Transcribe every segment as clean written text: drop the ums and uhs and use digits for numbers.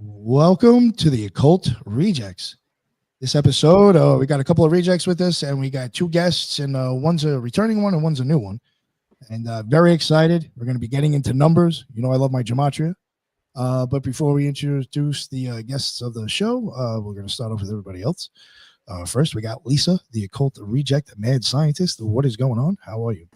Welcome to the Occult Rejects. This episode, we got a couple of rejects with us, and we got two guests, and one's a returning one and one's a new one. And very excited. We're going to be getting into numbers. You know I love my gematria. But before we introduce the guests of the show, we're going to start off with everybody else. First, we got Lisa, the Occult Reject, mad scientist. What is going on? How are you?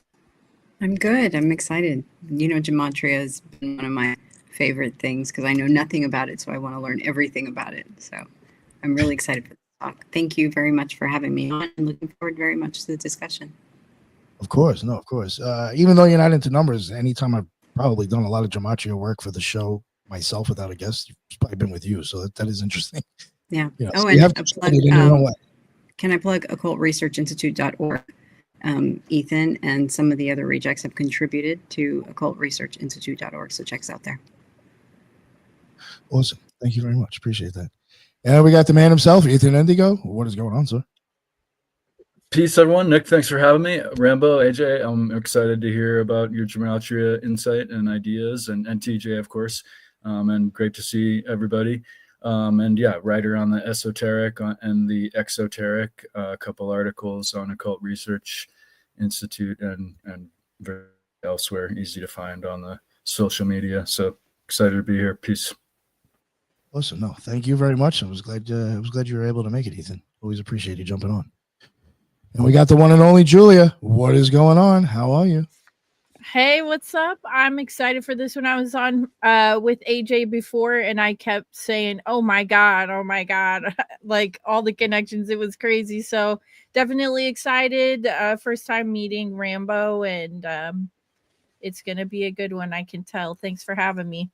I'm good. I'm excited. You know, gematria has been one of my favorite things because I know nothing about it, so I want to learn everything about it. So I'm really excited for this talk. Thank you very much for having me on, and looking forward very much to the discussion. Of course. Even though you're not into numbers, anytime I've probably done a lot of gematria work for the show myself without a guest, it's probably been with you. So that is interesting. Yeah. You know, oh, so and you have a to plug, it in your own way. Can I plug OccultResearchInstitute.org? Ethan and some of the other rejects have contributed to OccultResearchInstitute.org, so check us out there. Awesome. Thank you very much. Appreciate that. And we got the man himself, Ethan Indigo. What is going on, sir? Peace, everyone. Nick, thanks for having me. Rambo, AJ, I'm excited to hear about your gematria insight and ideas, and TJ, of course. And great to see everybody. And yeah, writer on the esoteric and the exoteric, a couple articles on Occult Research Institute and elsewhere, easy to find on the social media. So excited to be here. Peace. Awesome. No, thank you very much. I was glad you were able to make it, Ethan. Always appreciate you jumping on. And we got the one and only Julia. What is going on? How are you? Hey, what's up? I'm excited for this one. I was on with AJ before, and I kept saying, oh my God, like all the connections. It was crazy. So definitely excited. First time meeting Rambo, and it's going to be a good one, I can tell. Thanks for having me.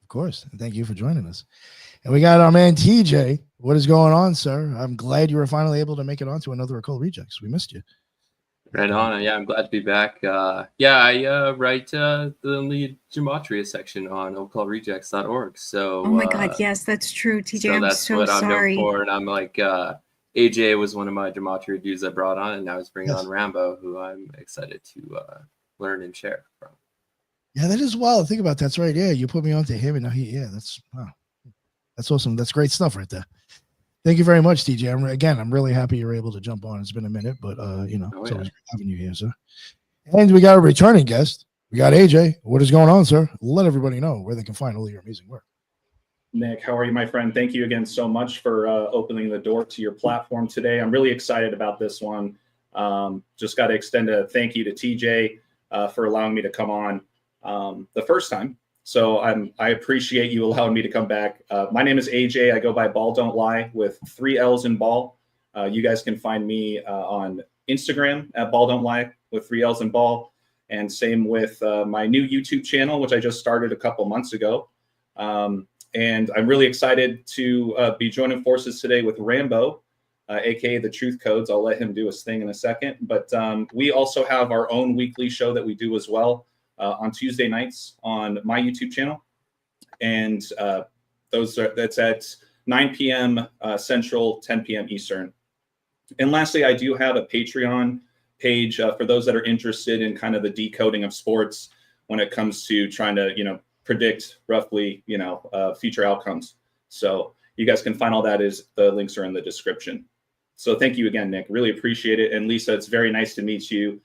Of course. And thank you for joining us. And we got our man TJ. What is going on, sir? I'm glad you were finally able to make it onto another Occult Rejects. We missed you. Right on. Yeah, I'm glad to be back. I write the lead gematria section on OCCULTRejects.org. So oh my God, yes, that's true, TJ. So I'm that's so what sorry. I'm known for, and I'm like AJ was one of my gematria dudes I brought on, and now he's bringing on Rambo, who I'm excited to learn and share from. Yeah, that is wild. Think about that. That's right. Yeah, you put me onto him, and now that's awesome. That's great stuff right there. Thank you very much, TJ. I'm really happy you're able to jump on. It's been a minute, but it's always great having you here, sir. And we got a returning guest. We got AJ. What is going on, sir? Let everybody know where they can find all your amazing work. Nick, how are you, my friend? Thank you again so much for opening the door to your platform today. I'm really excited about this one. Just got to extend a thank you to TJ for allowing me to come on the first time. So I appreciate you allowing me to come back. My name is AJ. I go by Ball Don't Lie with 3 L's in Ball. You guys can find me on Instagram at Ball Don't Lie with 3 L's in Ball. And same with my new YouTube channel, which I just started a couple months ago. And I'm really excited to be joining forces today with Rambo, aka the Truth Codes. I'll let him do his thing in a second. But we also have our own weekly show that we do as well. On Tuesday nights on my YouTube channel, and that's at 9 p.m. Central, 10 p.m. Eastern. And lastly, I do have a Patreon page for those that are interested in kind of the decoding of sports when it comes to trying to predict roughly future outcomes. So you guys can find all that. The links are in the description. So thank you again, Nick. Really appreciate it. And Lisa, it's very nice to meet you.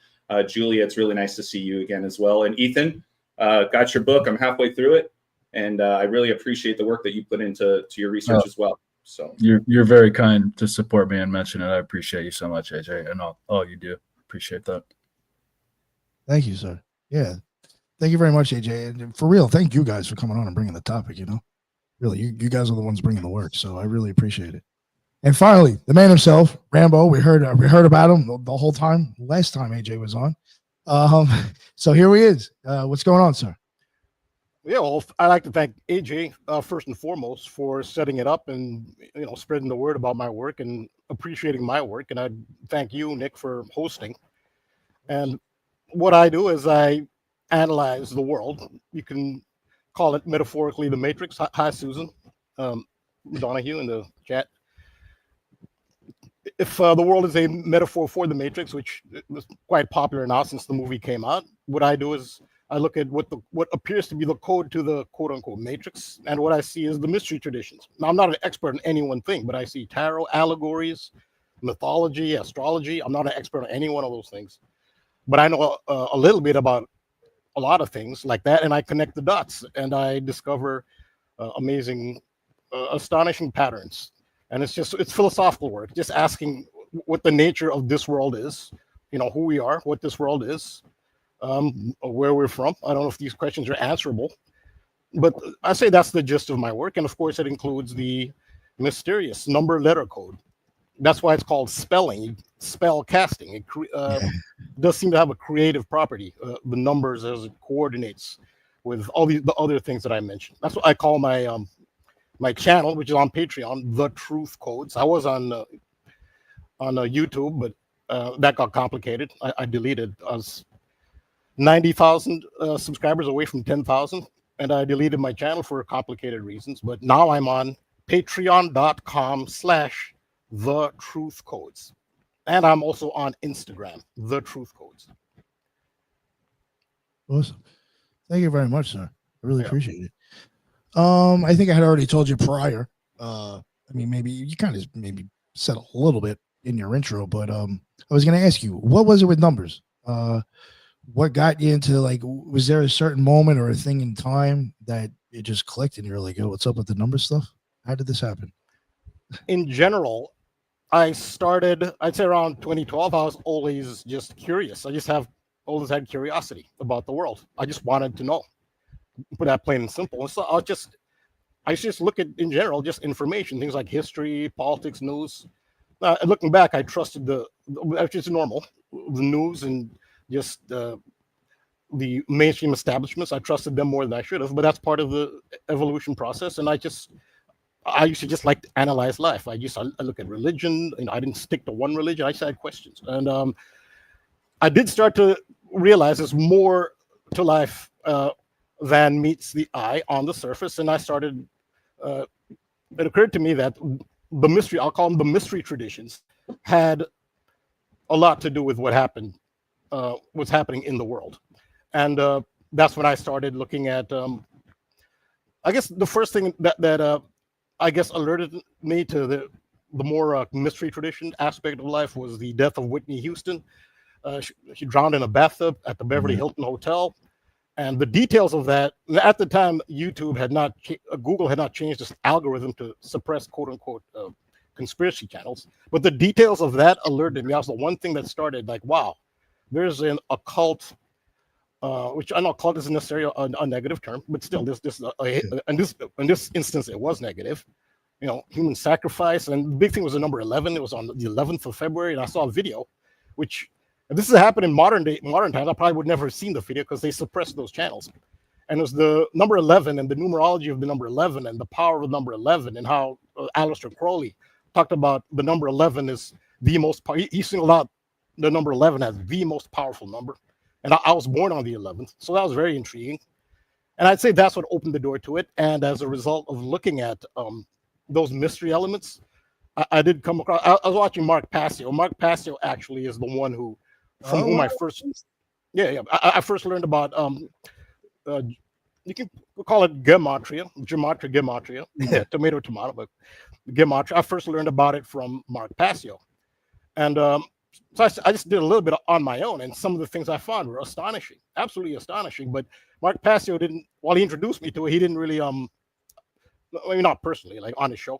Julia, it's really nice to see you again as well. And Ethan, got your book. I'm halfway through it, and I really appreciate the work that you put into your research as well. So you're very kind to support me and mention it. I appreciate you so much, AJ, and all you do. Appreciate that. Thank you, sir. Yeah, thank you very much, AJ. And for real, thank you guys for coming on and bringing the topic. Really, you guys are the ones bringing the work, so I really appreciate it. And finally, the man himself, Rambo. We heard about him the whole time. Last time AJ was on, so here he is. What's going on, sir? Yeah, well, I'd like to thank AJ first and foremost for setting it up and spreading the word about my work and appreciating my work. And I thank you, Nick, for hosting. And what I do is I analyze the world. You can call it metaphorically the Matrix. Hi, Susan Donahue in the chat. If the world is a metaphor for the Matrix, which is quite popular now since the movie came out, what I do is I look at what appears to be the code to the quote unquote matrix, and what I see is the mystery traditions. Now, I'm not an expert in any one thing, but I see tarot, allegories, mythology, astrology. I'm not an expert on any one of those things, but I know a little bit about a lot of things like that, and I connect the dots, and I discover amazing, astonishing patterns. And it's philosophical work, just asking what the nature of this world is, who we are, what this world is, where we're from. I don't know if these questions are answerable, but I say that's the gist of my work. And of course, it includes the mysterious number letter code. That's why it's called spelling, spell casting. It does seem to have a creative property, the numbers as it coordinates with all the other things that I mentioned. That's what I call my my channel, which is on Patreon, The Truth Codes. I was on YouTube, but that got complicated. I deleted. I was 90,000 subscribers away from 10,000, and I deleted my channel for complicated reasons. But now I'm on patreon.com/The Truth Codes, and I'm also on Instagram, The Truth Codes. Awesome. Thank you very much, sir. I really appreciate it. I think I had already told you prior. I mean, maybe you kind of maybe said a little bit in your intro, but I was going to ask you, what was it with numbers? What got you into, like, was there a certain moment or a thing in time that it just clicked and you're like, oh, what's up with the number stuff? How did this happen? In general, I started, I'd say around 2012, I was always just curious. Always had curiosity about the world. I just wanted to know. Put that plain and simple. And so I just look at, in general, just information, things like history, politics, news. Looking back, I trusted which is normal, the news and just the mainstream establishments. I trusted them more than I should have, but that's part of the evolution process. And I used to just like to analyze life. I look at religion. I didn't stick to one religion. I just had questions. And I did start to realize there's more to life than meets the eye on the surface. And I started, it occurred to me that the mystery, I'll call them the mystery traditions, had a lot to do with what's happening in the world. And that's when I started looking at, I guess the first thing that I guess alerted me to the more mystery tradition aspect of life was the death of Whitney Houston. She drowned in a bathtub at the Beverly Hilton Hotel. And the details of that, at the time, Google had not changed its algorithm to suppress quote unquote conspiracy channels. But the details of that alerted me. That was the one thing that started like, wow, there's an occult, which I know occult isn't necessarily a negative term, but still, in this instance, it was negative. Human sacrifice. And the big thing was the number 11. It was on the 11th of February. And I saw a video, which, if this has happened in modern times, I probably would never have seen the video because they suppressed those channels. And it was the number 11 and the numerology of the number 11 and the power of the number 11 and how Aleister Crowley talked about the number 11 is the most, he singled out the number 11 as the most powerful number. And I was born on the 11th. So that was very intriguing. And I'd say that's what opened the door to it. And as a result of looking at those mystery elements, I did come across, I was watching Mark Passio. Mark Passio actually is the one from whom I first, I first learned about, you can call it gematria, tomato, but gematria. I first learned about it from Mark Passio. And so I just did a little bit on my own, and some of the things I found were astonishing, absolutely astonishing. But Mark Passio while he introduced me to it, he didn't really, maybe not personally, like on his show,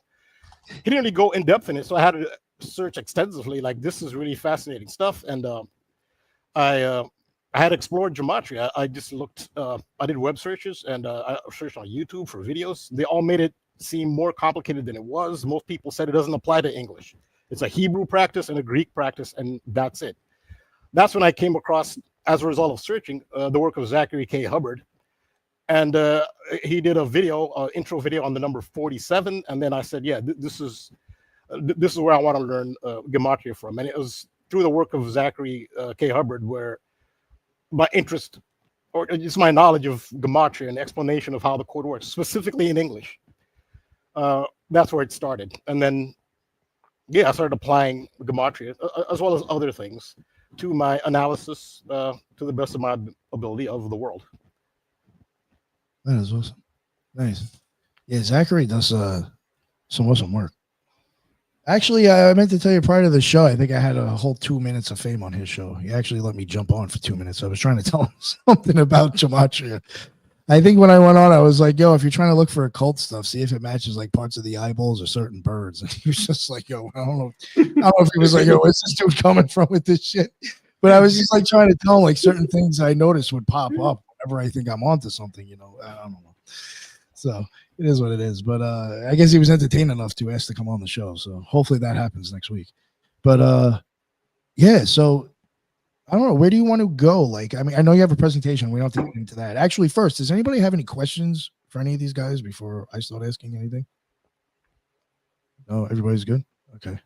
he didn't really go in depth in it. So I had to search extensively, like this is really fascinating stuff. And I had explored gematria. I just looked, I did web searches and I searched on YouTube for videos. They all made it seem more complicated than it was. Most people said it doesn't apply to English. It's a Hebrew practice and a Greek practice, and that's it. That's when I came across, as a result of searching, the work of Zachary K. Hubbard. And he did a video, intro video on the number 47. And then I said, yeah, this is where I want to learn gematria from. And it was through the work of Zachary K. Hubbard where my interest, or just my knowledge of gematria and explanation of how the code works, specifically in English. That's where it started. And then, yeah, I started applying gematria as well as other things. to my analysis to the best of my ability of the world. That is awesome. Nice. Yeah, Zachary does some awesome work. Actually, I meant to tell you prior to the show, I think I had a whole 2 minutes of fame on his show. He actually let me jump on for 2 minutes. I was trying to tell him something about Gematria. I think when I went on, I was like, yo, if you're trying to look for occult stuff, see if it matches like parts of the eyeballs or certain birds. And he was just like, yo, I don't know if he was like, yo, where's this dude coming from with this shit? But I was just like trying to tell him like certain things I noticed would pop up whenever I think I'm onto something, I don't know. So it is what it is. But I guess he was entertained enough to ask to come on the show. So hopefully that happens next week. But yeah, so I don't know. Where do you want to go? Like, I mean, I know you have a presentation. We don't have to get into that. Actually, first, does anybody have any questions for any of these guys before I start asking anything? No, everybody's good? Okay.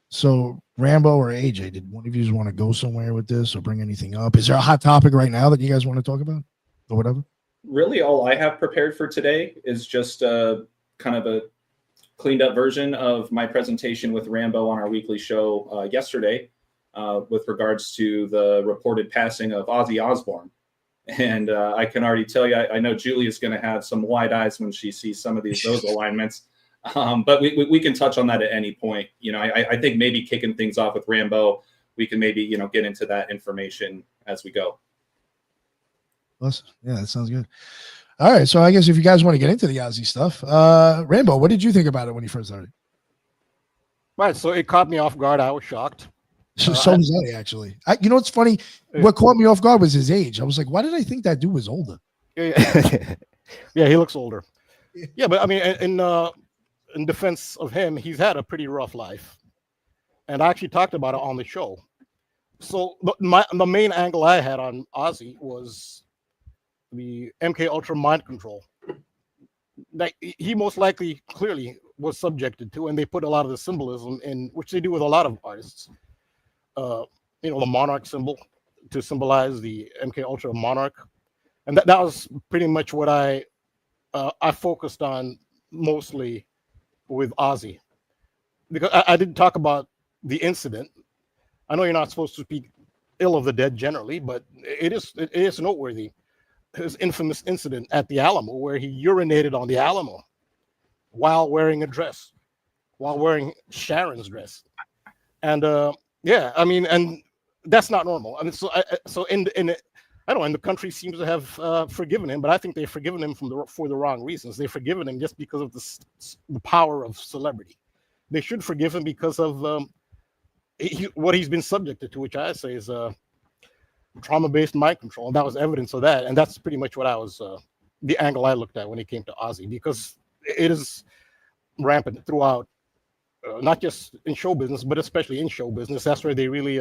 So Rambo or AJ, did one of you want to go somewhere with this or bring anything up? Is there a hot topic right now that you guys want to talk about or whatever? Really, all I have prepared for today is just kind of a cleaned up version of my presentation with Rambo on our weekly show yesterday with regards to the reported passing of Ozzy Osbourne. And I can already tell you, I know Julia's going to have some wide eyes when she sees some of those alignments. But we can touch on that at any point. I think maybe kicking things off with Rambo, we can maybe, get into that information as we go. Awesome. Yeah, that sounds good. All right. So I guess if you guys want to get into the Ozzy stuff, Rambo, what did you think about it when you first started? Right. So it caught me off guard. I was shocked. So was I, actually. What's funny? What caught me off guard was his age. I was like, why did I think that dude was older? Yeah, he looks older. Yeah, but I mean, in defense of him, he's had a pretty rough life. And I actually talked about it on the show. So the main angle I had on Ozzy was the MK Ultra mind control that he most likely clearly was subjected to, and they put a lot of the symbolism in, which they do with a lot of artists. The monarch symbol to symbolize the MK Ultra monarch, and that was pretty much what I focused on mostly with Ozzy, because I didn't talk about the incident. I know you're not supposed to speak ill of the dead generally, but it is noteworthy. His infamous incident at the Alamo, where he urinated on the Alamo while wearing a dress, while wearing Sharon's dress, and yeah, I mean, and that's not normal. I mean, so in I don't know, and the country seems to have forgiven him, but I think they've forgiven him for the wrong reasons. They've forgiven him just because of the power of celebrity. They should forgive him because of what he's been subjected to, which I say is trauma-based mind control, and that was evidence of that. And that's pretty much what I was the angle I looked at when it came to Ozzy, because it is rampant throughout, not just in show business, but especially in show business. That's where they really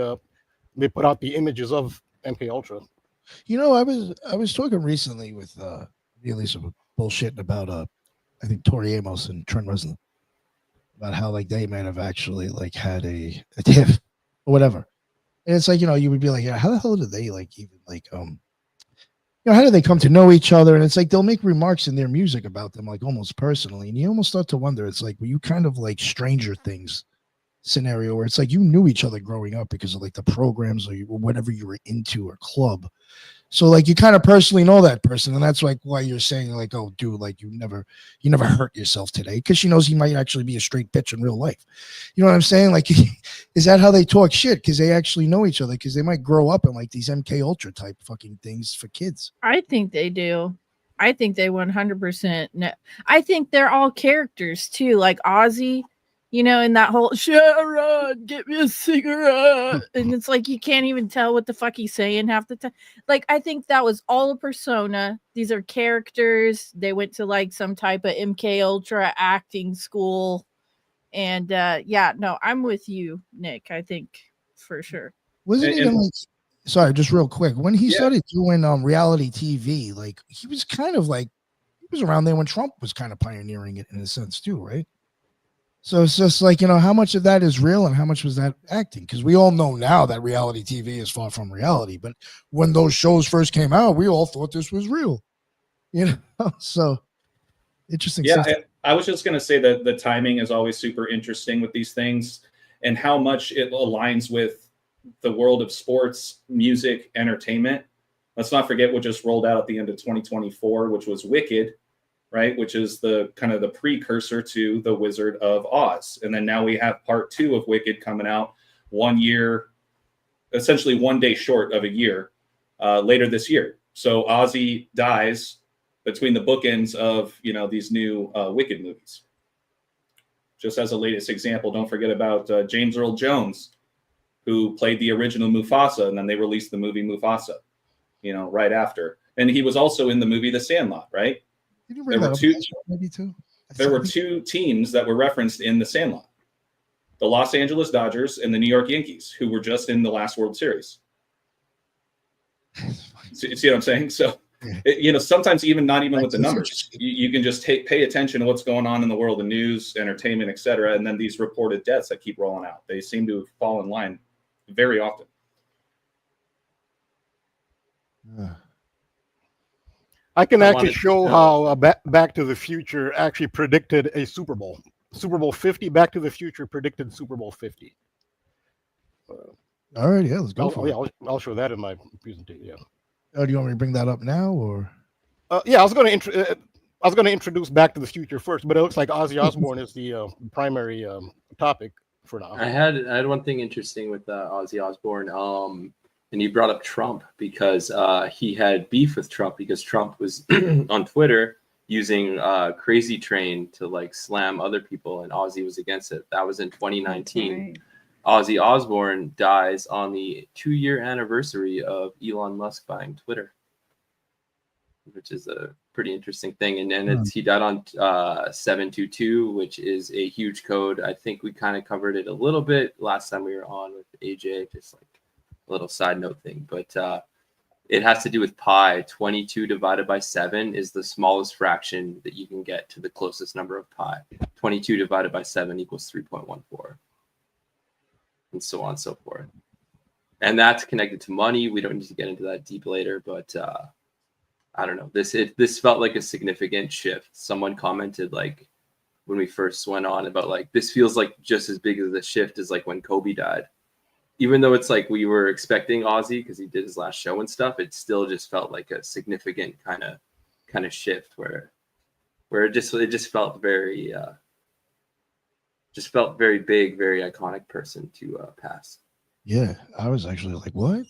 they put out the images of MK Ultra. I was talking recently with really some bullshit about I think Tori Amos and Trent Reznor about how like they might have actually like had a tiff or whatever. And it's like, you would be like, yeah, how the hell did they like even like how do they come to know each other? And it's like they'll make remarks in their music about them like almost personally, and you almost start to wonder, it's like, were you kind of like Stranger Things scenario where it's like you knew each other growing up because of like the programs or whatever you were into or club. So like you kind of personally know that person, and that's like why you're saying like, oh dude, like you never hurt yourself today, because she knows he might actually be a straight bitch in real life. You know what I'm saying? Like, is that how they talk shit? Because they actually know each other, because they might grow up in like these MK Ultra type fucking things for kids. I think they do. I think they 100% know. I think they're all characters too, like Ozzy. In that whole Sharon, get me a cigarette. And it's like you can't even tell what the fuck he's saying half the time. Like, I think that was all a persona. These are characters. They went to like some type of MK Ultra acting school. And yeah, no, I'm with you, Nick. I think for sure. Wasn't even like, sorry, just real quick. When he started doing reality TV, like he was kind of like, he was around there when Trump was kind of pioneering it in a sense too, right? So it's just like, how much of that is real and how much was that acting? Because we all know now that reality TV is far from reality. But when those shows first came out, we all thought this was real. So interesting. Yeah, I was just going to say that the timing is always super interesting with these things, and how much it aligns with the world of sports, music, entertainment. Let's not forget what just rolled out at the end of 2024, which was Wicked, right? Which is the kind of the precursor to The Wizard of Oz. And then now we have part 2 of Wicked coming out 1 year, essentially 1 day short of a year, later this year. So Ozzy dies between the bookends of, you know, these new Wicked movies. Just as a latest example, don't forget about James Earl Jones, who played the original Mufasa, and then they released the movie Mufasa, you know, right after. And he was also in the movie The Sandlot, right? There were two teams that were referenced in The Sandlot: the Los Angeles Dodgers and the New York Yankees, who were just in the last World Series. See what I'm saying? So, you know, sometimes even not even with the numbers, you can just pay attention to what's going on in the world of news, entertainment, etc. And then these reported deaths that keep rolling out, they seem to fall in line very often. I can actually show how Back to the Future actually predicted a Super Bowl. Super Bowl 50, Back to the Future predicted Super Bowl 50. All right, yeah, let's go for it. I'll show that in my presentation. Yeah. Oh, do you want me to bring that up now, or? Yeah, I was going to introduce Back to the Future first, but it looks like Ozzy Osbourne is the primary topic for now. I had one thing interesting with Ozzy Osbourne, and he brought up Trump because he had beef with Trump because Trump was on Twitter using Crazy Train to like slam other people, and Ozzy was against it. That was in 2019. Right. Ozzy Osbourne dies on the 2-year anniversary of Elon Musk buying Twitter, which is a pretty interesting thing. And then he died on 722, which is a huge code. I think we kind of covered it a little bit last time we were on with AJ, just like a little side note thing. But it has to do with pi. 22 divided by 7 is the smallest fraction that you can get to the closest number of pi. 22 divided by 7 equals 3.14. And so on and so forth. And that's connected to money. We don't need to get into that deep later, but I don't know. This felt like a significant shift. Someone commented like when we first went on about like this feels like just as big of a shift as like when Kobe died. Even though it's like we were expecting Ozzy because he did his last show and stuff, it still just felt like a significant kind of shift where it just felt very big, very iconic person to pass. Yeah, I was actually like, what?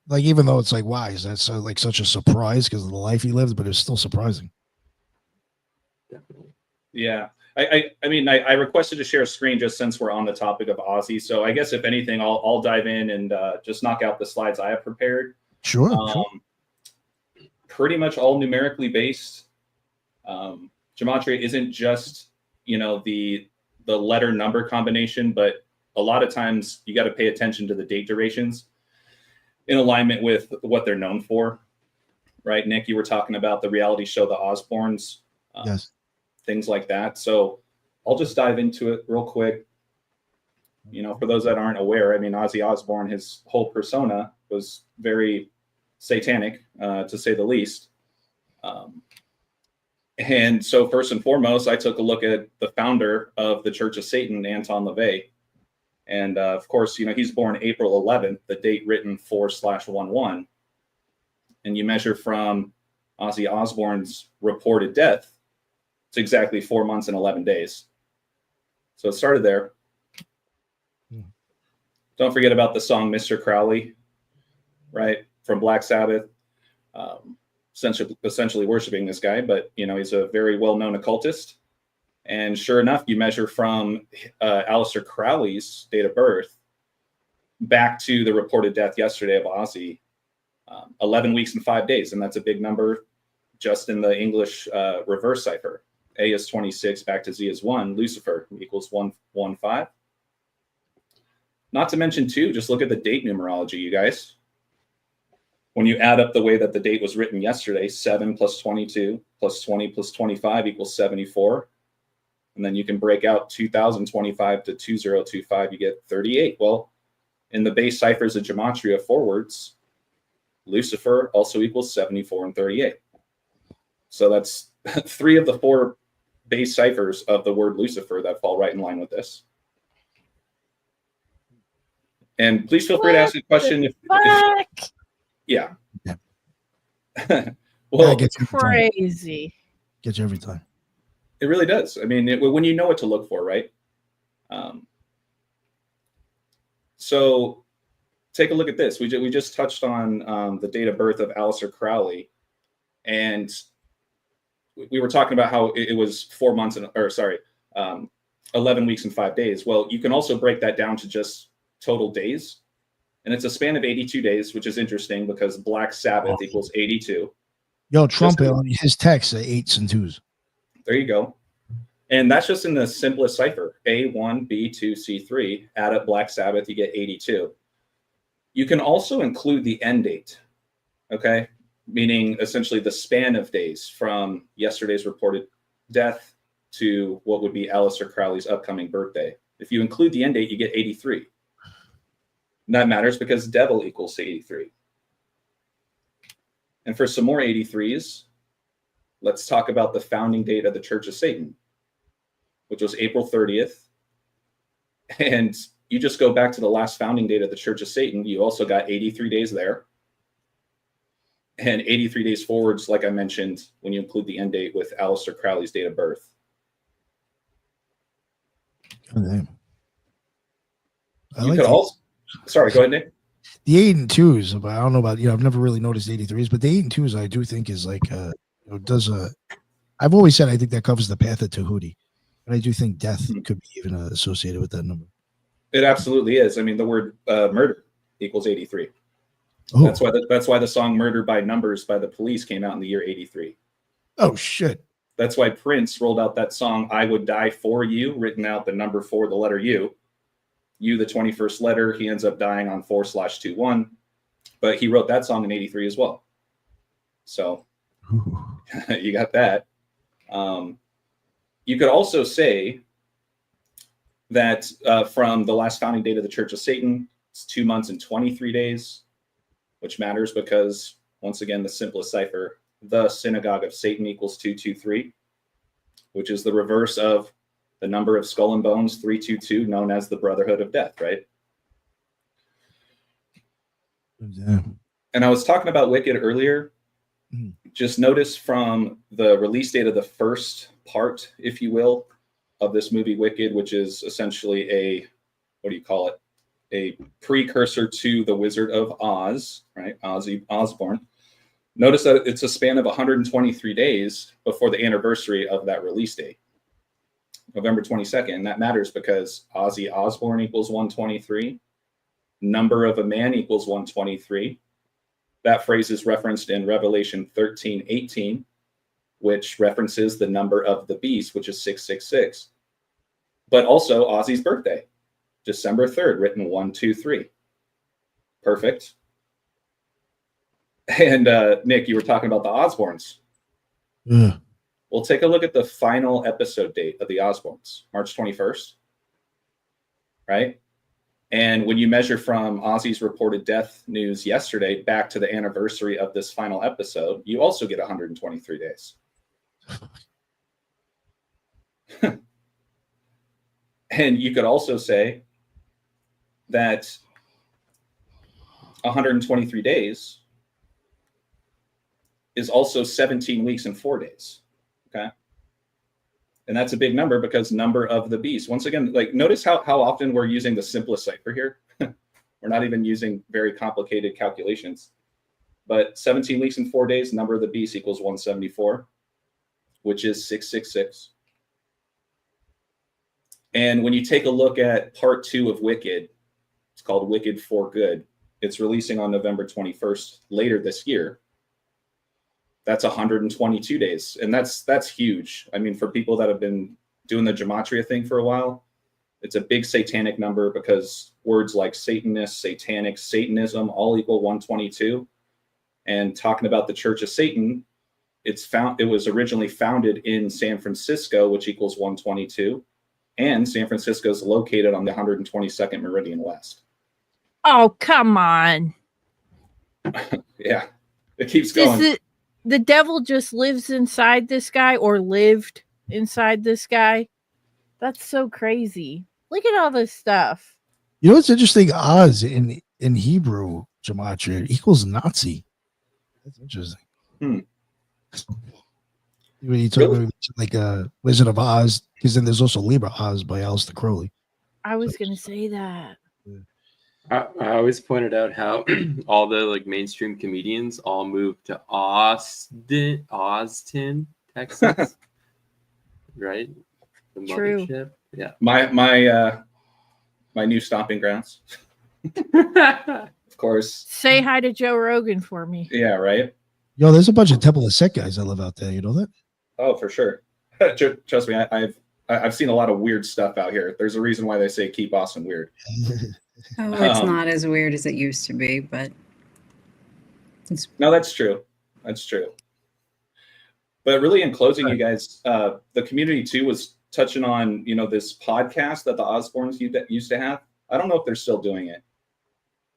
Like, even though it's like, why is that so like such a surprise because of the life he lived, but it's still surprising. Definitely. Yeah. I mean, I requested to share a screen just since we're on the topic of Ozzy. So I guess if anything, I'll dive in and just knock out the slides I have prepared. Sure. Pretty much all numerically based. Gematria isn't just, you know, the letter number combination, but a lot of times you got to pay attention to the date durations in alignment with what they're known for, right? Nick, you were talking about the reality show, The Osbournes, yes, things like that. So I'll just dive into it real quick. You know, for those that aren't aware, I mean, Ozzy Osbourne, his whole persona was very satanic, to say the least. And so first and foremost, I took a look at the founder of the Church of Satan, Anton LaVey. And of course, you know, he's born April 11th, the date written 4/11. And you measure from Ozzy Osbourne's reported death, it's exactly 4 months and 11 days. So it started there. Don't forget about the song Mr. Crowley, right, from Black Sabbath. Essentially worshiping this guy, but you know, he's a very well-known occultist. And sure enough, you measure from Aleister Crowley's date of birth back to the reported death yesterday of Ozzy, 11 weeks and 5 days. And that's a big number just in the English reverse cipher. A is 26, back to Z is 1. Lucifer equals 115. Not to mention, too, just look at the date numerology, you guys. When you add up the way that the date was written yesterday, 7 plus 22 plus 20 plus 25 equals 74. And then you can break out 2025 to 2025, you get 38. Well, in the base ciphers of Gematria forwards, Lucifer also equals 74 and 38. So that's 3 of the 4 base ciphers of the word Lucifer that fall right in line with this. And please feel free to ask a question if yeah. Yeah. Well, it gets you every time. Crazy. Gets you every time. It really does. I mean, when you know what to look for, right? So take a look at this. We just touched on the date of birth of Aleister Crowley, and we were talking about how it was 4 months 11 weeks and 5 days. Well, you can also break that down to just total days, and it's a span of 82 days, which is interesting because Black Sabbath equals 82. Yo, Trump, his texts are 8s and 2s. There you go. And that's just in the simplest cipher. A1, B2, C3. Add up Black Sabbath, you get 82. You can also include the end date, okay? Meaning essentially the span of days from yesterday's reported death to what would be Aleister Crowley's upcoming birthday. If you include the end date, you get 83. And that matters because devil equals 83. And for some more 83s, let's talk about the founding date of the Church of Satan, which was April 30th. And you just go back to the last founding date of the Church of Satan, you also got 83 days there. And 83 days forwards, like I mentioned, when you include the end date with Aleister Crowley's date of birth. Oh, damn. You could also, sorry, go ahead, Nick. The 8 and 2s, but I don't know about, I've never really noticed 83s, but the 8 and 2s I do think is like, I've always said I think that covers the path of Tahuti. And I do think death could be even associated with that number. It absolutely is. I mean, the word murder equals 83. Oh. That's why the song "Murder by Numbers" by the Police came out in the year 83. Oh shit! That's why Prince rolled out that song "I Would Die for You," written out the number 4, the letter U. U, the 21st letter. He ends up dying on 4/21, but he wrote that song in 83 as well. So you got that. You could also say that from the last founding date of the Church of Satan, it's 2 months and 23 days, which matters because, once again, the simplest cipher, the synagogue of Satan equals 223, which is the reverse of the number of skull and bones, 322, known as the Brotherhood of Death, right? Yeah. And I was talking about Wicked earlier. Just notice from the release date of the first part, if you will, of this movie Wicked, which is essentially a precursor to The Wizard of Oz, right? Ozzy Osbourne. Notice that it's a span of 123 days before the anniversary of that release date, November 22nd. And that matters because Ozzy Osbourne equals 123. Number of a man equals 123. That phrase is referenced in Revelation 13:18, which references the number of the beast, which is 666. But also Ozzy's birthday, December 3rd, written 123. Perfect. And Nick, you were talking about the Osbournes. Yeah. We'll take a look at the final episode date of the Osbournes, March 21st. Right? And when you measure from Ozzy's reported death news yesterday back to the anniversary of this final episode, you also get 123 days. And you could also say that 123 days is also 17 weeks and 4 days. Okay. And that's a big number because number of the beast. Once again, like notice how often we're using the simplest cipher here. We're not even using very complicated calculations. But 17 weeks and 4 days, number of the beast equals 174, which is 666. And when you take a look at part 2 of Wicked, it's called Wicked for Good. It's releasing on November 21st later this year. That's 122 days. And that's huge. I mean, for people that have been doing the Gematria thing for a while, it's a big satanic number because words like Satanist, satanic, Satanism all equal 122. And talking about the Church of Satan, it was originally founded in San Francisco, which equals 122. And San Francisco is located on the 122nd Meridian West. Oh, come on. Yeah, it keeps going. The devil just lives inside this guy or lived inside this guy. That's so crazy. Look at all this stuff. You know what's interesting? Oz in Hebrew gematria equals Nazi. That's interesting. Hmm. When you talk about like Wizard of Oz, because then there's also Libra Oz by Aleister Crowley. I was gonna say that. I always pointed out how all the like mainstream comedians all moved to Austin, Texas, right? The True. mothership. Yeah. My new stomping grounds. Of course. Say hi to Joe Rogan for me. Yeah, right. Yo, there's a bunch of Temple of Set guys that live out there. You know that? Oh, for sure. Trust me, I've seen a lot of weird stuff out here. There's a reason why they say keep Austin weird. Oh, it's not as weird as it used to be, but No, that's true. That's true. But really, in closing, you guys, the community too was touching on, you know, this podcast that the Osbournes used to have. I don't know if they're still doing it,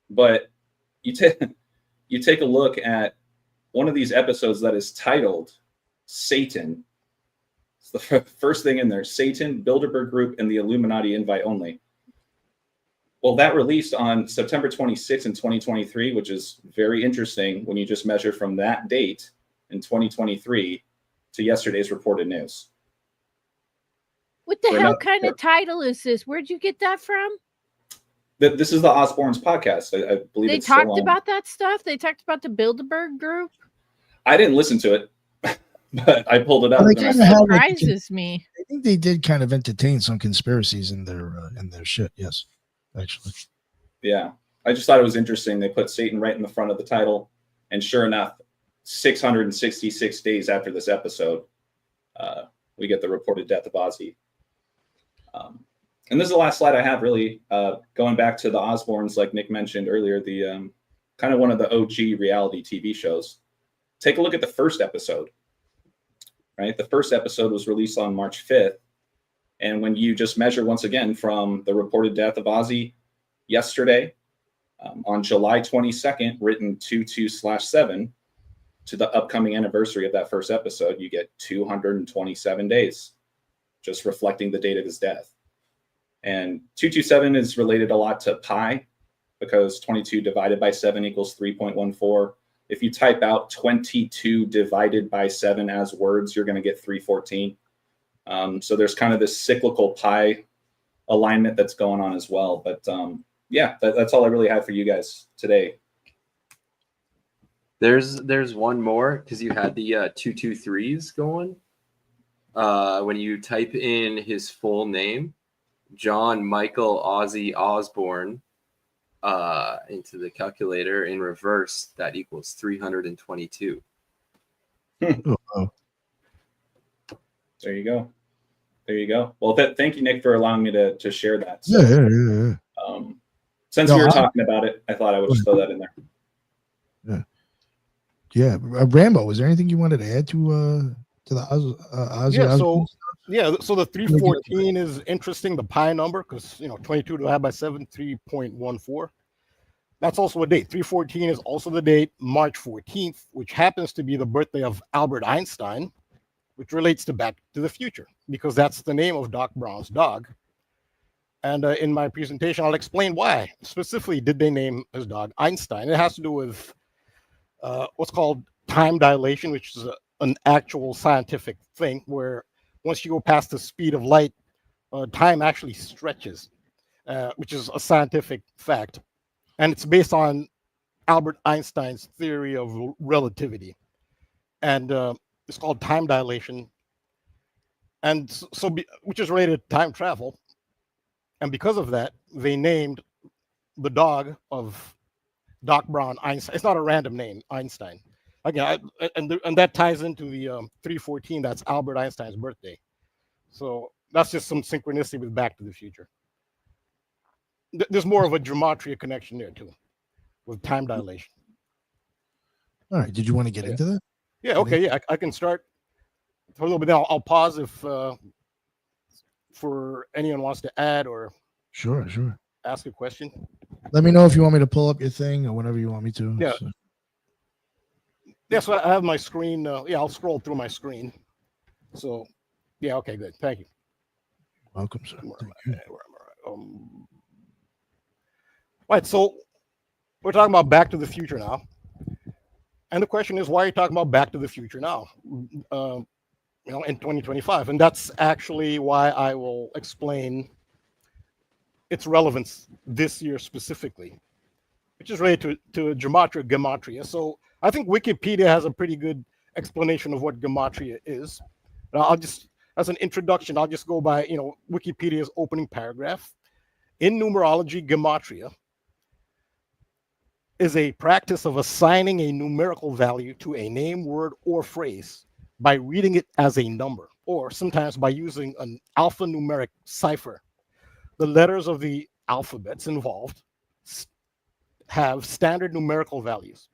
but you take a look at one of these episodes that is titled Satan. It's the first thing in there: Satan, Bilderberg Group, and the Illuminati invite only. Well, that released on September 26th in 2023, which is very interesting when you just measure from that date in 2023 to yesterday's reported news. What the hell kind of title is this? Where'd you get that from? This is the Osbournes podcast. I believe they talked about that stuff. They talked about the Bilderberg Group. I didn't listen to it, but I pulled it up. It surprises me. I think they did kind of entertain some conspiracies in their shit. Yes, actually. Yeah, I just thought it was interesting. They put Satan right in the front of the title, and sure enough, 666 days after this episode, we get the reported death of Ozzy. And this is the last slide I have, really, going back to the Osbournes, like Nick mentioned earlier, the kind of one of the OG reality TV shows. Take a look at the first episode, right? The first episode was released on March 5th. And when you just measure once again from the reported death of Ozzy yesterday, on July 22nd, written 22/7, to the upcoming anniversary of that first episode, you get 227 days, just reflecting the date of his death. And 227 is related a lot to pi, because 22 divided by 7 equals 3.14. If you type out 22 divided by 7 as words, you're going to get 314. So there's kind of this cyclical pi alignment that's going on as well. But yeah, that's all I really have for you guys today. There's one more, because you had the 223s going. When you type in his full name, John Michael Ozzy Osbourne, into the calculator in reverse, that equals 322. Oh. There you go. There you go. Well, thank you, Nick, for allowing me to share that. So, Yeah. Since we were talking about it, I thought I would just throw that in there. Yeah. Rambo, was there anything you wanted to add to the Ozzy? So the 314 is interesting, the pi number, because 22 divided by 7, 3.14. That's also a date. 314 is also the date, March 14th, which happens to be the birthday of Albert Einstein, which relates to Back to the Future, because that's the name of Doc Brown's dog. And in my presentation, I'll explain why. Specifically, did they name his dog Einstein? It has to do with what's called time dilation, which is an actual scientific thing where once you go past the speed of light, time actually stretches, which is a scientific fact. And it's based on Albert Einstein's theory of relativity. And it's called time dilation. And which is related to time travel. And because of that, they named the dog of Doc Brown Einstein. It's not a random name, Einstein. Again, and that ties into the 314. That's Albert Einstein's birthday. So that's just some synchronicity with Back to the Future. There's more of a gematria connection there too, with time dilation. All right. Did you want to get into that? Yeah. Okay. Yeah, I can start for a little bit. Now I'll pause if for anyone wants to add or Sure. ask a question. Let me know if you want me to pull up your thing or whatever you want me to. Yeah. Yeah, so I have my screen. I'll scroll through my screen. So, yeah, okay, good. Thank you. Welcome, sir. Right. So we're talking about Back to the Future now. And the question is, why are you talking about Back to the Future now? In 2025. And that's actually why I will explain its relevance this year specifically, which is related to gematria. So I think Wikipedia has a pretty good explanation of what gematria is. I'll just, as an introduction, I'll just go by, Wikipedia's opening paragraph. In numerology, gematria is a practice of assigning a numerical value to a name, word, or phrase by reading it as a number, or sometimes by using an alphanumeric cipher. The letters of the alphabets involved have standard numerical values,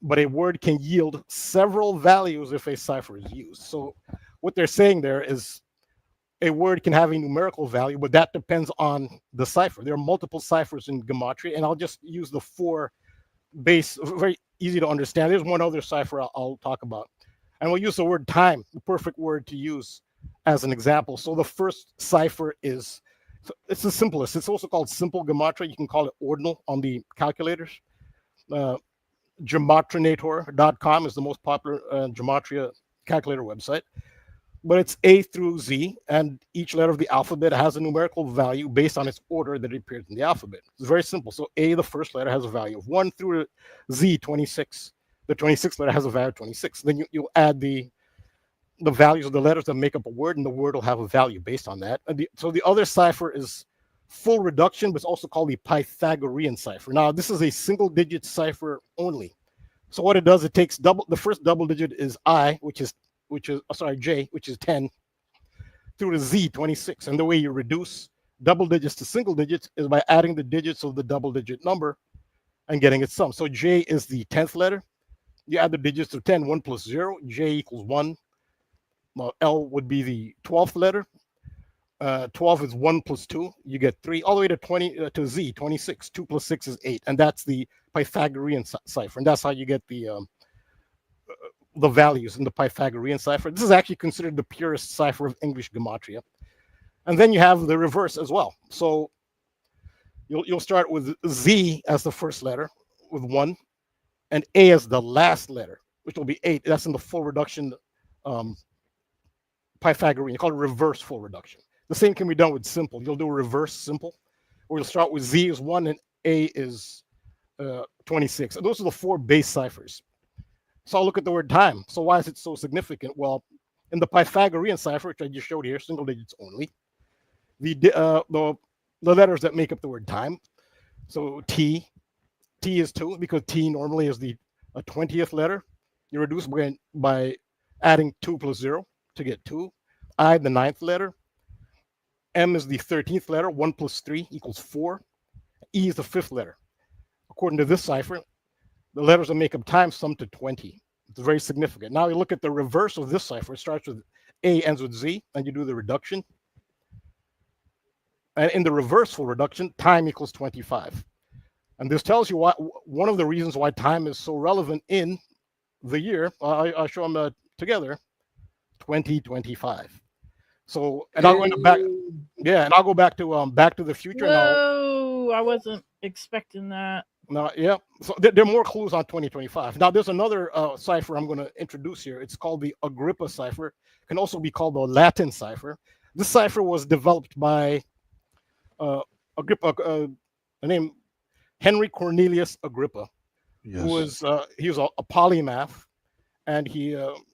but a word can yield several values if a cipher is used. So what they're saying there is a word can have a numerical value, but that depends on the cipher. There are multiple ciphers in gematria, and I'll just use the 4 base, very easy to understand. There's one other cipher I'll talk about. And we'll use the word time, the perfect word to use as an example. So the first cipher it's the simplest. It's also called simple gematria. You can call it ordinal on the calculators. Gematrinator.com is the most popular gematria calculator website. But it's A through Z, and each letter of the alphabet has a numerical value based on its order that it appears in the alphabet. It's very simple. So A, the first letter, has a value of 1 through Z, 26. The 26th letter has a value of 26. Then you'll add the values of the letters that make up a word, and the word will have a value based on that. So the other cipher is full reduction, but it's also called the Pythagorean cipher. Now, this is a single-digit cipher only. So what it does, it takes the first double digit is J, which is 10, through to Z, 26. And the way you reduce double digits to single digits is by adding the digits of the double digit number and getting its sum. So J is the 10th letter. You add the digits of 10, 1 plus 0, J equals 1. L would be the 12th letter. 12 is 1 plus 2, you get 3, all the way to 20 to Z, 26. 2 plus 6 is 8, and that's the Pythagorean cipher, and that's how you get the values in the Pythagorean cipher. This is actually considered the purest cipher of English gematria. And then you have the reverse as well. So you'll start with Z as the first letter with 1, and A as the last letter, which will be 8. That's in the full reduction Pythagorean. You call it reverse full reduction. The same can be done with simple. You'll do a reverse simple, or you'll start with Z is 1 and A is 26. And those are the 4 base ciphers. So I'll look at the word time. So why is it so significant? Well, in the Pythagorean cipher, which I just showed here, single digits only, the letters that make up the word time. So T is 2, because T normally is the 20th letter. You reduce by adding 2 plus 0 to get 2. I, the 9th letter. M is the 13th letter. 1 plus 3 equals 4. E is the 5th letter. According to this cipher, the letters that make up time sum to 20. It's very significant. Now you look at the reverse of this cipher. It starts with A, ends with Z, and you do the reduction. And in the reverse full reduction, time equals 25. And this tells you one of the reasons why time is so relevant in the year. I'll show them together. 2025. So, and I'll go into back. Yeah, and I'll go back to Back to the Future. Whoa, I wasn't expecting that. No, yeah. So there are more clues on 2025. Now, there's another cipher I'm going to introduce here. It's called the Agrippa cipher. It can also be called the Latin cipher. This cipher was developed by Agrippa, named Henry Cornelius Agrippa, Yes. who was he was a polymath, and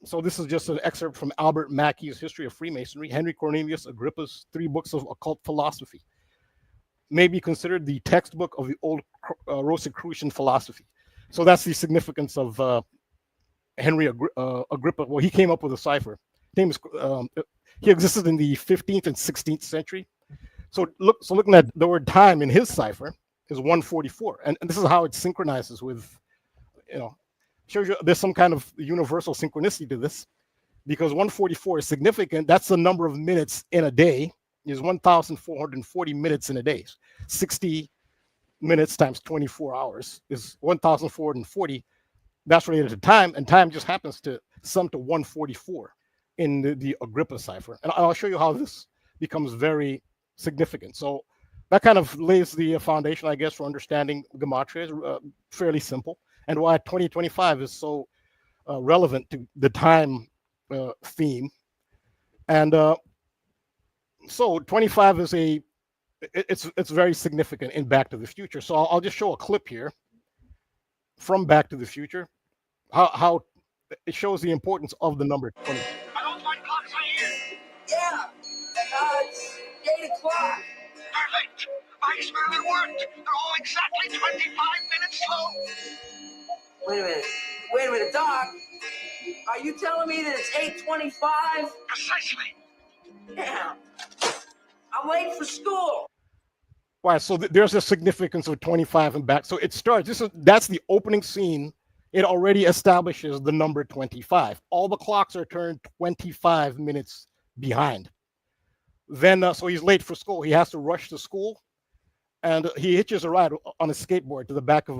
so this is just an excerpt from Albert Mackey's History of Freemasonry. Henry Cornelius Agrippa's 3 books of occult philosophy may be considered the textbook of the old Rosicrucian philosophy. So that's the significance of Henry Agrippa. Well, he came up with a cipher. He existed in the 15th and 16th century. So looking at the word time in his cipher is 144, and this is how it synchronizes with, shows you there's some kind of universal synchronicity to this, because 144 is significant. That's the number of minutes in a day. Is 1,440 minutes in a day. 60 minutes times 24 hours is 1,440. That's related to time, and time just happens to sum to 144 in the Agrippa cipher. And I'll show you how this becomes very significant. So that kind of lays the foundation, I guess, for understanding gematria. Is fairly simple, and why 2025 is so relevant to the time theme. And so 25 is it's very significant in Back to the Future. So I'll just show a clip here from Back to the Future, how it shows the importance of the number 20. Are those white clocks right here? Yeah. It's 8 o'clock. Perfect. My experiment worked. They're all exactly 25 minutes slow. Wait a minute, Doc. Are you telling me that it's 8:25? Precisely. Yeah. I'm late for school. Right, so there's a significance of 25 and back. So it starts. That's the opening scene. It already establishes the number 25. All the clocks are turned 25 minutes behind. Then, so he's late for school. He has to rush to school, and he hitches a ride on a skateboard to the back of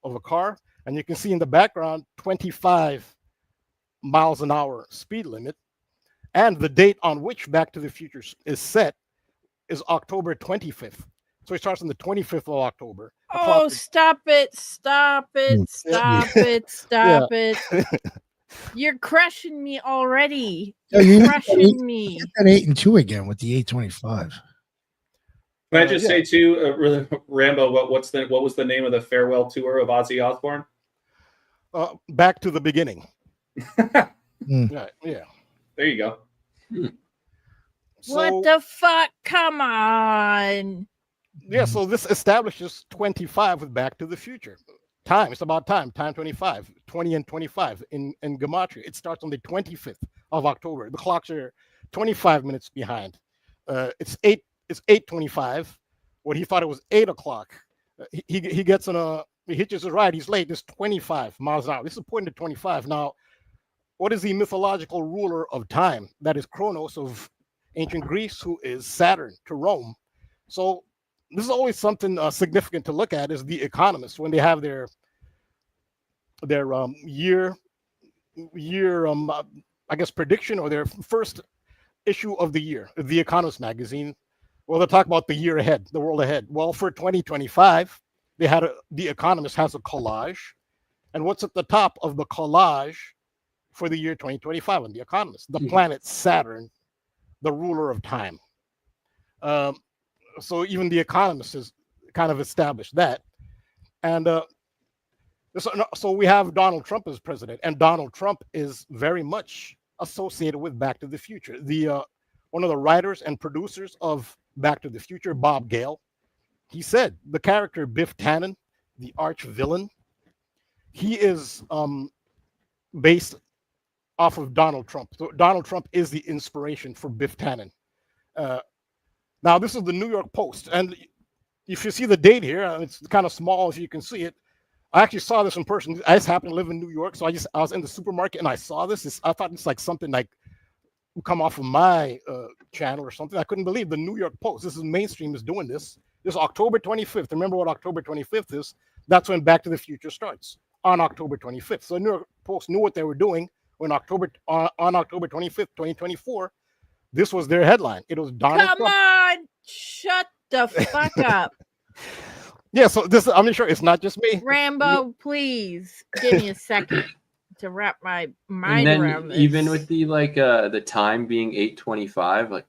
a car, and you can see in the background 25 miles an hour speed limit, and the date on which Back to the Future is set is October 25th. So he starts on the 25th of October. Oh, stop it. Stop it. Stop it. Stop it. You're crushing me already. You're crushing me. Get that 8 and 2 again with the 8:25. Can I just say too, really, Rambo? What was the name of the farewell tour of Ozzy Osbourne? Back to the Beginning. Yeah. There you go. What the fuck? Come on. Yeah, so this establishes 25 with Back to the Future. Time, it's about time 25, 20 and 25 in gematria. It starts on the 25th of October. The clocks are 25 minutes behind. It's 8:25. When he thought it was 8 o'clock, he gets he hitches a ride. He's late. It's 25 miles an hour. This is pointing to 25. Now, what is the mythological ruler of time? That is Kronos of ancient Greece, who is Saturn to Rome. So this is always something significant to look at, is the economists when they have their year I guess prediction, or their first issue of the year, the Economist magazine. Well, they'll talk about the year ahead, the world ahead. Well, for 2025, they had the Economist has a collage, and what's at the top of the collage for the year 2025 on the Economist? The planet Saturn, the ruler of time. So even the Economist has kind of established that. And so we have Donald Trump as president, and Donald Trump is very much associated with Back to the Future. One of the writers and producers of Back to the Future, Bob Gale, he said the character Biff Tannen, the arch villain, he is based off of Donald Trump. So Donald Trump is the inspiration for Biff Tannen. Now, this is the New York Post, and if you see the date here, it's kind of small if you can see it. I actually saw this in person. I just happen to live in New York, so I was in the supermarket and I saw this. I thought it's like something like come off of my channel or something. I couldn't believe the New York Post. This is mainstream is doing this. This is October 25th. Remember what October 25th is? That's when Back to the Future starts, on October 25th. So the New York Post knew what they were doing when on October 25th, 2024. This was their headline. It was Donald Trump. Come on, shut the fuck up. Yeah, so I'm not sure it's not just me. Rambo, please give me a second to wrap my mind around this. Even with the time being 8:25, like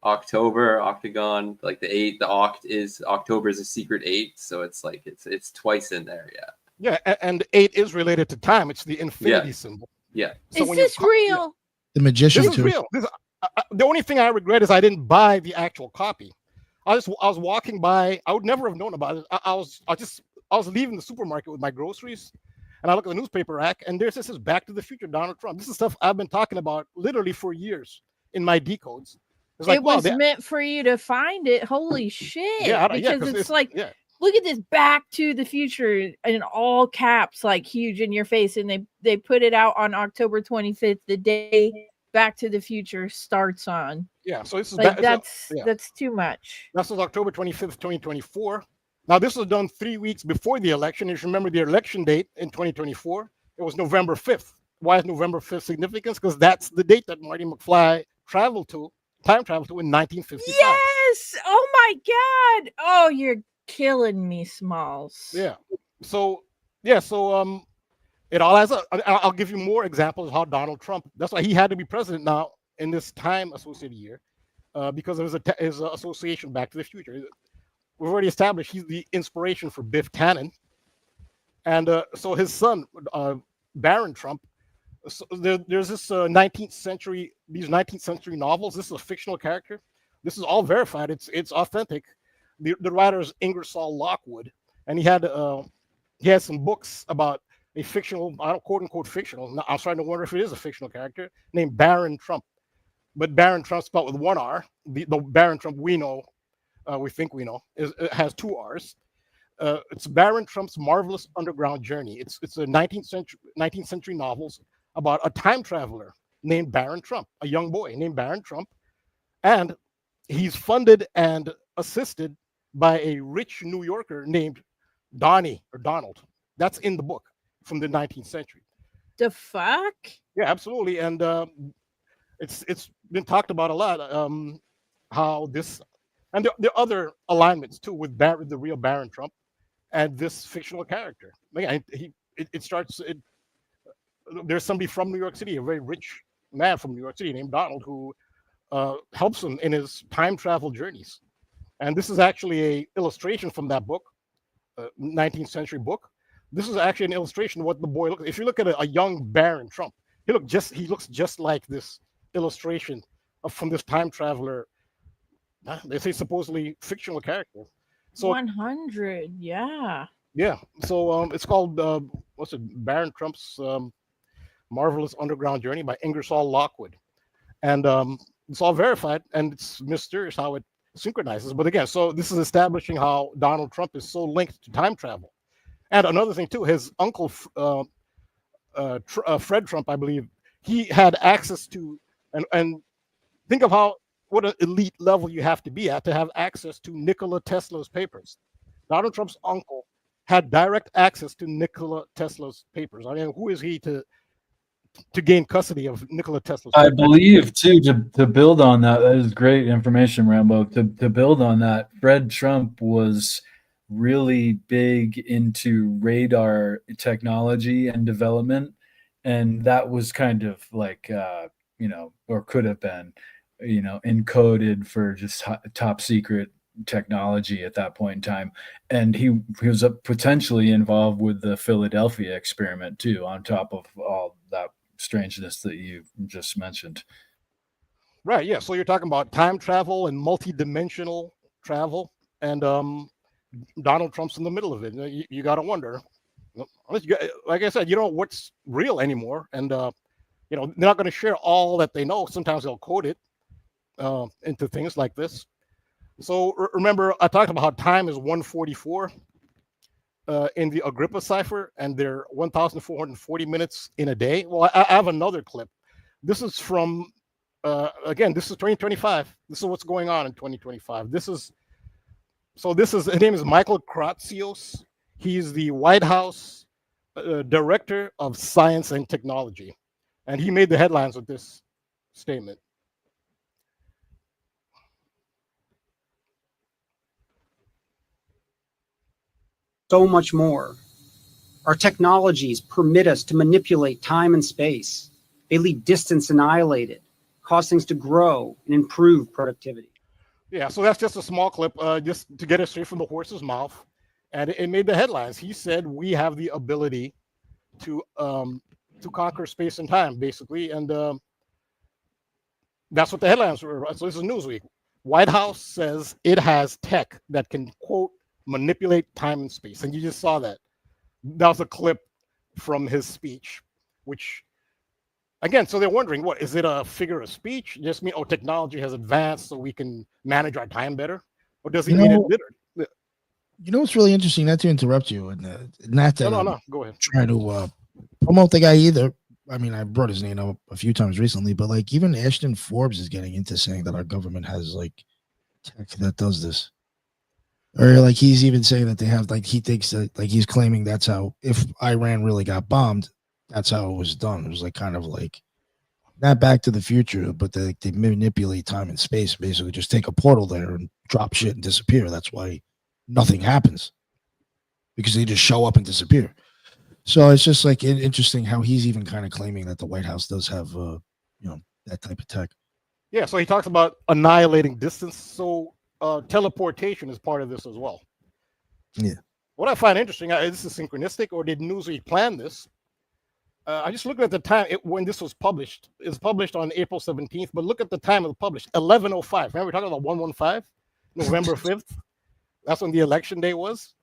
October, octagon, like the 8, the oct is October is a secret 8, so it's like it's twice in there, yeah. Yeah, and 8 is related to time. It's the infinity symbol. Yeah. So is this real? Yeah. The magician This is too. real. The only thing I regret is I didn't buy the actual copy. I was walking by. I would never have known about it. I was leaving the supermarket with my groceries, and I look at the newspaper rack, and this is Back to the Future, Donald Trump. This is stuff I've been talking about literally for years in my decodes. It's like, it was meant for you to find it. Holy shit! Yeah, because it's like, look at this Back to the Future in all caps, like huge in your face, and they put it out on October 25th, the day Back to the Future starts on. Yeah, so this is like that's too much. This was October 25th, 2024. Now, this was done 3 weeks before the election. If you remember the election date in 2024, it was November 5th. Why is November 5th significant? Because that's the date that Marty McFly time traveled to in 1955. Yes. Oh my God. Oh, you're killing me, Smalls. Yeah. So it all has. I'll give you more examples of how Donald Trump. That's why he had to be president now in this time associated year, because of his association Back to the Future. We've already established he's the inspiration for Biff Tannen, and so his son, Barron Trump. So there's this 19th century, these 19th century novels. This is a fictional character. This is all verified. It's authentic. The writer is Ingersoll Lockwood, and he had some books about a fictional, I don't quote unquote fictional. Now, I'm starting to wonder if it is a fictional character named Barron Trump, but Barron Trump spelled with one R. The Barron Trump we know, we think we know, it has two R's. It's Barron Trump's Marvelous Underground Journey. It's a 19th century novels about a time traveler named Barron Trump, a young boy named Barron Trump, and he's funded and assisted by a rich New Yorker named Donnie or Donald. That's in the book from the 19th century. The fuck? Yeah, absolutely. And it's been talked about a lot. How this, and there are other alignments too with the real Barron Trump and this fictional character. Again, there's somebody from New York City, a very rich man from New York City named Donald, who helps him in his time travel journeys. And this is actually a illustration from that book, 19th century book. This is actually an illustration of what the boy looks. If you look at a young Barron Trump, he looks just like this illustration from this time traveler. They say supposedly fictional character. So 100, yeah. Yeah. So it's called Barron Trump's Marvelous Underground Journey by Ingersoll Lockwood, and it's all verified, and it's mysterious how it synchronizes. But again, so this is establishing how Donald Trump is so linked to time travel. And another thing too, his uncle Fred Trump, I believe, he had access to, and think of what an elite level you have to be at to have access to Nikola Tesla's papers. Donald Trump's uncle had direct access to Nikola Tesla's papers. I mean, who is he to gain custody of Nikola Tesla's papers? I believe too, to build on that is great information, Rambo. To build on that, Fred Trump was really big into radar technology and development, and that was kind of like or could have been encoded for just top secret technology at that point in time. And he was potentially involved with the Philadelphia experiment too, on top of all that strangeness that you just mentioned. Right. Yeah. So you're talking about time travel and multi-dimensional travel, and Donald Trump's in the middle of it. You got to wonder. Like I said, you don't know what's real anymore, and they're not going to share all that they know. Sometimes they'll code it into things like this. So remember, I talked about how time is 144 in the Agrippa cipher, and they're 1,440 minutes in a day. Well, I have another clip. This is from, again, this is 2025. This is what's going on in 2025. His name is Michael Kratsios. He's the White House Director of Science and Technology. And he made the headlines with this statement. So much more. Our technologies permit us to manipulate time and space. They leave distance annihilated, cause things to grow and improve productivity. Yeah, so that's just a small clip, just to get it straight from the horse's mouth. And it made the headlines. He said we have the ability to conquer space and time, basically. And that's what the headlines were. So this is Newsweek. White House says it has tech that can, quote, manipulate time and space. And you just saw that. That was a clip from his speech, which, again, so they're wondering, what, is it a figure of speech? Just mean, technology has advanced so we can manage our time better? Or does he mean it better? You know what's really interesting, not to interrupt you, and not to no, go ahead. Try to promote the guy either. I mean, I brought his name up a few times recently, but like even Ashton Forbes is getting into saying that our government has like tech that does this. Or like he's even saying that they have, like, he thinks that, like, he's claiming that's how, if Iran really got bombed, that's how it was done. It was like kind of like not Back to the Future, but they manipulate time and space. Basically, just take a portal there and drop shit and disappear. That's why nothing happens, because they just show up and disappear. So it's just like interesting how he's even kind of claiming that the White House does have, that type of tech. Yeah, so he talks about annihilating distance. So teleportation is part of this as well. Yeah. What I find interesting, is this synchronistic or did Newsweek plan this? I just looked at the time when this was published. It's published on April 17th, but look at the time it was published, 11:05. Remember, we're talking about 115, November 5th. That's when the election day was.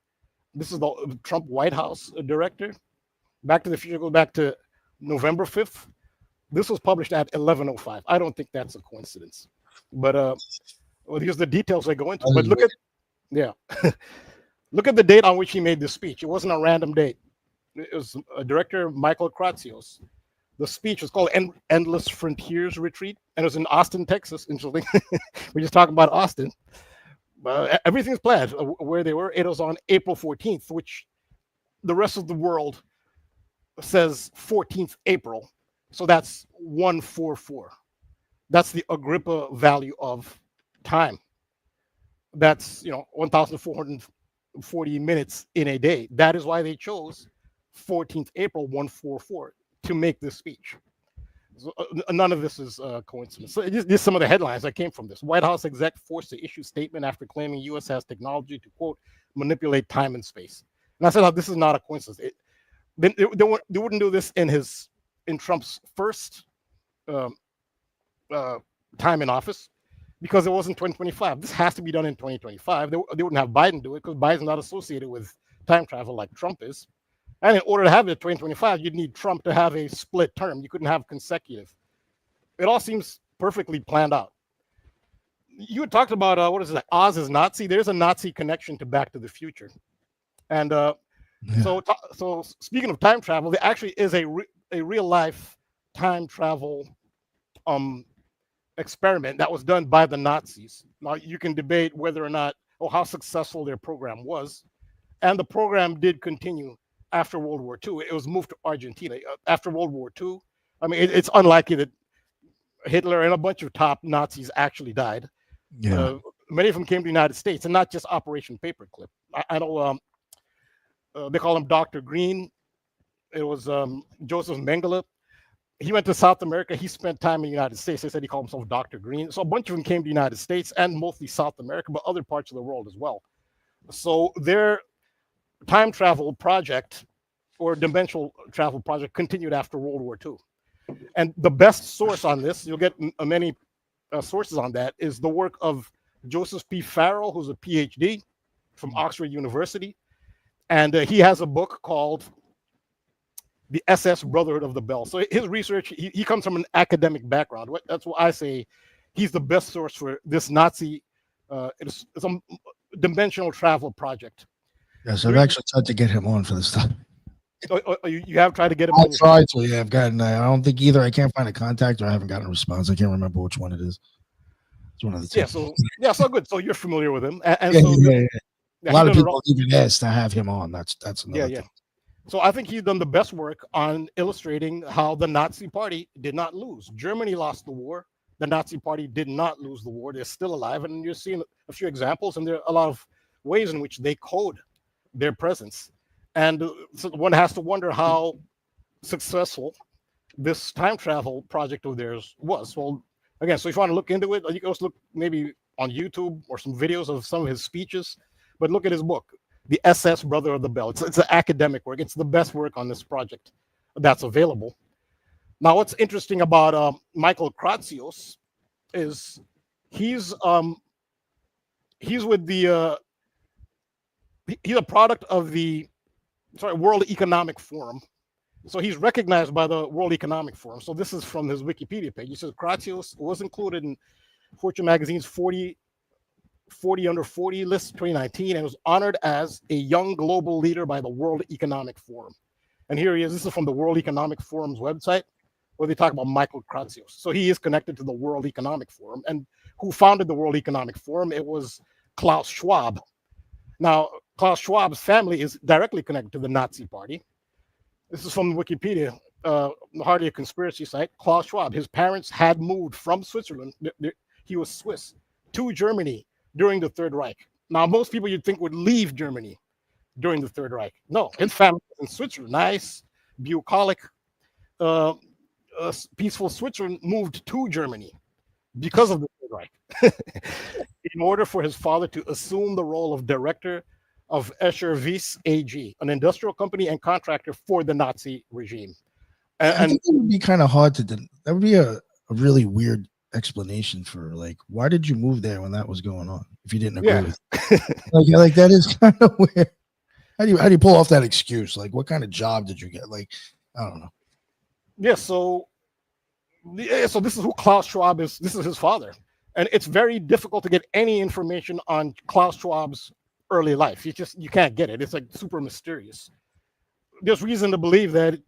This is the Trump White House director. Back to the Future goes back to November 5th. This was published at 11:05. I don't think that's a coincidence. But here's the details I go into. But look at, look at the date on which he made this speech. It wasn't a random date. It was Director Michael Kratsios. The speech was called Endless Frontiers Retreat, and it was in Austin, Texas. Interesting. We're just talking about Austin. Everything's planned where they were. It was on April 14th, which the rest of the world says 14th April. So that's 144. That's the Agrippa value of time. That's 1,440 minutes in a day. That is why they chose 14th April 144 to make this speech. So, none of this is coincidence. So just some of the headlines that came from this. White House exec forced to issue statement after claiming U.S. has technology to, quote, manipulate time and space. And I said, this is not a coincidence. They wouldn't do this in Trump's first time in office because it wasn't 2025. This has to be done in 2025. They wouldn't have Biden do it because Biden's not associated with time travel like Trump is. And in order to have it in 2025, you'd need Trump to have a split term. You couldn't have consecutive. It all seems perfectly planned out. You had talked about, Oz is Nazi. There's a Nazi connection to Back to the Future. And so speaking of time travel, there actually is a real life time travel experiment that was done by the Nazis. Now, you can debate whether or not, how successful their program was. And the program did continue after World War II. It was moved to Argentina. After World War II, I mean, it's unlikely that Hitler and a bunch of top Nazis actually died. Yeah. Many of them came to the United States, and not just Operation Paperclip. I know they call him Dr. Green. It was Joseph Mengele. He went to South America. He spent time in the United States. They said he called himself Dr. Green. So a bunch of them came to the United States and mostly South America, but other parts of the world as well. So their time travel project or dimensional travel project continued after World War II. And the best source on this, you'll get many sources on that, is the work of Joseph P. Farrell, who's a PhD from Oxford University. And he has a book called The SS Brotherhood of the Bell. So his research, he comes from an academic background. That's why I say he's the best source for this Nazi, it's a dimensional travel project. Yes, I've actually tried to get him on for this stuff. You have tried to get him I on? tried to, yeah. I've gotten, I don't think either I can't find a contact or I haven't gotten a response. I can't remember which one it is. It's one of the two. So good. So you're familiar with him. A lot of people even asked to have him on. That's another thing. So I think he's done the best work on illustrating how the Nazi Party did not lose. Germany lost the war. The Nazi Party did not lose the war. They're still alive. And you're seeing a few examples, and there are a lot of ways in which they code their presence. And so one has to wonder how successful this time travel project of theirs was. Well, again, so if you want to look into it, you can also look maybe on YouTube or some videos of some of his speeches, but look at his book, The SS Brother of the Bell. It's an academic work. It's the best work on this project that's available. Now, what's interesting about Michael Kratsios is he's with the he's a product of the World Economic Forum. So he's recognized by the World Economic Forum. So this is from his Wikipedia page. He says Kratsios was included in Fortune magazine's 40 under 40 list 2019 and was honored as a young global leader by the World Economic Forum. And here he is. This is from the World Economic Forum's website where they talk about Michael Kratsios. So he is connected to the World Economic Forum. And who founded the World Economic Forum? It was Klaus Schwab. Now, Klaus Schwab's family is directly connected to the Nazi Party. This is from Wikipedia. hardly a conspiracy site. Klaus Schwab, his parents had moved from Switzerland. He was Swiss to Germany during the Third Reich. Now, most people you'd think would leave Germany during the Third Reich. No, his family was in Switzerland. Nice, bucolic, peaceful Switzerland moved to Germany because of the Third Reich. In order for his father to assume the role of director of Escher Wyss AG, an industrial company and contractor for the Nazi regime. I think it would be kind of hard to. That would be a really weird explanation for like, why did you move there when that was going on? If you didn't agree with it. like that is kind of weird. How do you pull off that excuse? Like, what kind of job did you get? Like, I don't know. Yeah. So this is who Klaus Schwab is. This is his father, and it's very difficult to get any information on Klaus Schwab's early life. You can't get it. It's like super mysterious. There's reason to believe that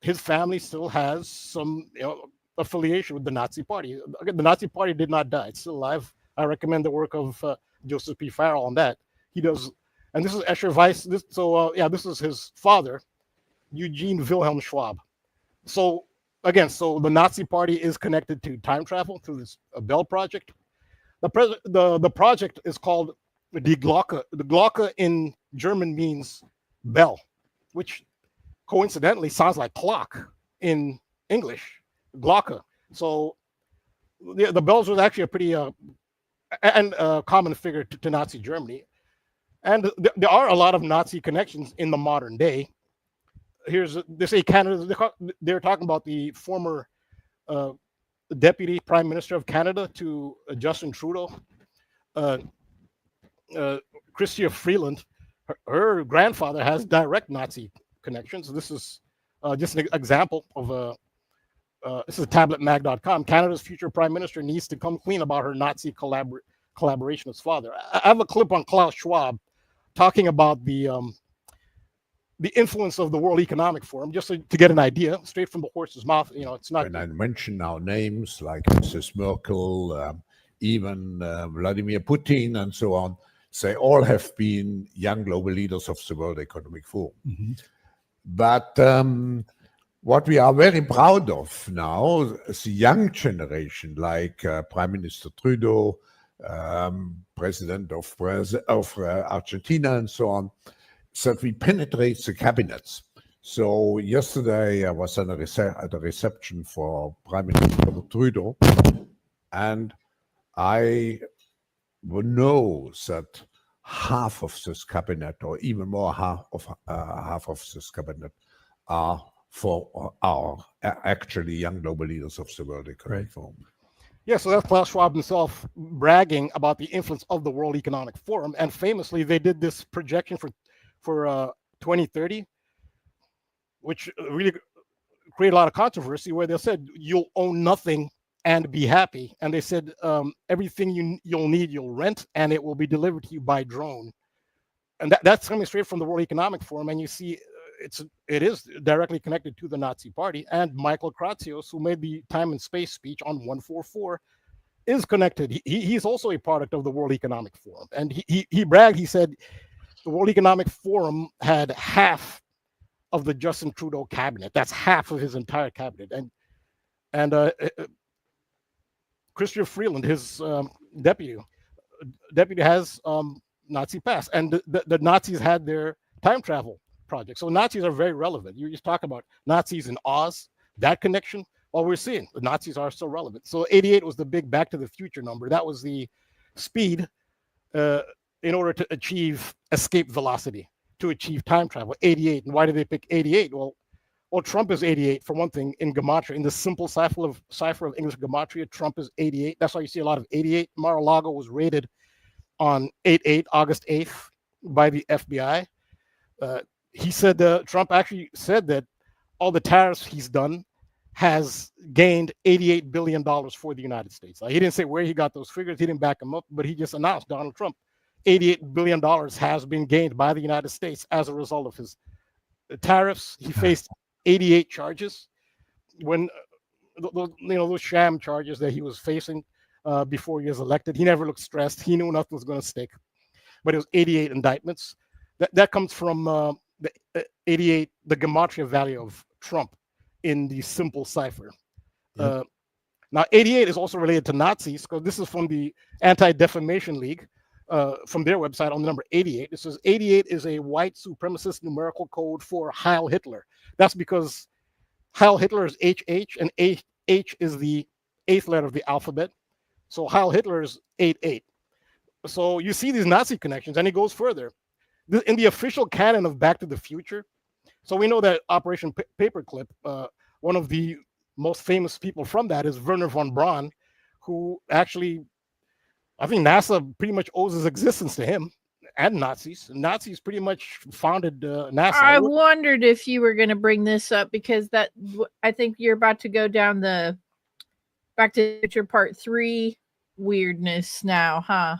his family still has some affiliation with the Nazi Party. Again, the Nazi Party did not die. It's still alive. I recommend the work of Joseph P. Farrell on that. He does, and this is Escher Wyss. This is his father, Eugene Wilhelm Schwab. So again, the Nazi Party is connected to time travel through this Bell project. The project is called Die Glocke. The Glocke in German means bell, which coincidentally sounds like clock in English, Glocke. So the bells was actually a pretty common figure to Nazi Germany. And there are a lot of Nazi connections in the modern day. They say Canada, they're talking about the former deputy prime minister of Canada to Justin Trudeau, Chrystia Freeland. Her grandfather has direct Nazi connections. This is just an example of this is tabletmag.com. Canada's future prime minister needs to come clean about her Nazi collaborationist father. I have a clip on Klaus Schwab talking about the influence of the World Economic Forum, just to get an idea, straight from the horse's mouth. It's not. When I mention now names like Mrs. Merkel, even Vladimir Putin, and so on, they all have been young global leaders of the World Economic Forum. Mm-hmm. But what we are very proud of now is the young generation, like Prime Minister Trudeau, President of Argentina, and so on, that we penetrate the cabinets. So yesterday I was at a reception for Prime Minister Trudeau, and I know that half of this cabinet, or even more, half of this cabinet, are actually young global leaders of the World Economic Forum. Yeah, so that's Klaus Schwab himself bragging about the influence of the World Economic Forum, and famously they did this projection for 2030, which really created a lot of controversy, where they said you'll own nothing and be happy, and they said everything you'll need you'll rent, and it will be delivered to you by drone. And that's coming straight from the World Economic Forum, and you see it is directly connected to the Nazi Party. And Michael Kratsios, who made the time and space speech on 144, is connected. He's also a product of the World Economic Forum, and he bragged. He said the World Economic Forum had half of the Justin Trudeau cabinet. That's half of his entire cabinet. And Chrystia Freeland, his deputy has Nazi past, and the Nazis had their time travel project. So Nazis are very relevant. You just talk about Nazis in Oz, that connection. Well, we're seeing the Nazis are so relevant. So 88 was the big Back to the Future number. That was the speed in order to achieve escape velocity, to achieve time travel. 88. And why did they pick 88? Well, Trump is 88 for one thing in Gematria. In the simple cipher of English Gematria, Trump is 88. That's why you see a lot of 88. Mar-a-Lago was raided on August 8th by the FBI. He said Trump actually said that all the tariffs he's done has gained $88 billion for the United States. He didn't say where he got those figures. He didn't back them up, but he just announced, Donald Trump, $88 billion has been gained by the United States as a result of his tariffs. He faced 88 charges when those sham charges that he was facing before he was elected. He never looked stressed. He knew nothing was going to stick, but it was 88 indictments. That comes from the 88, the Gematria value of Trump. in the simple cipher. Yep. Now, 88 is also related to Nazis, because this is from the Anti-Defamation League, from their website on the number 88. It says 88 is a white supremacist numerical code for Heil Hitler. That's because Heil Hitler is HH, and H is the 8th letter of the alphabet. So Heil Hitler is 88. So you see these Nazi connections, and it goes further. In the official canon of Back to the Future, so we know that Operation Paperclip, one of the most famous people from that is Werner von Braun, who actually, I think NASA pretty much owes his existence to him and Nazis. Nazis pretty much founded NASA. I wondered if you were going to bring this up, because I think you're about to go down the Back to the Future Part 3 weirdness now, huh?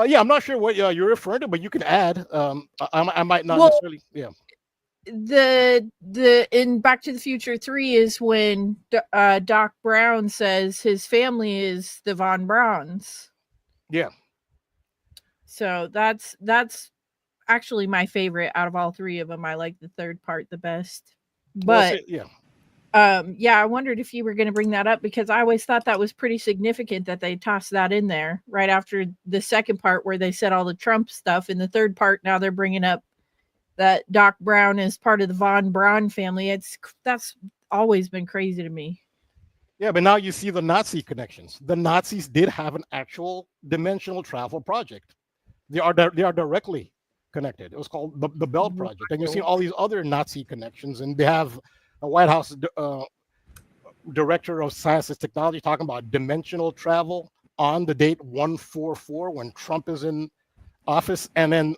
Yeah, I'm not sure what you're referring to, but you can add. I might not necessarily. Yeah. The in Back to the Future 3 is when Doc Brown says his family is the Von Brauns. Yeah. So that's actually my favorite out of all three of them. I like the third part the best. But I wondered if you were going to bring that up, because I always thought that was pretty significant that they tossed that in there right after the second part where they said all the Trump stuff. In the third part, now they're bringing up that Doc Brown is part of the Von Braun family. That's always been crazy to me. Yeah, but now you see the Nazi connections. The Nazis did have an actual dimensional travel project. They are directly connected. It was called the Bell Project, and you see all these other Nazi connections. And they have a White House director of science and technology talking about dimensional travel on the date 144 when Trump is in office, and then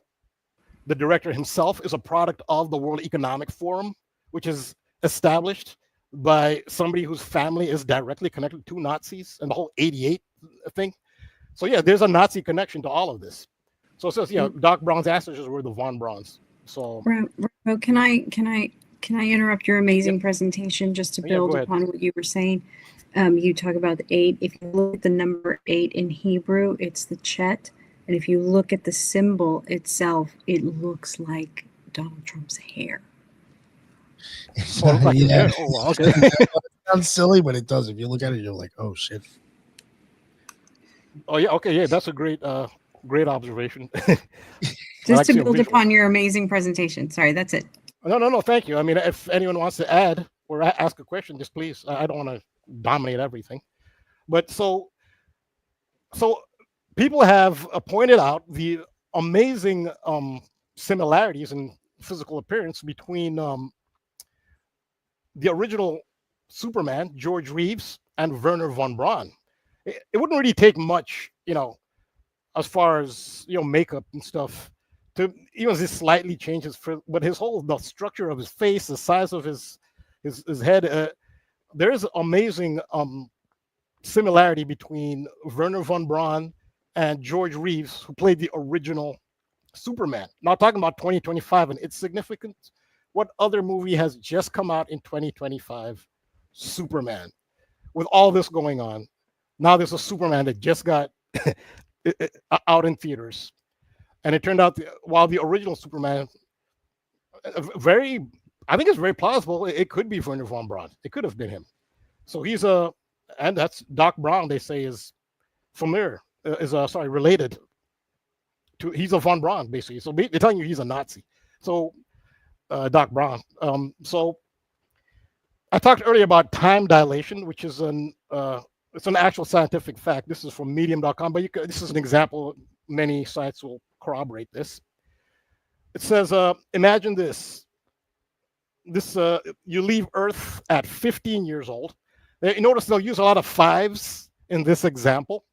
the director himself is a product of the World Economic Forum, which is established by somebody whose family is directly connected to Nazis, and the whole 88 thing. So yeah, there's a Nazi connection to all of this. So it says, Doc Brown's ancestors were the Von Brauns. So Rambo, can I interrupt your amazing presentation just to build upon what you were saying? You talk about the 8. If you look at the number 8 in Hebrew, it's the Chet. And if you look at the symbol itself, it looks like Donald Trump's hair. Yeah. Oh, okay. It sounds silly, but it does. If you look at it, you're like, oh shit. Oh yeah, okay, yeah, that's a great observation. Just to build upon your amazing presentation. Sorry, that's it. No, thank you. I mean, if anyone wants to add or ask a question, just please. I don't want to dominate everything. But so people have pointed out the amazing similarities in physical appearance between the original Superman, George Reeves, and Werner von Braun. It wouldn't really take much, as far as makeup and stuff, to even just slightly change but the structure of his face, the size of his head. There is amazing similarity between Werner von Braun and George Reeves, who played the original Superman. Now, talking about 2025 and its significance, what other movie has just come out in 2025? Superman. With all this going on, now there's a Superman that just got out in theaters. And it turned out, while the original Superman, I think it's very plausible, it could be Werner von Braun. It could have been him. So and that's Doc Brown, they say, is related to, he's a von Braun, basically. So they're telling you he's a Nazi. So Doc Brown. So I talked earlier about time dilation, which is it's an actual scientific fact. This is from medium.com, but this is an example. Many sites will corroborate this. It says, imagine this. You leave Earth at 15 years old. You notice they'll use a lot of 5s in this example.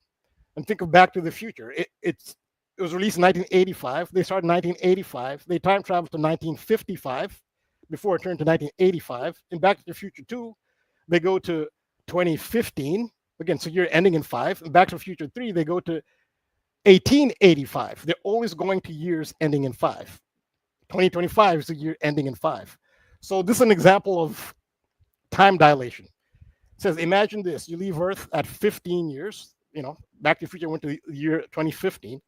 And think of Back to the Future. It was released in 1985. They started in 1985. They time traveled to 1955 before it turned to 1985. In Back to the Future 2, they go to 2015. Again, so you're ending in 5. In Back to the Future 3, they go to 1885. They're always going to years ending in 5. 2025 is the year ending in 5. So this is an example of time dilation. It says, imagine this. You leave Earth at 15 years. Back to the Future went to the year 2015.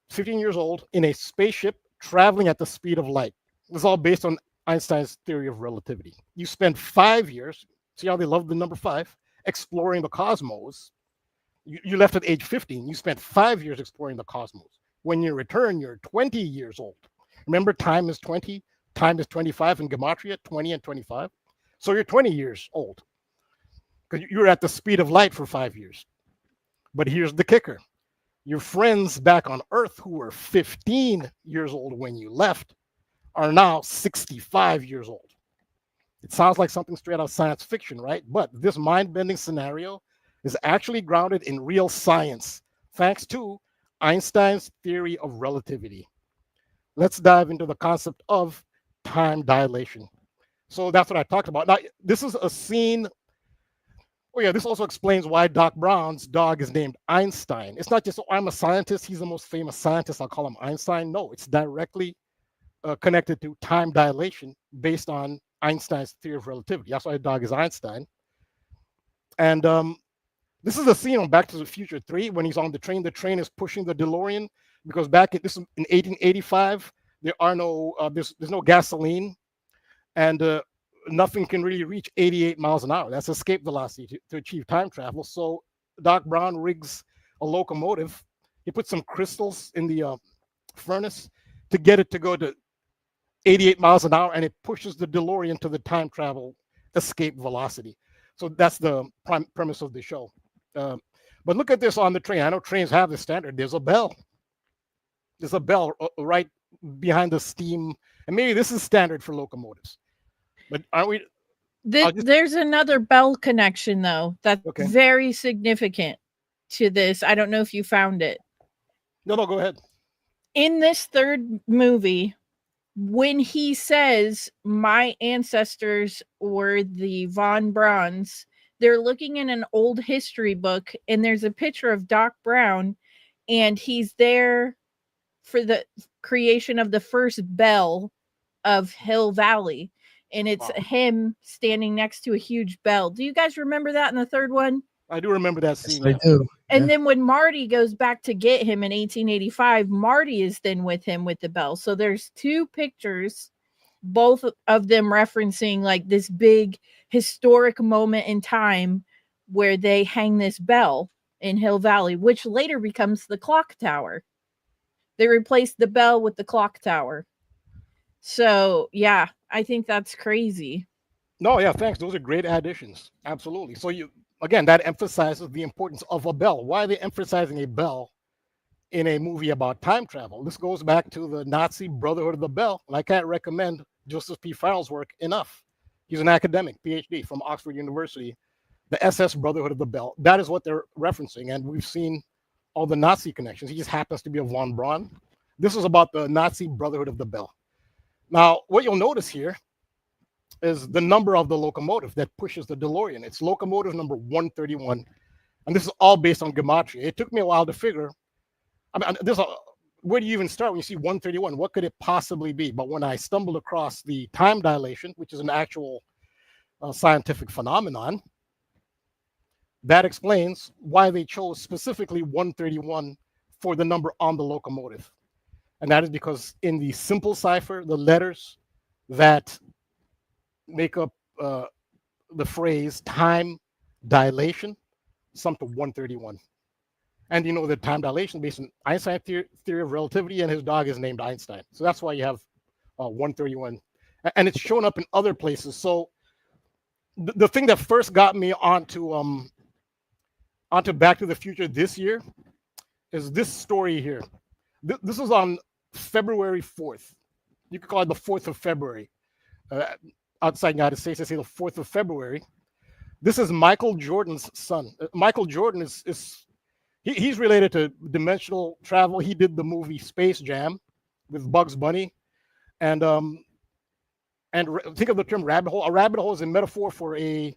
15 years old, in a spaceship traveling at the speed of light. This is all based on Einstein's theory of relativity. You spend 5 years, see how they love the number 5, exploring the cosmos. You left at age 15. You spent 5 years exploring the cosmos. When you return, you're 20 years old. Remember, time is 20, time is 25 in Gematria, 20 and 25. So you're 20 years old because you're at the speed of light for 5 years. But here's the kicker. Your friends back on Earth who were 15 years old when you left are now 65 years old. It sounds like something straight out of science fiction, right? But this mind-bending scenario is actually grounded in real science, thanks to Einstein's theory of relativity. Let's dive into the concept of time dilation. So that's what I talked about. Now, this is a scene. Oh yeah, this also explains why Doc Brown's dog is named Einstein. It's not just, oh, I'm a scientist, he's the most famous scientist, I'll call him Einstein. No, it's directly connected to time dilation based on Einstein's theory of relativity. That's why the dog is Einstein. And this is a scene on Back to the Future 3 when he's on the train. The train is pushing the DeLorean because back in 1885, there are no there's no gasoline, and nothing can really reach 88 miles an hour. That's escape velocity to achieve time travel. So Doc Brown rigs a locomotive. He puts some crystals in the furnace to get it to go to 88 miles an hour, and it pushes the DeLorean to the time travel escape velocity. So that's the premise of the show. But look at this on the train. I know trains have this standard. There's a bell. There's a bell right behind the steam. And maybe this is standard for locomotives. But aren't we? There's another bell connection, though, that's very significant to this. I don't know if you found it. No, go ahead. In this third movie, when he says, my ancestors were the Von Brauns, they're looking in an old history book, and there's a picture of Doc Brown, and he's there for the creation of the first bell of Hill Valley. And it's him standing next to a huge bell. Do you guys remember that in the third one? I do remember that scene. Yes, I do. And then when Marty goes back to get him in 1885, Marty is then with him with the bell. So there's two pictures, both of them referencing like this big historic moment in time where they hang this bell in Hill Valley, which later becomes the clock tower. They replaced the bell with the clock tower. So, yeah, I think that's crazy. No, yeah, thanks. Those are great additions. Absolutely. So again, that emphasizes the importance of a bell. Why are they emphasizing a bell in a movie about time travel? This goes back to the Nazi Brotherhood of the Bell, and I can't recommend Joseph P. Farrell's work enough. He's an academic, PhD from Oxford University, the SS Brotherhood of the Bell. That is what they're referencing, and we've seen all the Nazi connections. He just happens to be a von Braun. This is about the Nazi Brotherhood of the Bell. Now, what you'll notice here is the number of the locomotive that pushes the DeLorean. It's locomotive number 131. And this is all based on Gematria. It took me a while to figure. Where do you even start when you see 131? What could it possibly be? But when I stumbled across the time dilation, which is an actual scientific phenomenon, that explains why they chose specifically 131 for the number on the locomotive. And that is because in the simple cipher, the letters that make up the phrase time dilation sum to 131. And you know that time dilation based on Einstein's theory of relativity, and his dog is named Einstein. So that's why you have 131. And it's shown up in other places. So the thing that first got me onto Back to the Future this year is this story here. This is on February 4th. You could call it the 4th of February. Outside the United States, they say the 4th of February. This is Michael Jordan's son. Michael Jordan he's related to dimensional travel. He did the movie Space Jam with Bugs Bunny. And think of the term rabbit hole. A rabbit hole is a metaphor for a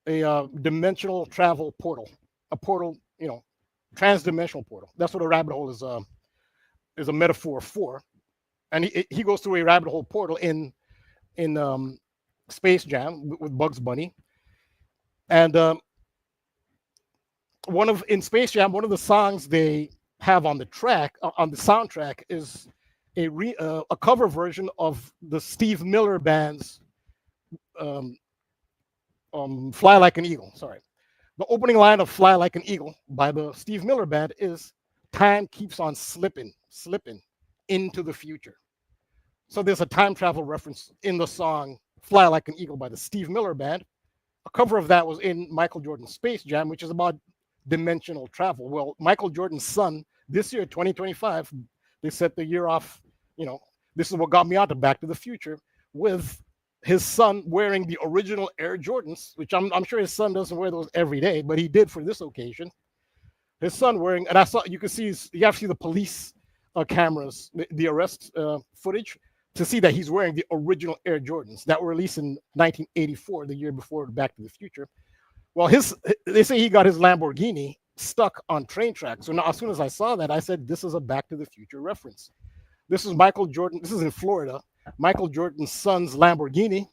dimensional travel portal. A portal, transdimensional portal. That's what a rabbit hole is a metaphor for. And he goes through a rabbit hole portal in Space Jam with Bugs Bunny. And in Space Jam, one of the songs they have on the track, on the soundtrack, is a cover version of the Steve Miller Band's "Fly Like an Eagle." Sorry, the opening line of "Fly Like an Eagle" by the Steve Miller Band is "Time keeps on slipping, slipping into the future." So there's a time travel reference in the song "Fly Like an Eagle" by the Steve Miller Band. A cover of that was in Michael Jordan's Space Jam, which is about dimensional travel. Well, Michael Jordan's son, this year, 2025, they set the year off, this is what got me onto Back to the Future, with his son wearing the original Air Jordans, which I'm sure his son doesn't wear those every day, but he did for this occasion. His son wearing, and you can see, you have to see the police cameras, the arrest footage, to see that he's wearing the original Air Jordans that were released in 1984, the year before Back to the Future. Well, they say he got his Lamborghini stuck on train tracks. So now, as soon as I saw that, I said, this is a Back to the Future reference. This is Michael Jordan. This is in Florida. Michael Jordan's son's Lamborghini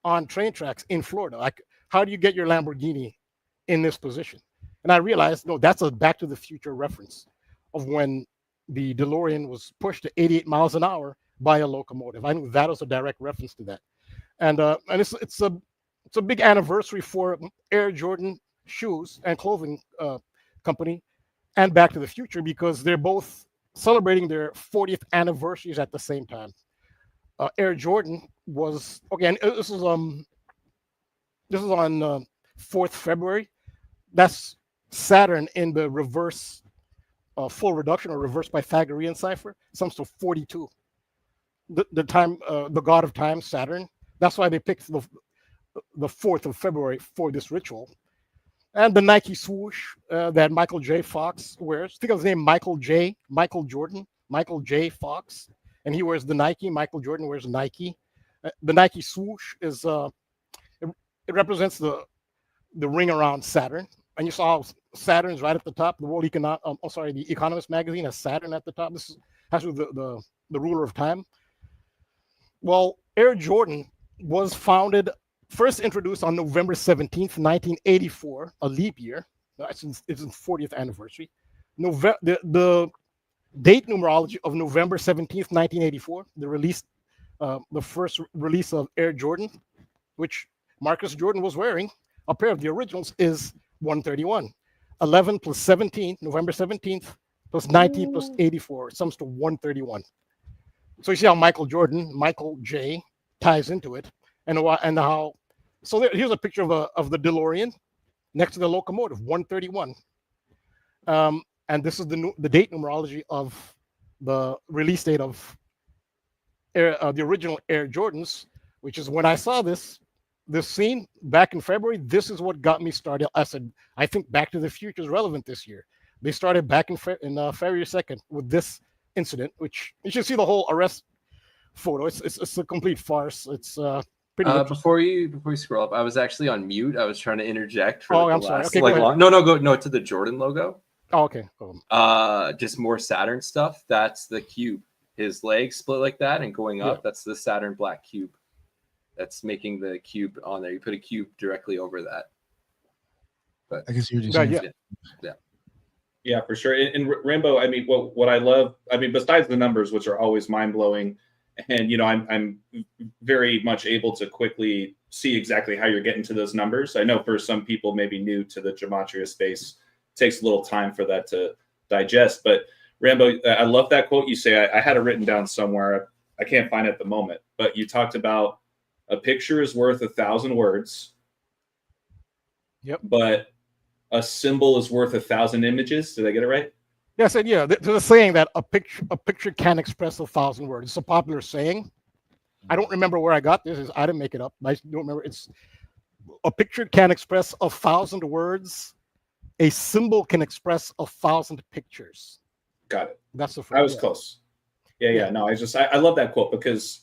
on train tracks in Florida. Like, how do you get your Lamborghini in this position? And I realized, no, that's a Back to the Future reference of when the DeLorean was pushed to 88 miles an hour by a locomotive. I knew that was a direct reference to that. And it's a big anniversary for Air Jordan shoes and clothing company and Back to the Future, because they're both celebrating their 40th anniversaries at the same time. Air Jordan was, again, this is on 4th February. That's Saturn in the reverse full reduction or reverse Pythagorean cipher, sums to 42. The time, the god of time, Saturn. That's why they picked the 4th of February for this ritual. And the Nike swoosh that Michael J. Fox wears. Think of his name, Michael Jordan, Michael J. Fox. And he wears the Nike. Michael Jordan wears Nike. The Nike swoosh is, it represents the ring around Saturn. And you saw Saturn's right at the top. The Economist magazine has Saturn at the top. This has to do with the ruler of time. Well, Air Jordan was first introduced on November 17th, 1984, a leap year. It's its 40th anniversary. The date numerology of November 17th, 1984, the first release of Air Jordan, which Marcus Jordan was wearing, a pair of the originals, is 131. 11 plus 17, November 17th, plus 19 plus 84, sums to 131. So you see how Michael Jordan, Michael J, ties into it, and how. So here's a picture of the DeLorean next to the locomotive, 131. And this is the date numerology of the release date of the original Air Jordans, which is when I saw this scene back in February. This is what got me started. I said, I think Back to the Future is relevant this year. They started back in February 2nd with this incident, which you should see the whole arrest photo. It's a complete farce. It's pretty. Before you scroll up, I was actually on mute. I was trying to interject for I'm sorry. Okay, go ahead. No, to the Jordan logo. Oh, okay. Just more Saturn stuff. That's the cube. His legs split like that and going up. Yeah. That's the Saturn black cube. That's making the cube on there. You put a cube directly over that. But I can see what you're saying. Yeah, for sure. And Rambo, I mean, what I love, I mean, besides the numbers, which are always mind blowing, and I'm very much able to quickly see exactly how you're getting to those numbers. I know for some people maybe new to the gematria space, it takes a little time for that to digest. But Rambo, I love that quote you say. I had it written down somewhere. I can't find it at the moment, but you talked about a picture is worth 1,000 words. Yep. But a symbol is worth 1,000 images. Did I get it right? Yes, and yeah, there's a saying that a picture can express 1,000 words. It's a popular saying. I don't remember where I got this. I didn't make it up. I don't remember. It's a picture can express 1,000 words. A symbol can express 1,000 pictures. Got it. That's the first. I was close. Yeah. No, I love that quote because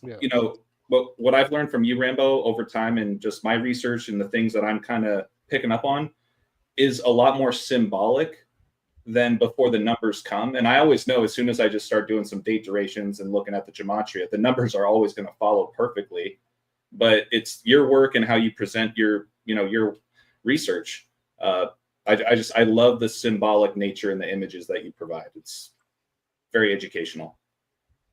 what I've learned from you, Rambo, over time and just my research and the things that I'm kind of picking up on is a lot more symbolic than before the numbers come. And I always know as soon as I just start doing some date durations and looking at the gematria, the numbers are always going to follow perfectly. But it's your work and how you present your research. I love the symbolic nature and the images that you provide. It's very educational.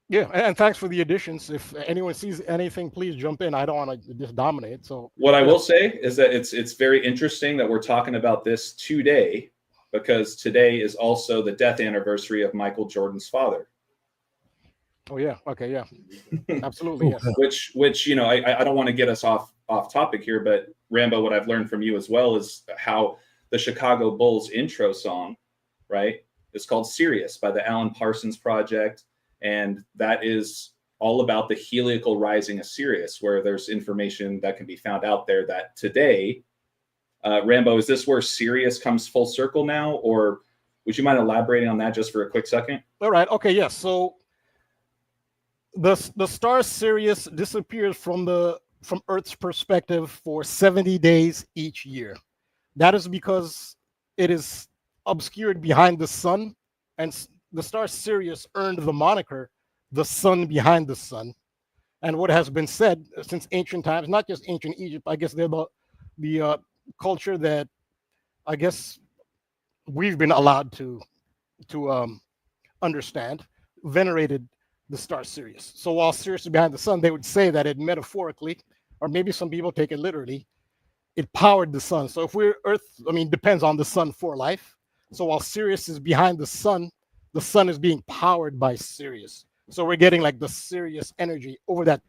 Yeah, and thanks for the additions. If anyone sees anything, please jump in. I don't want to just dominate. So What I will say is that it's very interesting that we're talking about this today, because today is also the death anniversary of Michael Jordan's father. Oh yeah, okay, yeah, absolutely, yes. Which I don't want to get us off topic here, but Rambo, what I've learned from you as well is how the Chicago Bulls intro song, right, is called "Sirius" by the Alan Parsons Project, and that is all about the heliacal rising of Sirius, where there's information that can be found out there that today, Rambo, is this where Sirius comes full circle now, or would you mind elaborating on that just for a quick second? All right, okay, yes. So the star Sirius disappears from Earth's perspective for 70 days each year. That is because it is obscured behind the sun, and the star Sirius earned the moniker the sun behind the sun. And what has been said since ancient times, not just ancient Egypt, I guess they're the culture that I guess we've been allowed to understand, venerated the star Sirius. So while Sirius is behind the sun, they would say that it metaphorically, or maybe some people take it literally, it powered the sun. So if we're Earth, depends on the sun for life. So while Sirius is behind the sun is being powered by Sirius. So we're getting like the Sirius energy over that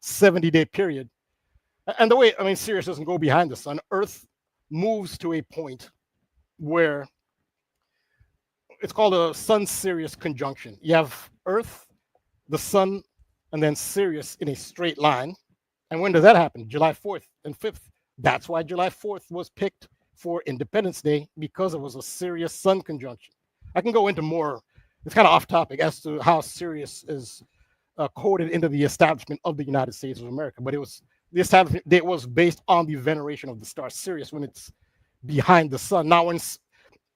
70-day period. And the way, Sirius doesn't go behind the sun. Earth moves to a point where it's called a Sun-Sirius conjunction. You have Earth, the sun, and then Sirius in a straight line. And when does that happen? July 4th and 5th. That's why July 4th was picked for Independence Day, because it was a Sirius sun conjunction. I can go into more, it's kind of off topic, as to how Sirius is coded into the establishment of the United States of America. But the establishment date was based on the veneration of the star Sirius when it's behind the sun. Now, when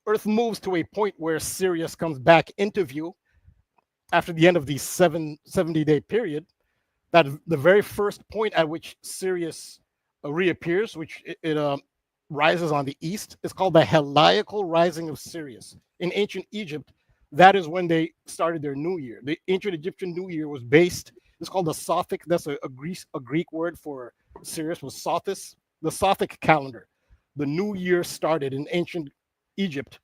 Earth moves to a point where Sirius comes back into view after the end of the 70-day period, that the very first point at which Sirius reappears, which it rises on the east, is called the heliacal rising of Sirius. In ancient Egypt, that is when they started their new year. The ancient Egyptian new year was based, it's called the Sothic, that's a Greek word for Sirius, was Sothis, the Sothic calendar. The new year started in ancient Egypt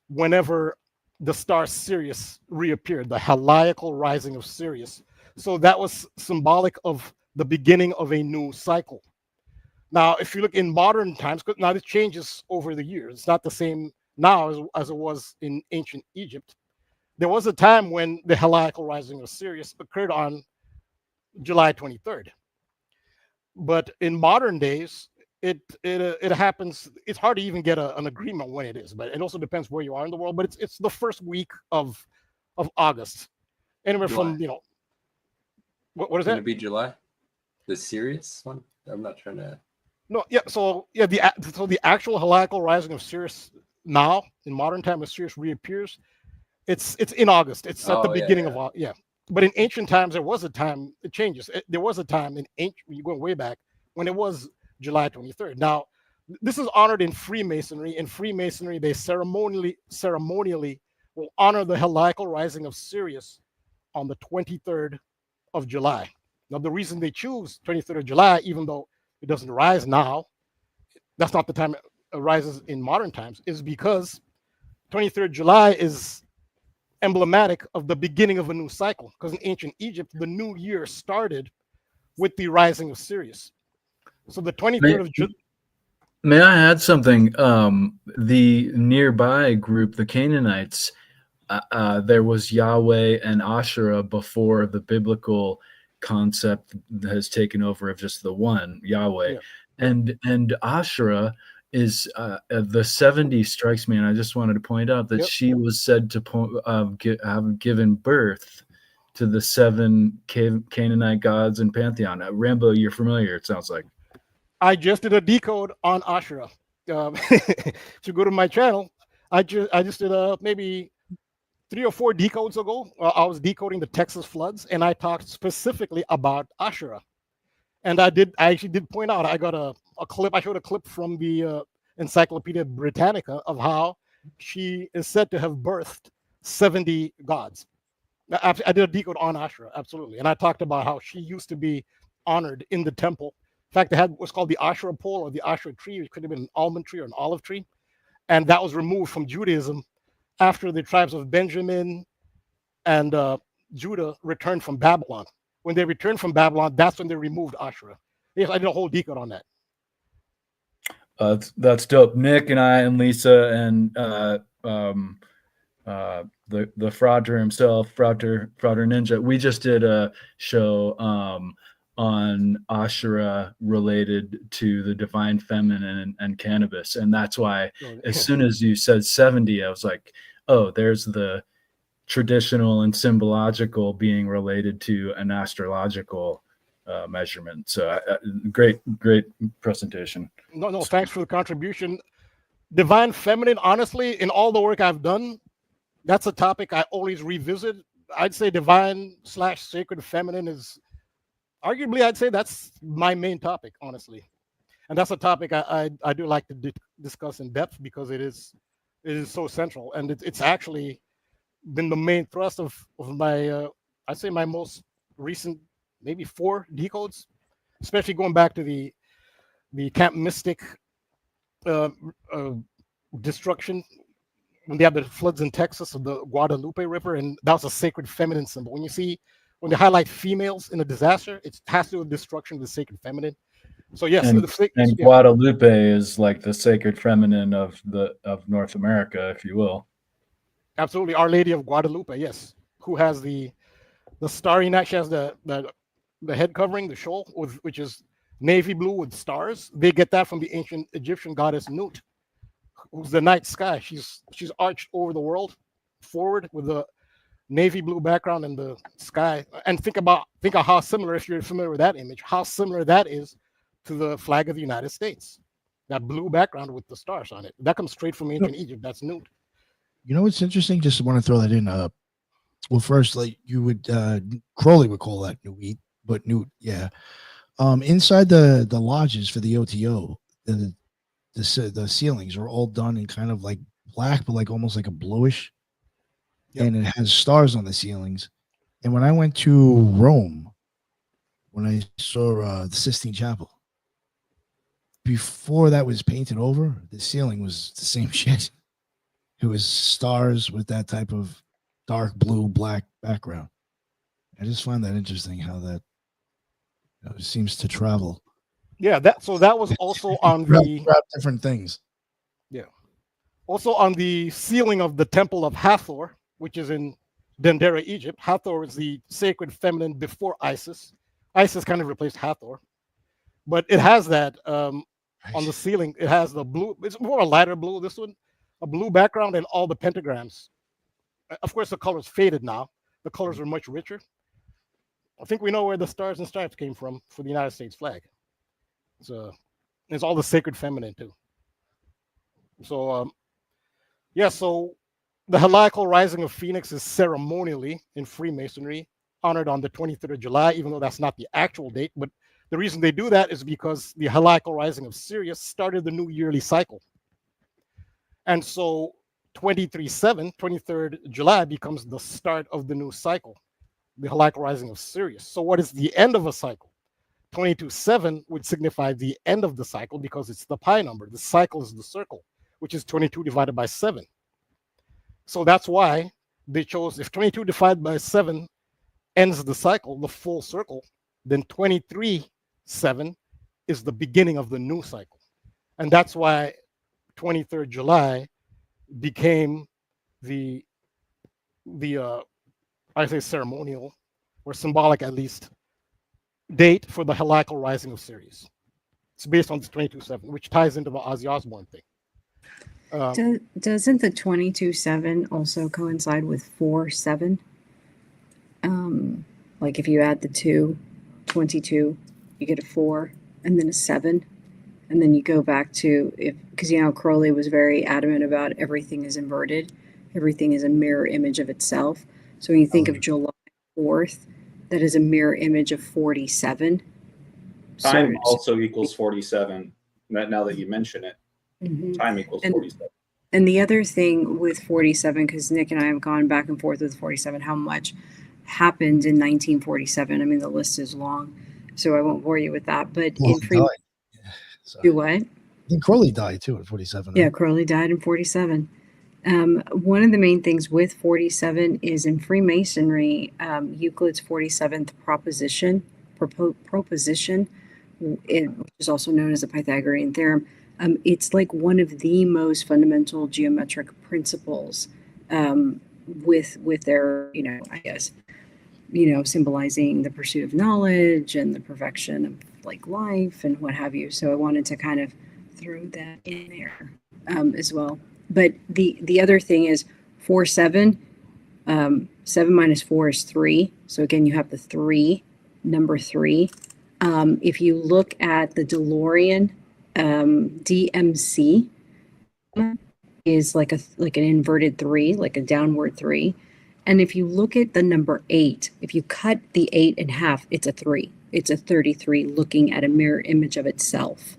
whenever the star Sirius reappeared, the heliacal rising of Sirius. So that was symbolic of the beginning of a new cycle. Now, if you look in modern times, now this changes over the years. It's not the same now as it was in ancient Egypt. There was a time when the heliacal rising of Sirius occurred on July 23rd. But in modern days, it happens. It's hard to even get an agreement when it is, but it also depends where you are in the world. But it's the first week of August, anywhere July. from what is that? Going to be July? The Sirius one? I'm not trying to. No, yeah. So yeah, the actual heliacal rising of Sirius now in modern time, as Sirius reappears, it's in August. It's at the beginning of August. Yeah. But in ancient times, there was a time. It changes. There was a time in ancient, you're going way back, when it was July 23rd. Now, this is honored in Freemasonry. In Freemasonry, they ceremonially will honor the heliacal rising of Sirius on the 23rd of July. Now, the reason they choose 23rd of July, even though it doesn't rise now, that's not the time it rises in modern times, is because 23rd July is emblematic of the beginning of a new cycle. Because in ancient Egypt, the new year started with the rising of Sirius. So the 23rd of July. May I add something? The nearby group, the Canaanites, there was Yahweh and Asherah before the biblical concept has taken over of just the one Yahweh. Yeah. And Asherah is the 70 strikes me, and I just wanted to point out that she was said to have given birth to the 7 Canaanite gods and pantheon. Rambo, you're familiar, it sounds like. I just did a decode on Asherah. If you go to my channel, I just did maybe 3 or 4 decodes ago. I was decoding the Texas floods, and I talked specifically about Asherah. And I actually did point out, I got a clip, I showed a clip from the Encyclopedia Britannica of how she is said to have birthed 70 gods. I did a decode on Ashura, absolutely. And I talked about how she used to be honored in the temple. In fact, they had what's called the Ashura pole or the Ashura tree. It could have been an almond tree or an olive tree. And that was removed from Judaism after the tribes of Benjamin and Judah returned from Babylon. When they returned from Babylon, that's when they removed Ashura. Yes, I did a whole decode on that. That's dope. Nick and I and Lisa and the Frauder himself, Frauder Ninja, we just did a show on Ashura related to the divine feminine and cannabis. And that's why as soon as you said 70, I was like, oh, there's the traditional and symbological being related to an astrological measurement. So great presentation. No, thanks for the contribution. Divine feminine, honestly, in all the work I've done, that's a topic I always revisit. I'd say divine/sacred feminine is arguably, I'd say that's my main topic, honestly. And that's a topic I do like to discuss in depth because it is so central. And it's actually been the main thrust of my, I'd say my most recent, maybe 4 decodes, especially going back to the Camp Mystic destruction when they had the floods in Texas of the Guadalupe River, and that was a sacred feminine symbol. When they highlight females in a disaster, it has to do with destruction of the sacred feminine. So yes, and Guadalupe is like the sacred feminine of North America, if you will. Absolutely, Our Lady of Guadalupe, yes, who has the starry night. She has the head covering, the shawl, which is navy blue with stars. They get that from the ancient Egyptian goddess Nut, who's the night sky. She's arched over the world forward with the navy blue background and the sky. And think of how similar, if you're familiar with that image, how similar that is to the flag of the United States. That blue background with the stars on it. That comes straight from ancient Egypt. That's Nut. You know what's interesting? Just want to throw that in. Well, first, like you would, Crowley would call that Newt, but Newt, yeah. Inside the lodges for the OTO, the ceilings are all done in kind of like black, but like almost like a bluish, and it has stars on the ceilings. And when I went to Rome, when I saw the Sistine Chapel, before that was painted over, the ceiling was the same shit. It was stars with that type of dark blue, black background. I just find that interesting how that seems to travel. Yeah, that was also on the different things. Yeah, also on the ceiling of the Temple of Hathor, which is in Dendera, Egypt. Hathor is the sacred feminine before Isis. Isis kind of replaced Hathor, but it has that on the ceiling. It has the blue. It's more a lighter blue. This one, a blue background and all the pentagrams. Of course, the color's faded now. The colors are much richer. I think we know where the stars and stripes came from for the United States flag. So it's all the sacred feminine too. So so the heliacal rising of Phoenix is ceremonially in Freemasonry honored on the 23rd of July, even though that's not the actual date. But the reason they do that is because the heliacal rising of Sirius started the new yearly cycle. And so 23rd July becomes the start of the new cycle, the heliacal rising of Sirius. So what is the end of a cycle? 22/7 would signify the end of the cycle because it's the pi number. The cycle is the circle, which is 22 divided by 7. So that's why they chose, if 22 divided by 7 ends the cycle, the full circle, then 23/7 is the beginning of the new cycle. And that's why 23rd July became the I say ceremonial or symbolic at least date for the heliacal rising of Sirius. It's based on this 22/7, which ties into the Ozzy Osbourne thing. Doesn't the 22/7 also coincide with 4/7? Like if you add the 22, you get a 4 and then a 7. And then you go back to, because Crowley was very adamant about everything is inverted. Everything is a mirror image of itself. So when you think of July 4th, that is a mirror image of 47. Time also equals 47. Now that you mention it, time equals 47. And the other thing with 47, because Nick and I have gone back and forth with 47, how much happened in 1947. I mean, the list is long, so I won't bore you with that. But Well, in he free, died. Yeah, so. do what? I think Crowley died too at 47. Yeah, Right? Crowley died in 47. One of the main things with 47 is in Freemasonry, Euclid's 47th proposition, which is also known as the Pythagorean theorem. It's like one of the most fundamental geometric principles with their, I guess, symbolizing the pursuit of knowledge and the perfection of like life and what have you. So I wanted to kind of throw that in there as well. But the other thing is 4 7. 7 minus 4 is 3. So again, you have the 3, number 3. If you look at the DeLorean, DMC is like an inverted 3, like a downward 3. And if you look at the number 8, if you cut the 8 in half, it's a 3. It's a 33 looking at a mirror image of itself.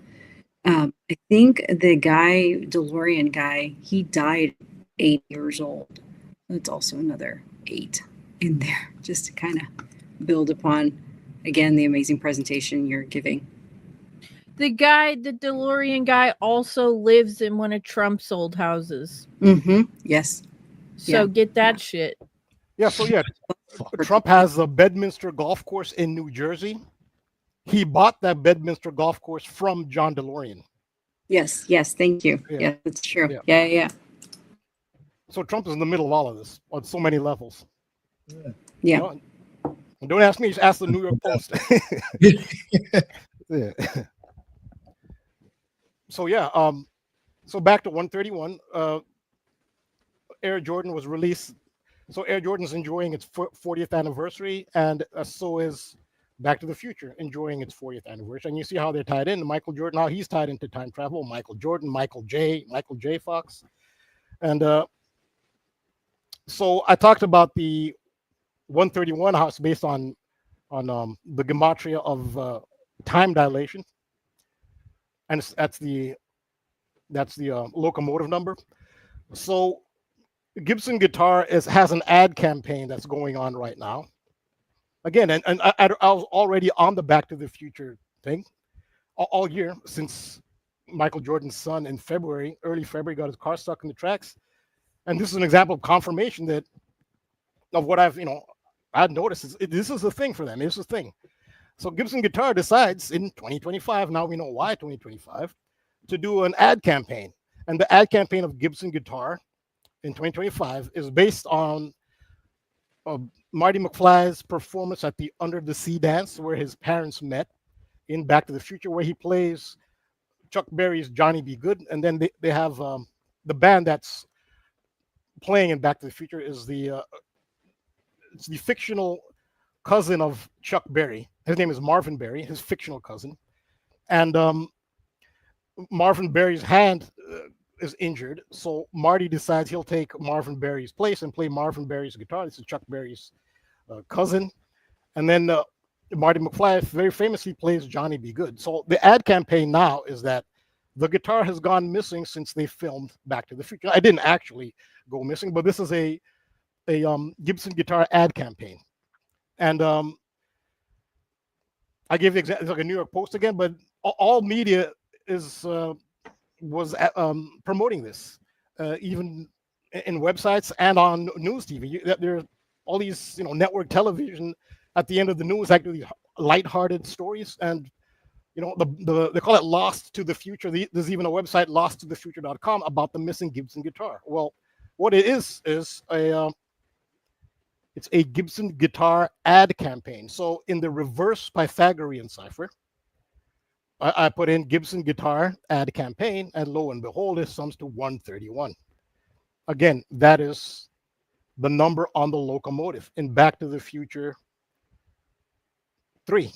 I think the DeLorean guy, he died 8 years old. That's also another 8 in there, just to kind of build upon, again, the amazing presentation you're giving. The DeLorean guy, also lives in one of Trump's old houses. Mm-hmm. Yes. So get that shit. Yeah, so yeah, Trump has a Bedminster golf course in New Jersey. He bought that Bedminster golf course from John DeLorean. Yes, thank you. Yeah, that's true. Yeah. So Trump is in the middle of all of this on so many levels. Yeah. Don't ask me, just ask the New York Post. Yeah. So back to 131. Air Jordan was released. So Air Jordan's enjoying its 40th anniversary, and so is Back to the Future enjoying its 40th anniversary. And you see how they're tied in. Michael Jordan, how he's tied into time travel. Michael Jordan, Michael J. Fox. And so I talked about the 131 house based on the gematria of time dilation, and that's the locomotive number. So Gibson Guitar has an ad campaign that's going on right now. Again, and I was already on the Back to the Future thing all year, since Michael Jordan's son in early February, got his car stuck in the tracks. And this is an example of confirmation of what I've noticed. This is a thing for them. This is a thing. So Gibson Guitar decides in 2025, now we know why 2025, to do an ad campaign. And the ad campaign of Gibson Guitar in 2025 is based on Marty McFly's performance at the Under the Sea dance, where his parents met in Back to the Future, where he plays Chuck Berry's Johnny B. Good. And then they have the band that's playing in Back to the Future is it's the fictional cousin of Chuck Berry. His name is Marvin Berry, his fictional cousin. And Marvin Berry's hand is injured, so Marty decides he'll take Marvin Berry's place and play Marvin Berry's guitar. This is Chuck Berry's cousin. And then Marty McFly very famously plays Johnny B. Good. So the ad campaign now is that the guitar has gone missing since they filmed Back to the Future. I didn't actually go missing, but this is a Gibson Guitar ad campaign. And I gave the example, it's like a New York Post again, but all media was promoting this, even in websites and on news TV. There are all these, network television at the end of the news, actually lighthearted stories, and they call it Lost to the Future. There's even a website, losttothefuture.com, about the missing Gibson guitar. Well, what it is it's a Gibson Guitar ad campaign. So in the reverse Pythagorean cipher, I put in Gibson Guitar ad campaign, and lo and behold, it sums to 131. Again, that is the number on the locomotive in Back to the Future 3,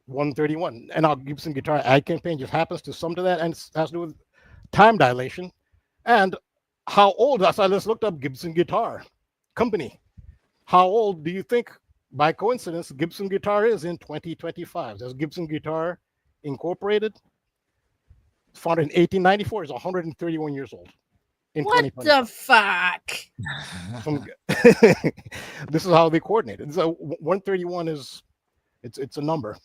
131. And our Gibson Guitar ad campaign just happens to sum to that, and it has to do with time dilation and how old. So I just looked up Gibson Guitar Company. How old do you think, by coincidence, Gibson Guitar is in 2025? There's Gibson Guitar Incorporated, founded in 1894, is 131 years old. in What 2020. the fuck? This is how they coordinated. So 131 is it's a number.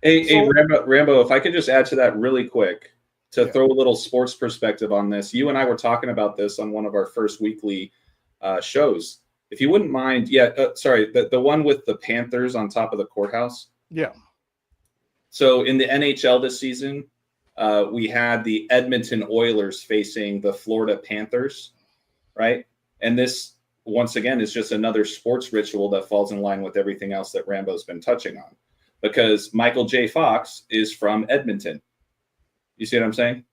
Hey, Rambo, if I could just add to that really quick to throw a little sports perspective on this. You and I were talking about this on one of our first weekly shows. If you wouldn't mind, sorry, the one with the Panthers on top of the courthouse. Yeah. So in the NHL this season, we had the Edmonton Oilers facing the Florida Panthers, right? And this, once again, is just another sports ritual that falls in line with everything else that Rambo's been touching on. Because Michael J. Fox is from Edmonton. You see what I'm saying?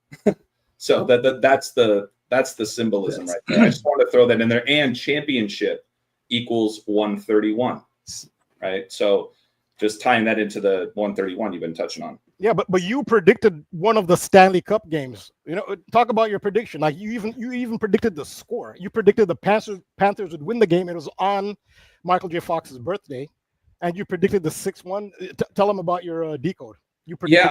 So that's the symbolism right there. I just want to throw that in there. And championship equals 131, right? So just tying that into the 131 you've been touching on. Yeah, but you predicted one of the Stanley Cup games. You know, talk about your prediction. Like you even predicted the score. You predicted the Panthers would win the game. It was on Michael J. Fox's birthday, and you predicted the 6-1. Tell them about your decode. You predicted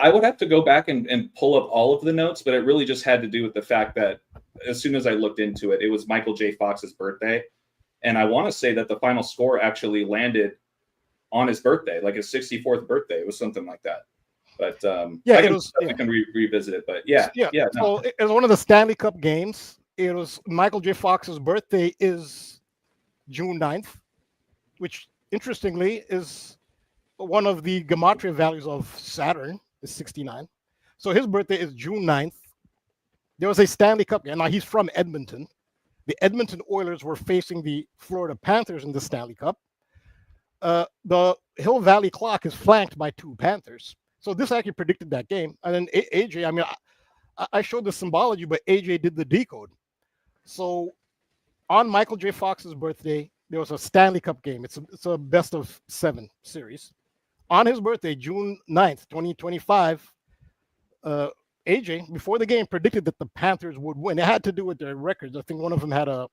I would have to go back and pull up all of the notes, but it really just had to do with the fact that as soon as I looked into it, it was Michael J. Fox's birthday, and I want to say that the final score actually landed on his birthday, like his 64th birthday. It was something like that. But I can revisit it. But So it was one of the Stanley Cup games. It was Michael J. Fox's birthday is June 9th, which interestingly is one of the gematria values of Saturn is 69. So his birthday is June 9th. There was a Stanley Cup game. Now he's from Edmonton. The Edmonton Oilers were facing the Florida Panthers in the Stanley Cup. The Hill Valley Clock is flanked by two Panthers. So this actually predicted that game. And then AJ, I mean, I showed the symbology, but AJ did the decode. So on Michael J. Fox's birthday, there was a Stanley Cup game. It's a best of 7 series. On his birthday, June 9th, 2025, AJ, before the game, predicted that the Panthers would win. It had to do with their records. I think one of them had a...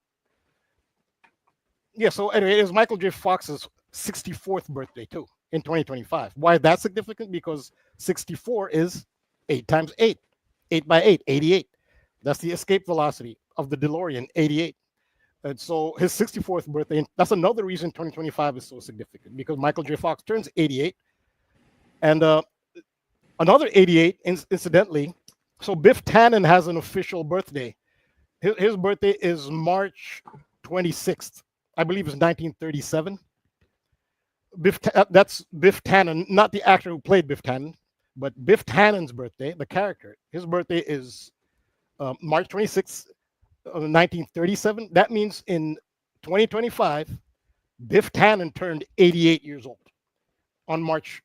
Yeah, so anyway, it was Michael J. Fox's 64th birthday, too, in 2025. Why is that significant? Because 64 is 8 times 8. 8 by 8, 88. That's the escape velocity of the DeLorean, 88. And so his 64th birthday, that's another reason 2025 is so significant, because Michael J. Fox turns 88. And another 88, incidentally, so Biff Tannen has an official birthday. His birthday is March 26th. I believe it's 1937. That's Biff Tannen, not the actor who played Biff Tannen, but Biff Tannen's birthday, the character. His birthday is March 26th, 1937. That means in 2025, Biff Tannen turned 88 years old on March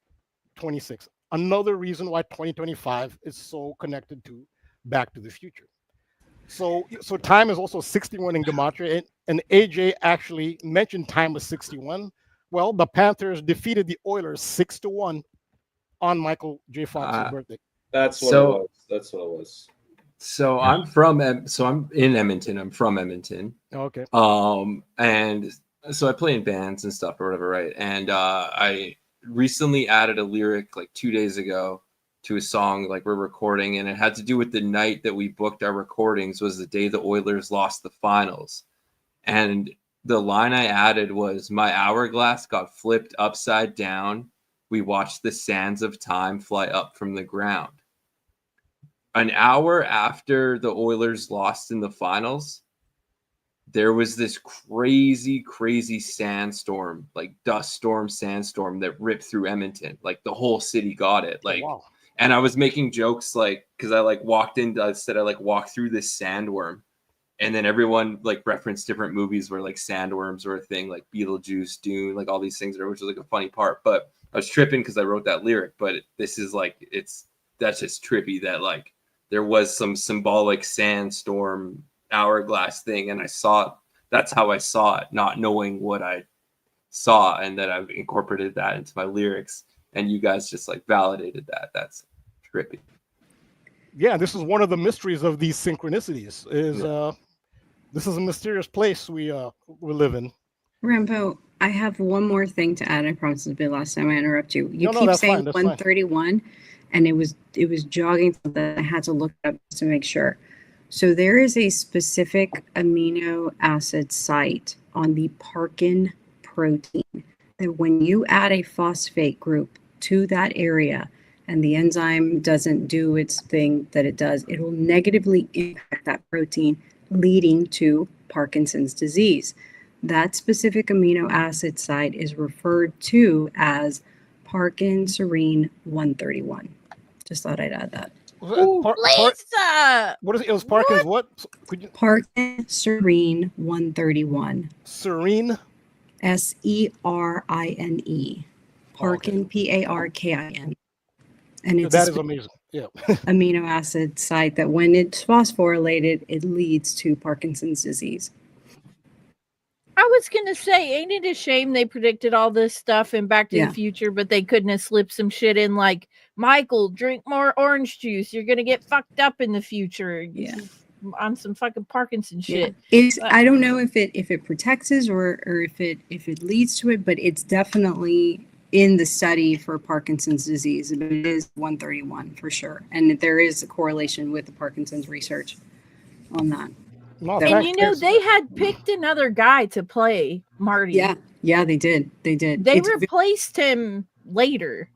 26th. Another reason why 2025 is so connected to Back to the Future. So time is also 61 in gematria, and AJ actually mentioned time was 61. Well, the Panthers defeated the Oilers 6-1 on Michael J. Fox's birthday. That's what it was. That's what it was. So I'm in Edmonton. I'm from Edmonton. Okay. And so I play in bands and stuff or whatever, right? And I recently added a lyric like 2 days ago to a song like we're recording, and it had to do with the night that we booked our recordings was the day the Oilers lost the finals. And the line I added was, my hourglass got flipped upside down. We watched the sands of time fly up from the ground. An hour after the Oilers lost in the finals, there was this crazy sandstorm, like dust storm, sandstorm that ripped through Edmonton. Like the whole city got it. Like, wow. And I was making jokes like, because I like walked in, I said I like walked through this sandworm. And then everyone like referenced different movies where like sandworms were a thing, like Beetlejuice, Dune, like all these things, which was like a funny part. But I was tripping because I wrote that lyric. But this is like, that's just trippy that like there was some symbolic sandstorm hourglass thing. And I saw it. That's how I saw it, not knowing what I saw. And then I've incorporated that into my lyrics. And you guys just like validated that. That's trippy. Yeah, this is one of the mysteries of these synchronicities. This is a mysterious place we live in. Rambo, I have one more thing to add. I promise it'll be the last time I interrupt you. You No, keep that's saying fine, that's 131, and it was jogging that I had to look up to make sure. So there is a specific amino acid site on the Parkin protein that when you add a phosphate group to that area and the enzyme doesn't do its thing that it does, it will negatively impact that protein, leading to Parkinson's disease. That specific amino acid site is referred to as Parkin serine 131. Just thought I'd add that. Lisa! What is it? It was Parkin's what? Could you? Parkin serine 131. Serene? Serine. Parkin, Parkin. And it's That is amazing. Yeah. amino acid site that when it's phosphorylated, it leads to Parkinson's disease. I was gonna say, ain't it a shame they predicted all this stuff in Back to Yeah. the Future, but they couldn't have slipped some shit in like, Michael, drink more orange juice. You're gonna get fucked up in the future. Yeah. On some fucking Parkinson Yeah. shit. It's I don't know if it protects us or if it leads to it, but it's definitely in the study for Parkinson's disease. But it is 131 for sure. And there is a correlation with the Parkinson's research on that. No, And thanks. And you know, they had picked another guy to play Marty. Yeah. Yeah, they did. They did. They replaced him later.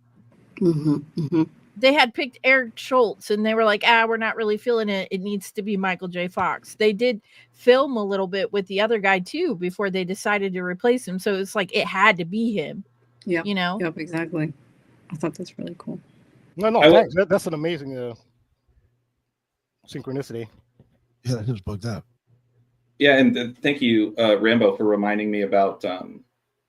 Mm-hmm. They had picked Eric Schultz and they were like, we're not really feeling it. It needs to be Michael J. Fox. They did film a little bit with the other guy too before they decided to replace him. So it's like it had to be him. Yeah. You know? Yep, exactly. I thought that's really cool. No, thanks. That's an amazing synchronicity. Yeah, that just bugged out. Yeah, and thank you, Rambo, for reminding me about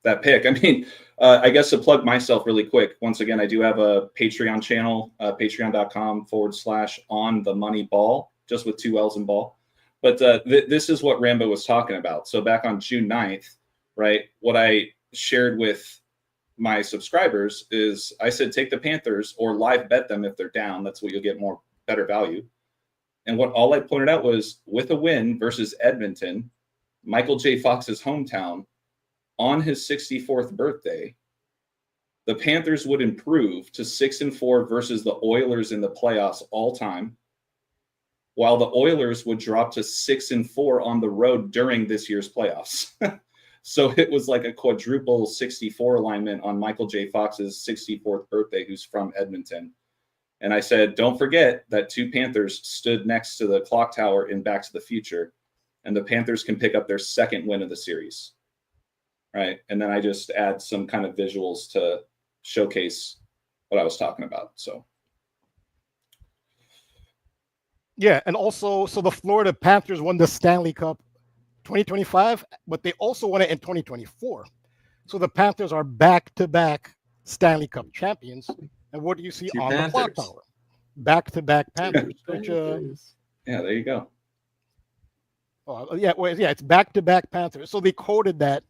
that pick. I mean, I guess to plug myself really quick, once again, I do have a Patreon channel, patreon.com/on-the-money-ball, just with 2 L's in ball. But this is what Rambo was talking about. So back on June 9th, right, what I shared with my subscribers is I said, take the Panthers or live bet them if they're down. That's what you'll get better value. And what all I pointed out was with a win versus Edmonton, Michael J. Fox's hometown, on his 64th birthday, the Panthers would improve to 6-4 versus the Oilers in the playoffs all time, while the Oilers would drop to 6-4 on the road during this year's playoffs. So it was like a quadruple 64 alignment on Michael J. Fox's 64th birthday, who's from Edmonton. And I said, don't forget that 2 Panthers stood next to the clock tower in Back to the Future, and the Panthers can pick up their second win of the series. Right. And then I just add some kind of visuals to showcase what I was talking about. So. Yeah. And also, so the Florida Panthers won the Stanley Cup 2025, but they also won it in 2024. So the Panthers are back-to-back Stanley Cup champions. And what do you see 2 on Panthers. the clock tower? Back-to-back Panthers. Which, Yeah, there you go. it's back-to-back Panthers. So they coded that,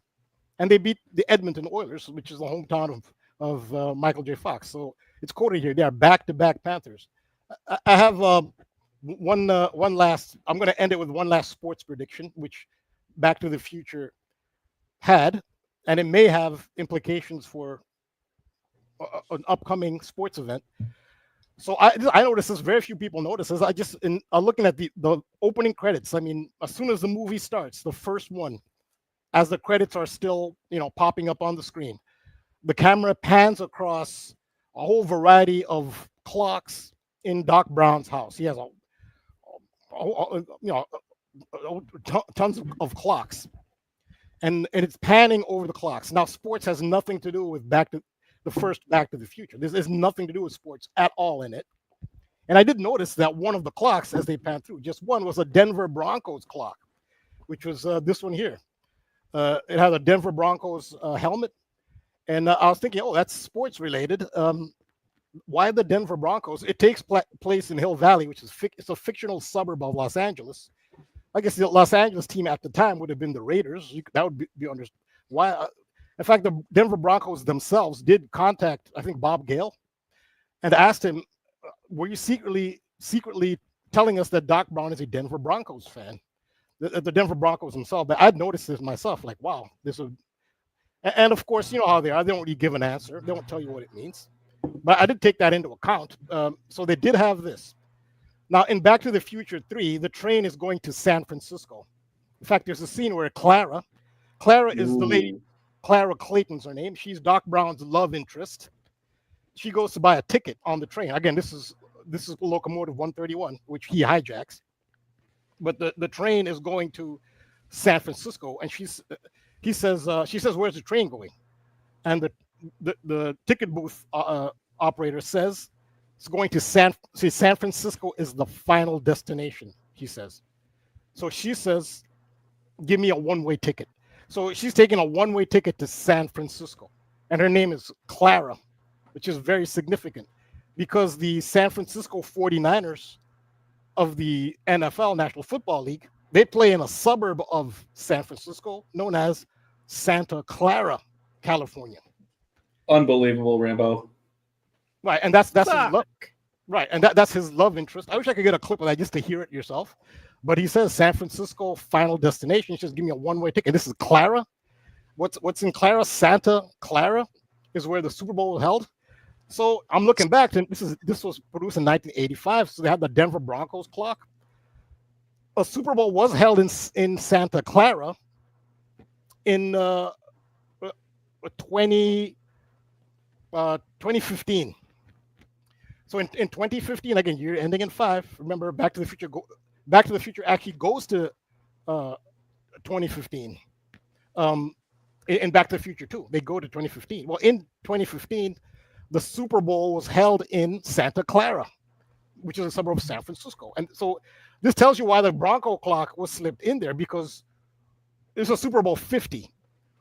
and they beat the Edmonton Oilers, which is the hometown of Michael J. Fox. So it's coded here. They are back-to-back Panthers. I have one last. I'm going to end it with one last sports prediction, which Back to the Future had, and it may have implications for an upcoming sports event. So I noticed this. Very few people notice this. Looking at the opening credits. I mean, as soon as the movie starts, the first one, as the credits are still popping up on the screen, the camera pans across a whole variety of clocks in Doc Brown's house. He has tons of clocks, and it's panning over the clocks. Now, sports has nothing to do with the first Back to the Future. There's nothing to do with sports at all in it. And I did notice that one of the clocks, as they pan through, just one was a Denver Broncos clock, which was this one here. It had a Denver Broncos helmet, and I was thinking, that's sports related. Why the Denver Broncos? It takes place in Hill Valley, which is it's a fictional suburb of Los Angeles. I guess the Los Angeles team at the time would have been the Raiders. That would be understood. Why? In fact, the Denver Broncos themselves did contact, I think, Bob Gale, and asked him, "Were you secretly telling us that Doc Brown is a Denver Broncos fan?" The Denver Broncos themselves. But I'd noticed this myself. Like, wow, and of course, you know how they are. They don't really give an answer. They don't tell you what it means. but I did take that into account. So they did have this. Now, in Back to the Future 3, the train is going to San Francisco. In fact, there's a scene where Clara is the lady, Clara Clayton's her name. She's Doc Brown's love interest. She goes to buy a ticket on the train. Again, this is locomotive 131, which he hijacks. But the train is going to San Francisco, and she says, "Where's the train going?" And the ticket booth operator says, "It's going to San Francisco is the final destination," he says. So she says, "Give me a one-way ticket." So she's taking a one-way ticket to San Francisco, and her name is Clara, which is very significant because the San Francisco 49ers of the NFL, National Football League, they play in a suburb of San Francisco known as Santa Clara, California. Unbelievable, Rambo. Right, and that's his love. Right, and that's his love interest. I wish I could get a clip of that just to hear it yourself. But he says San Francisco final destination. He says, "Give me a one-way ticket." This is Clara. What's in Clara? Santa Clara is where the Super Bowl was held. So I'm looking back, and this was produced in 1985. So they had the Denver Broncos clock. A Super Bowl was held in Santa Clara in 2015. So in 2015, again, year ending in 5. Remember, Back to the Future actually goes to 2015. In Back to the Future 2, they go to 2015. Well, in 2015, the Super Bowl was held in Santa Clara, which is a suburb of San Francisco. And so this tells you why the Bronco clock was slipped in there, because it's a Super Bowl 50.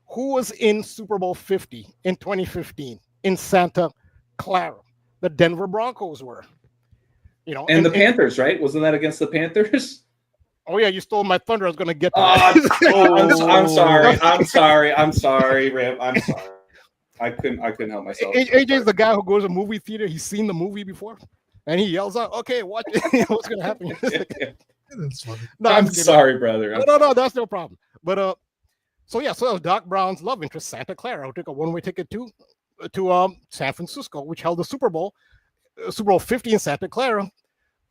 Who was in Super Bowl 50 in 2015 in Santa Clara? The Denver Broncos were. And the Panthers, right? Wasn't that against the Panthers? Oh yeah, you stole my thunder. I was going to get that. I'm sorry, Ram. I'm sorry. I couldn't help myself. AJ's the guy who goes to a movie theater. He's seen the movie before, and he yells out, "Okay, watch it. What's going to happen?" That's funny. No, I'm sorry, brother. No, that's no problem. But so that was Doc Brown's love interest, Santa Clara, who took a one-way ticket to San Francisco, which held the Super Bowl 50 in Santa Clara.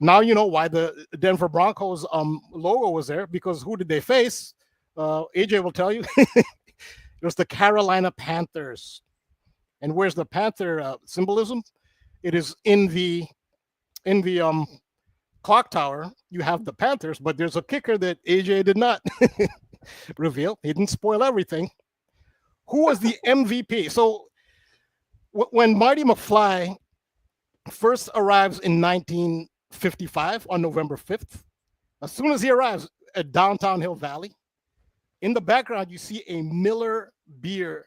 Now you know why the Denver Broncos logo was there, because who did they face? AJ will tell you. It was the Carolina Panthers. And where's the Panther symbolism? It is in the clock tower. You have the Panthers, but there's a kicker that AJ did not reveal. He didn't spoil everything. Who was the MVP? So when Marty McFly first arrives in 1955 on November 5th, as soon as he arrives at downtown Hill Valley, in the background, you see a Miller beer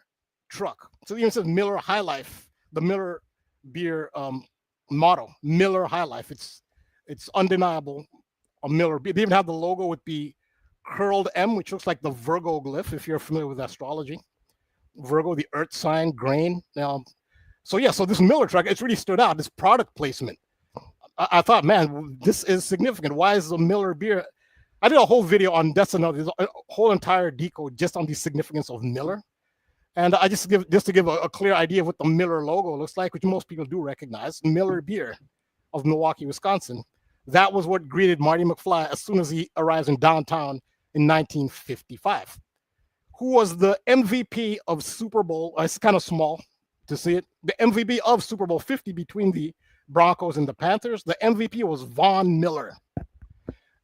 truck. So it even says Miller High Life, the Miller beer motto, Miller High Life. It's undeniable, a Miller beer. They even have the logo with the curled M, which looks like the Virgo glyph, if you're familiar with astrology. Virgo, the earth sign, grain. So this Miller truck, it's really stood out, this product placement. I thought, man, this is significant. Why is the Miller beer? I did a whole video on that's another, a whole entire decode just on the significance of Miller. And I just to give a clear idea of what the Miller logo looks like, which most people do recognize, Miller Beer of Milwaukee, Wisconsin. That was what greeted Marty McFly as soon as he arrives in downtown in 1955. Who was the MVP of Super Bowl? It's kind of small to see it. The MVP of Super Bowl 50 between the Broncos and the Panthers. The MVP was Von Miller,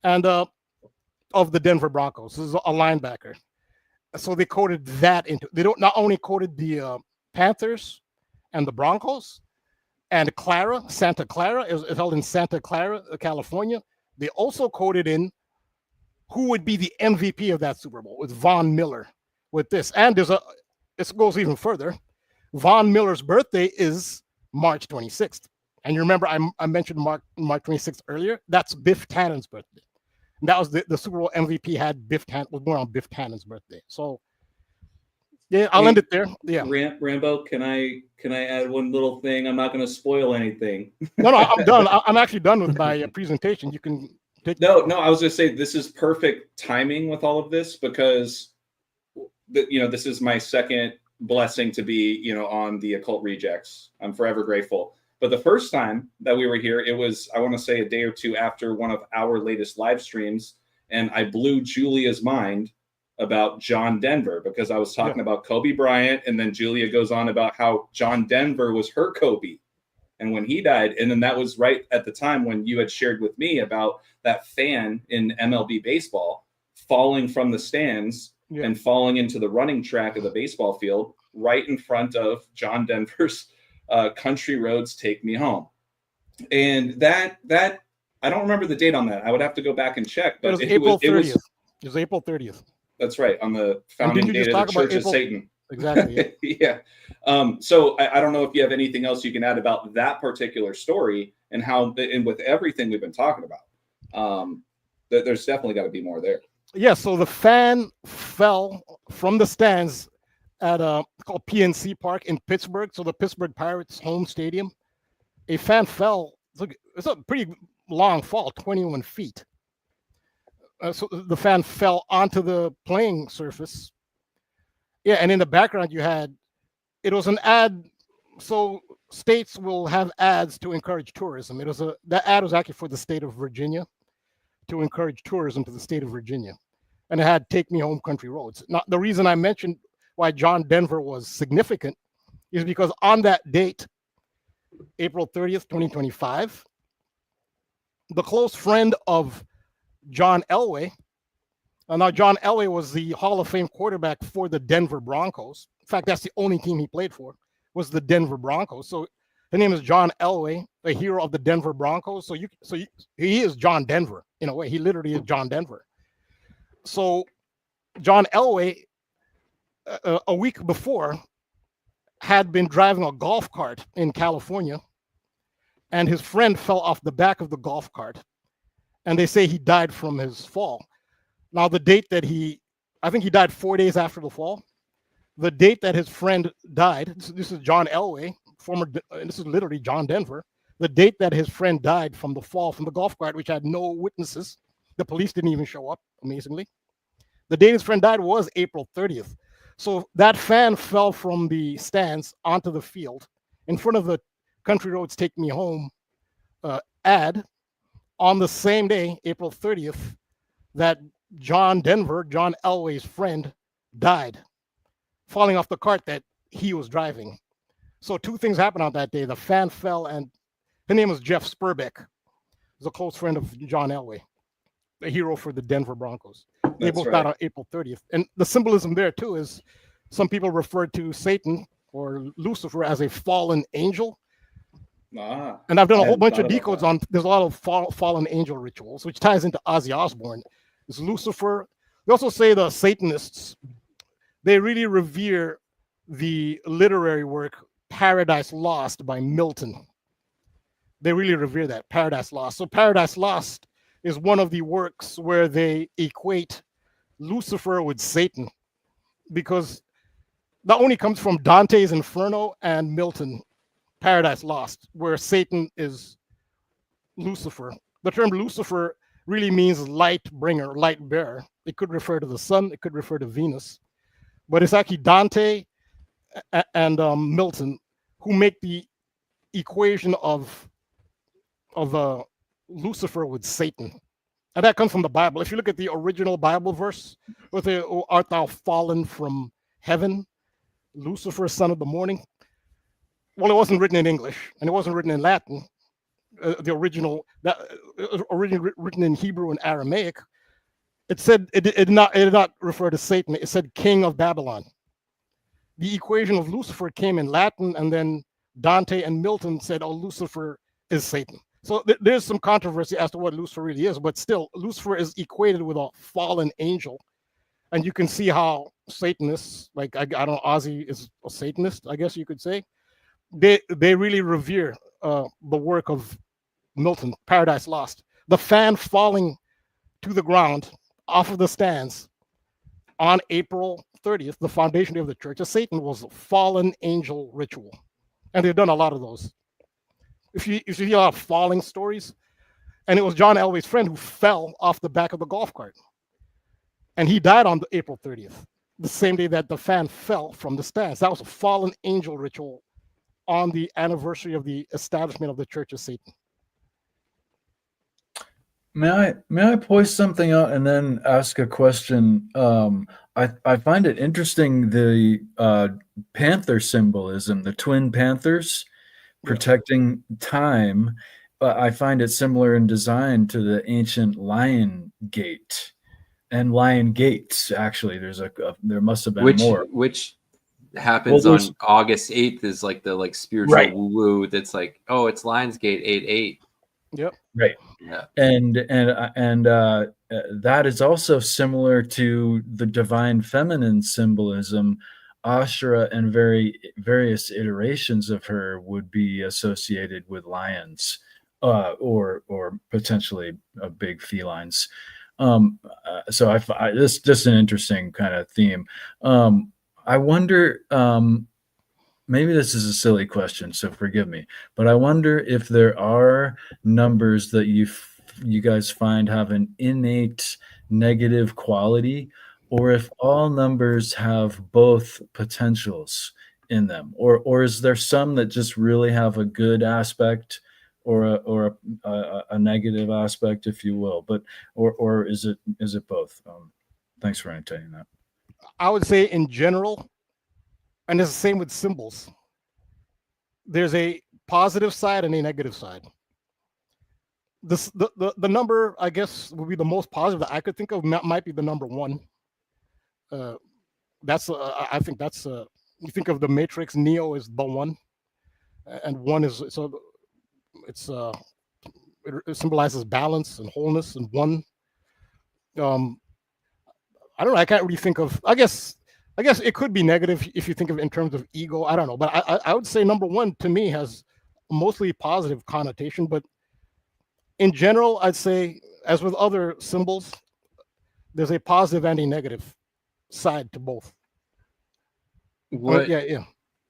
and of the Denver Broncos. This is a linebacker. So they coded that into. They don't not only coded the Panthers and the Broncos, and Santa Clara is held in Santa Clara, California. They also coded in who would be the MVP of that Super Bowl with Von Miller. With this, and this goes even further. Von Miller's birthday is March 26th. And you remember I mentioned March 26th earlier? That's Biff Tannen's birthday. And that was the Super Bowl MVP was born on Biff Tannen's birthday. So yeah, I'll end it there. Yeah. Rambo, can I add one little thing? I'm not going to spoil anything. No, I'm done. I'm actually done with my presentation. You can take No, I was going to say this is perfect timing with all of this because this is my second blessing to be, on the Occult Rejects. I'm forever grateful. But the first time that we were here, it was, I want to say, a day or two after one of our latest live streams, and I blew Julia's mind about John Denver because I was talking about Kobe Bryant, and then Julia goes on about how John Denver was her Kobe. And when he died, and then that was right at the time when you had shared with me about that fan in MLB baseball falling from the stands and falling into the running track of the baseball field right in front of John Denver's Country Roads Take Me Home. And that I don't remember the date on that. I would have to go back and check. But it was April 30th. It was April 30th. That's right, on the founding date of the Church of Satan. Exactly. Yeah. So I don't know if you have anything else you can add about that particular story and how, and with everything we've been talking about, there's definitely got to be more there. Yeah. So the fan fell from the stands at called PNC Park in Pittsburgh. So the Pittsburgh Pirates home stadium. A fan fell. It's a pretty long fall, 21 feet. So the fan fell onto the playing surface. Yeah, and in the background it was an ad. So states will have ads to encourage tourism. That ad was actually for the state of Virginia to encourage tourism to the state of Virginia. And it had Take Me Home Country Roads. Now, the reason I mentioned why John Denver was significant is because on that date, April 30th, 2025, the close friend of John Elway. Now, John Elway was the Hall of Fame quarterback for the Denver Broncos. In fact, that's the only team he played for, was the Denver Broncos. So his name is John Elway, a hero of the Denver Broncos. So he is John Denver in a way. He literally is John Denver. So John Elway, a week before, had been driving a golf cart in California, and his friend fell off the back of the golf cart. And they say he died from his fall. Now, the date that I think he died 4 days after the fall. The date that his friend died, this is John Elway, this is literally John Denver. The date that his friend died from the fall from the golf cart, which had no witnesses. The police didn't even show up, amazingly. The date his friend died was April 30th. So that fan fell from the stands onto the field in front of the Country Roads Take Me Home ad on the same day, April 30th, that John Denver, John Elway's friend, died, falling off the cart that he was driving. So two things happened on that day. The fan fell, and his name was Jeff Spurbeck. He was a close friend of John Elway, a hero for the Denver Broncos. They both died on April 30th. And the symbolism there, too, is some people refer to Satan or Lucifer as a fallen angel. And I've done a whole bunch of decodes on, there's a lot of fallen angel rituals, which ties into Ozzy Osbourne. It's Lucifer. They also say the Satanists, they really revere the literary work Paradise Lost by Milton. They really revere that, Paradise Lost. So Paradise Lost is one of the works where they equate Lucifer with Satan, because that only comes from Dante's Inferno and Milton, Paradise Lost, where Satan is Lucifer. The term Lucifer really means light bringer, light bearer. It could refer to the sun, it could refer to Venus, but it's actually Dante and Milton who make the equation of Lucifer with Satan. And that comes from the Bible. If you look at the original Bible verse, with art thou fallen from heaven, Lucifer, son of the morning? Well, it wasn't written in English, and it wasn't written in Latin. The original, originally written in Hebrew and Aramaic, it said it did not refer to Satan. It said King of Babylon. The equation of Lucifer came in Latin, and then Dante and Milton said, "Oh, Lucifer is Satan." So there's some controversy as to what Lucifer really is, but still, Lucifer is equated with a fallen angel, and you can see how Satanists, like I don't know, Ozzy is a Satanist, I guess you could say. They really revere the work of Milton, Paradise Lost. The fan falling to the ground off of the stands on April 30th, the foundation day of the Church of Satan, was a fallen angel ritual. And they've done a lot of those. If you hear a lot of falling stories, and it was John Elway's friend who fell off the back of the golf cart. And he died on April 30th. the same day that the fan fell from the stands. That was a fallen angel ritual on the anniversary of the establishment of the Church of Satan. May I point something out and then ask a question? I find it interesting, the panther symbolism, the twin panthers protecting time. I find it similar in design to the ancient lion gate and lion gates. Actually, there must have been more. Which happens Well, on August 8th is like the spiritual Right. woo-woo that's like, oh, it's Lionsgate 8/8. Yep. Right. Yeah. And that is also similar to the divine feminine symbolism. Ashura and various iterations of her would be associated with lions, or potentially big felines. So this just an interesting kind of theme. I wonder. Maybe this is a silly question, so forgive me, but I wonder if there are numbers that you guys find have an innate negative quality, or if all numbers have both potentials in them, or is there some that just really have a good aspect or a negative aspect, if you will, but or is it both? Thanks for entertaining that. I would say in general, and it's the same with symbols, there's a positive side and a negative side. The number, I guess, would be the most positive that I could think of, might be the number 1. I think that's you think of the Matrix, Neo is the 1, and 1 is, so it symbolizes balance and wholeness, and 1. I don't know. I can't really think of. I guess it could be negative if you think of it in terms of ego. I don't know, but I would say number 1 to me has mostly positive connotation. But in general, I'd say, as with other symbols, there's a positive and a negative side to both.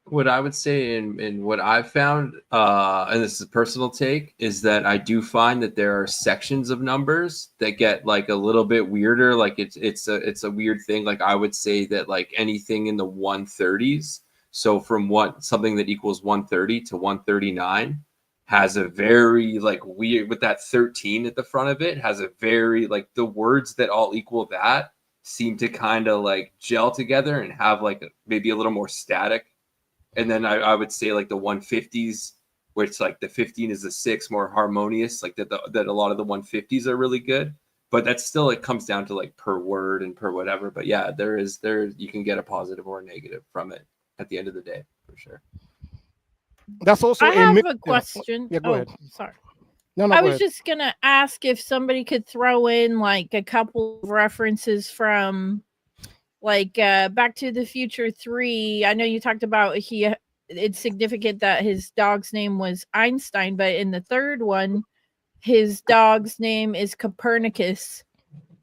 What I would say, in what I've found, and this is a personal take, is that I do find that there are sections of numbers that get like a little bit weirder. Like it's a weird thing. Like I would say that like anything in the 130s, so from something that equals 130 to 139 has a very like weird, with that 13 at the front of it, has a very like, the words that all equal that seem to kind of like gel together and have like maybe a little more static. And then I would say like the 150s, where it's like the 15 is the 6, more harmonious, like that a lot of the 150s are really good. But that's still, it comes down to like per word and per whatever. But yeah, you can get a positive or a negative from it at the end of the day, for sure. That's also I have a question. Yeah, go ahead. Sorry. No, I go was ahead. just gonna ask if somebody could throw in like a couple of references from like Back to the Future 3. I know you talked about it's significant that his dog's name was Einstein, but in the third one, his dog's name is Copernicus.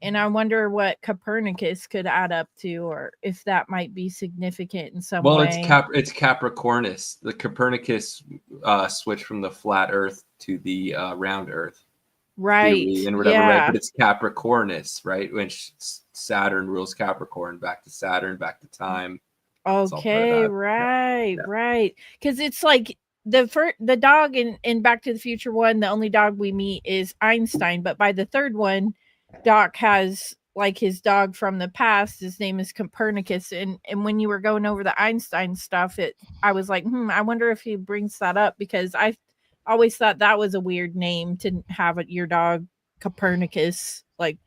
And I wonder what Copernicus could add up to, or if that might be significant in some way. Well, it's Capricornus. The Copernicus switched from the flat Earth to the round Earth. Right. Theory and whatever, right? But it's Capricornus, right? When Saturn rules Capricorn, back to Saturn, back to time. Okay, right, right. Because it's like the dog in Back to the Future 1, the only dog we meet is Einstein, but by the third one, Doc has like his dog from the past. His name is Copernicus, and when you were going over the Einstein stuff, I was like, I wonder if he brings that up, because I always thought that was a weird name to have your dog Copernicus. Like,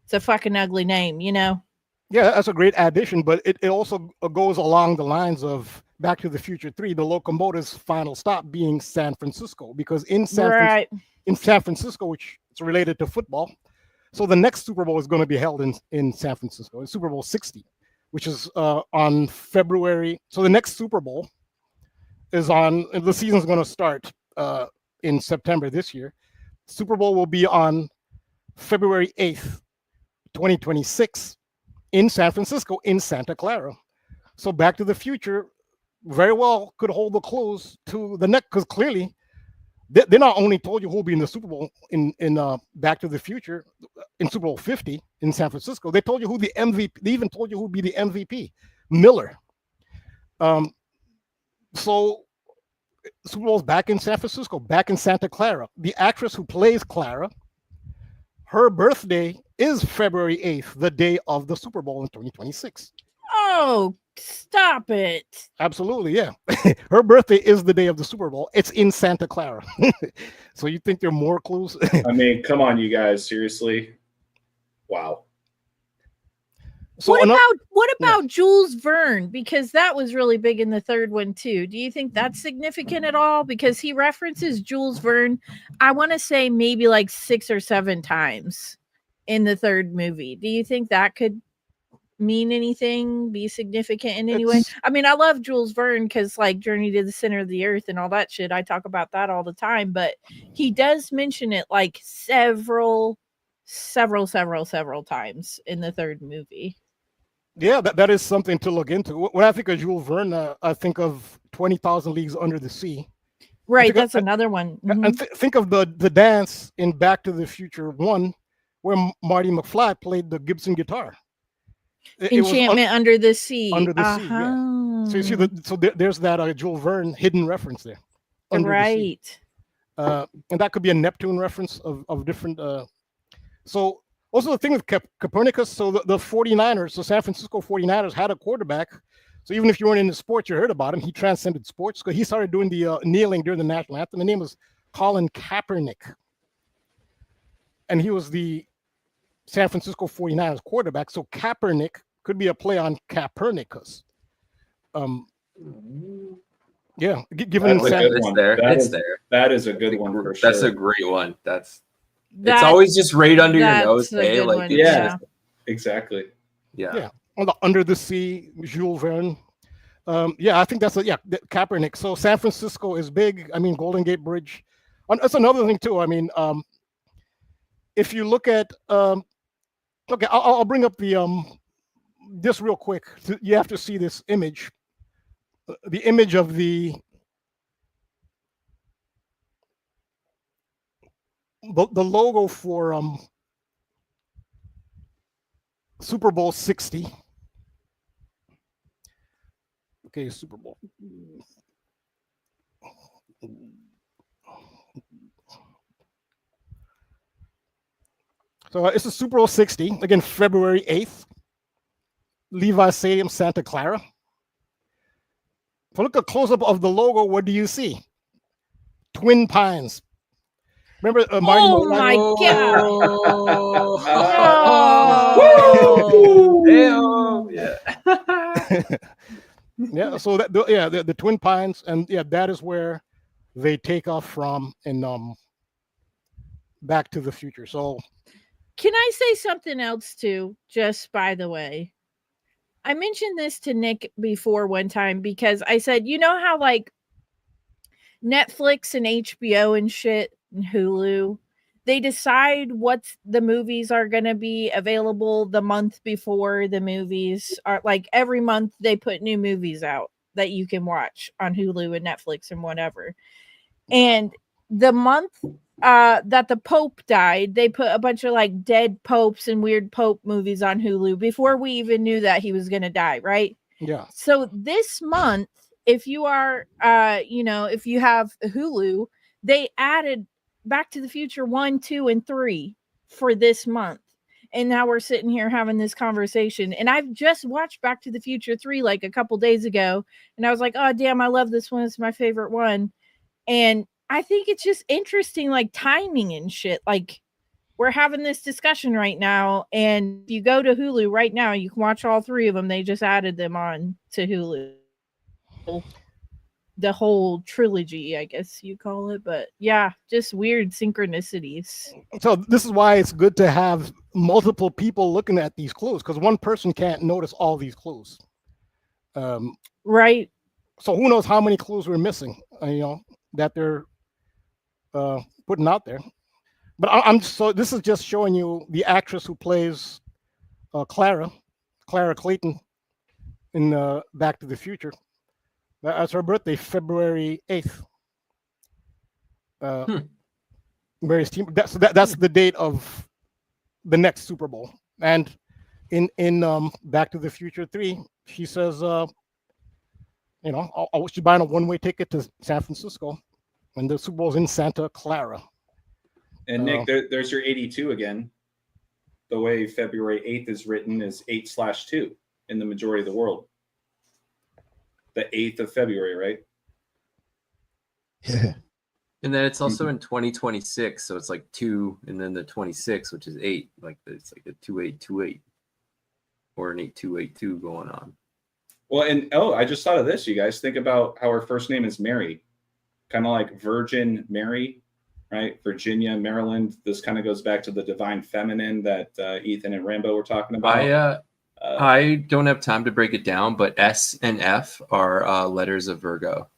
it's a fucking ugly name, you know? Yeah, that's a great addition, but it also goes along the lines of Back to the Future 3, the locomotive's final stop being San Francisco, because in San Francisco, which is related to football, so the next Super Bowl is going to be held in San Francisco, in Super Bowl 60, which is on February. So the next Super Bowl is the season's going to start in September this year. Super Bowl will be on February 8th, 2026 in San Francisco, in Santa Clara. So Back to the Future very well could hold the clues to the next, because clearly they not only told you who'll be in the Super Bowl in Back to the Future in Super Bowl 50 in San Francisco. They told you who the MVP. They even told you who'd be the MVP, Miller. So Super Bowl's back in San Francisco, back in Santa Clara. The actress who plays Clara, her birthday is February 8th, the day of the Super Bowl in 2026. Oh, stop it. Absolutely, yeah. Her birthday is the day of the Super Bowl. It's in Santa Clara. So you think there are more clues? I mean, come on, you guys, seriously. Wow. So what about Jules Verne? Because that was really big in the third one too. Do you think that's significant at all? Because he references Jules Verne, I want to say maybe like 6 or 7 times in the third movie. Do you think that could mean anything, be significant in any way? I mean, I love Jules Verne because like Journey to the Center of the Earth and all that shit. I talk about that all the time, but he does mention it like several times in the third movie. Yeah, that is something to look into. When I think of Jules Verne, I think of 20,000 Leagues Under the Sea. Right, that's another one. Mm-hmm. And think of the dance in Back to the Future 1 where Marty McFly played the Gibson guitar. Enchantment Under the Sea. Under the sea, yeah. So you see, there's that Jules Verne hidden reference there. Right. And that could be a Neptune reference of different. So also the thing with Copernicus, so the 49ers, the San Francisco 49ers had a quarterback. So even if you weren't into sports, you heard about him. He transcended sports because he started doing the kneeling during the national anthem. The name was Colin Kaepernick. And he was the San Francisco 49ers quarterback. So Kaepernick could be a play on Copernicus. Yeah, given That's a good one. That is a good one for sure. That's a great one. It's always just right under your nose, eh? Like, yeah, exactly. Yeah. On the Under the Sea, Jules Verne. I think that's Kaepernick. So San Francisco is big. I mean, Golden Gate Bridge. That's another thing too. I mean, if you look at, okay, I'll bring up the just real quick. You have to see this image. The image of the logo for Super Bowl 60. Okay, Super Bowl. So it's a Super Bowl 60, again, February 8th. Levi Stadium, Santa Clara. If I look at a close-up of the logo, what do you see? Twin Pines. Remember Marty Oh McFly? my God! Yeah. So the Twin Pines, and that is where they take off from in Back to the Future. So, can I say something else too? Just by the way, I mentioned this to Nick before one time because I said, you know how like Netflix and HBO and shit and Hulu, they decide what the movies are going to be available the month before the movies are, like every month they put new movies out that you can watch on Hulu and Netflix and whatever. And the month that the Pope died, they put a bunch of like dead popes and weird Pope movies on Hulu before we even knew that he was going to die. Right. Yeah. So this month, if you are, if you have Hulu, they added Back to the Future 1, 2, and 3 for this month. And now we're sitting here having this conversation. And I've just watched Back to the Future 3 like a couple days ago. And I was like, oh, damn, I love this one. It's my favorite one. And I think it's just interesting, like timing and shit. Like we're having this discussion right now. And if you go to Hulu right now, you can watch all 3 of them. They just added them on to Hulu. The whole trilogy, I guess you call it, but yeah, just weird synchronicities. So this is why it's good to have multiple people looking at these clues, because one person can't notice all these clues. Right. So who knows how many clues we're missing, that they're putting out there. But so this is just showing you the actress who plays Clara Clayton in Back to the Future. That's her birthday, February 8th. Mary's team. That's the date of the next Super Bowl. And in Back to the Future 3, she says, she's buying a one-way ticket to San Francisco, and the Super Bowl's in Santa Clara. And Nick, there's your 82 again. The way February 8th is written is 8/2 in the majority of the world. The 8th of February, right? Yeah. And then it's also in 2026, so it's like 2, and then the 26, which is 8. Like it's like a 2828 or an 8282 going on. Well, and I just thought of this. You guys think about how her first name is Mary, kind of like Virgin Mary, right? Virginia, Maryland. This kind of goes back to the divine feminine that Ethan and Rambo were talking about. I don't have time to break it down, but S and F are letters of Virgo.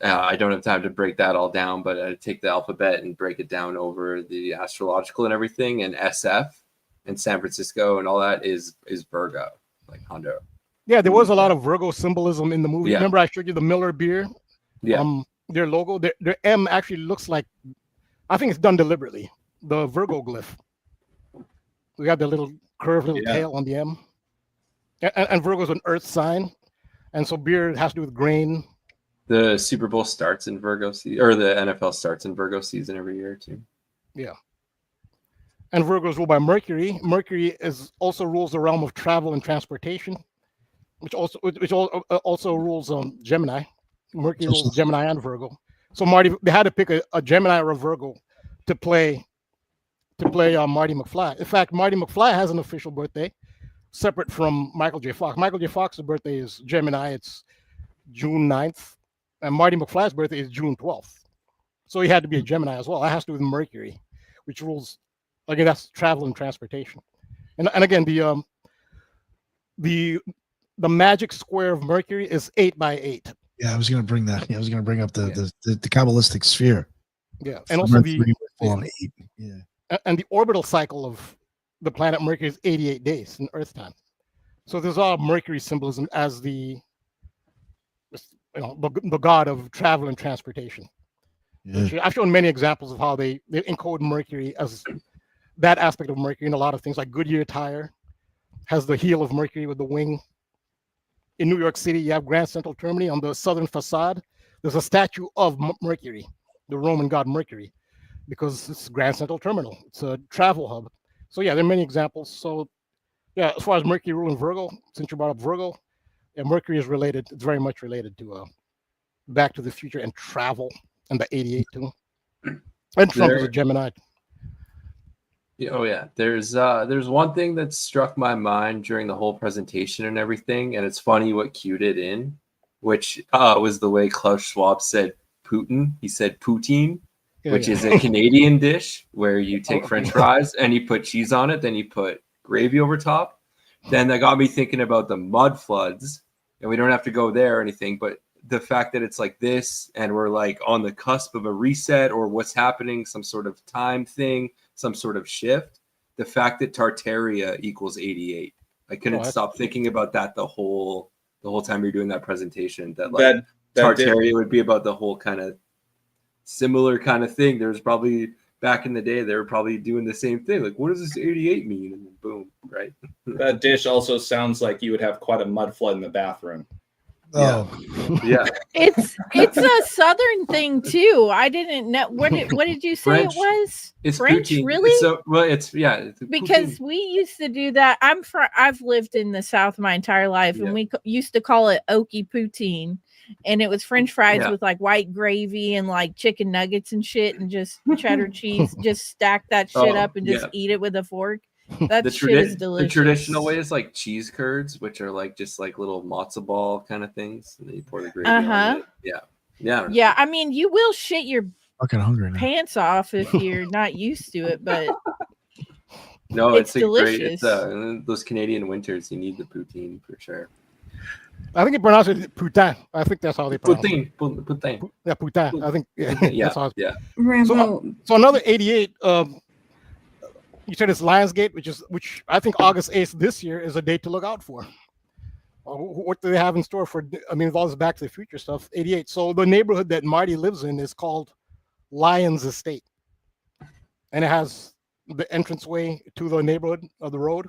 I don't have time to break that all down, but I take the alphabet and break it down over the astrological and everything. And SF and San Francisco and all that is Virgo, like Hondo. Yeah, there was a lot of Virgo symbolism in the movie. Yeah. Remember I showed you the Miller beer? Yeah. Their logo, their M actually looks like, I think it's done deliberately, the Virgo glyph. We got the little curved little tail on the M. And Virgo's an earth sign. And so beer has to do with grain. The Super Bowl starts in Virgo season, or the NFL starts in Virgo season every year too. Yeah. And Virgo is ruled by Mercury. Mercury also rules the realm of travel and transportation, which also rules Gemini. Mercury rules Gemini and Virgo. So Marty, they had to pick a Gemini or a Virgo to play Marty McFly. In fact, Marty McFly has an official birthday separate from Michael J. Fox. Michael J. Fox's birthday is Gemini. It's June 9th. And Marty McFly's birthday is June 12th. So he had to be a Gemini as well. That has to do with Mercury, which rules, again, that's travel and transportation. And again, the magic square of Mercury is 8 by 8. Yeah, I was going to bring that. Yeah, I was going to bring up the Kabbalistic sphere. Yeah, and also on 8. Yeah, and the orbital cycle of the planet Mercury is 88 days in Earth time. So there's all Mercury symbolism as the god of travel and transportation. Yeah. I've shown many examples of how they encode Mercury as that aspect of Mercury in a lot of things, like Goodyear tire has the heel of Mercury with the wing. In New York City, you have Grand Central Terminal. On the southern facade, there's a statue of Mercury, the Roman god Mercury, because it's Grand Central Terminal. It's a travel hub. So yeah, there are many examples. So yeah, as far as Mercury ruling Virgo, since you brought up Virgo, yeah, Mercury is related. It's very much related to Back to the Future and travel, and the 88 too. And Trump is a Gemini. Oh yeah, there's one thing that struck my mind during the whole presentation and everything, and it's funny what cued it in, which was the way Klaus Schwab said Putin. He said poutine, which is a Canadian dish where you take French fries and you put cheese on it, then you put gravy over top. Then that got me thinking about the mud floods, and we don't have to go there or anything, but the fact that it's like this and we're like on the cusp of a reset or what's happening, some sort of time thing, some sort of shift, the fact that Tartaria equals 88. I couldn't stop thinking about that the whole time you're doing that presentation, that like Tartaria would be about the whole kind of similar kind of thing. There's probably back in the day, they were probably doing the same thing. Like, what does this 88 mean? And then boom, right? That dish also sounds like you would have quite a mud flood in the bathroom. Oh, yeah. It's a southern thing too. I didn't know. What did you say French. It was? It's French, poutine. really? It's because poutine. we used to do that. I've lived in the South my entire life, and we used to call it okie poutine, and it was French fries with like white gravy and like chicken nuggets and shit, and just cheddar cheese. Just stack that shit up and just eat it with a fork. That shit is delicious. The traditional way is like cheese curds, which are like just like little matzo ball kind of things, and then you pour the gravy on it. Yeah. I mean, you will shit your fucking hungry now. Pants off if you're not used to it, but no, it's delicious. Great. Those Canadian winters, you need the poutine for sure. I think you pronounce it putain. I think that's how they pronounce it. Poutine. Yeah, putain. I think that's how it's Rambo. So another 88. You said it's Lionsgate, which I think August 8th this year is a date to look out for. What do they have in store for? I mean, with all this Back to the Future stuff, 88. So the neighborhood that Marty lives in is called Lyons Estate, and it has the entranceway to the neighborhood of the road.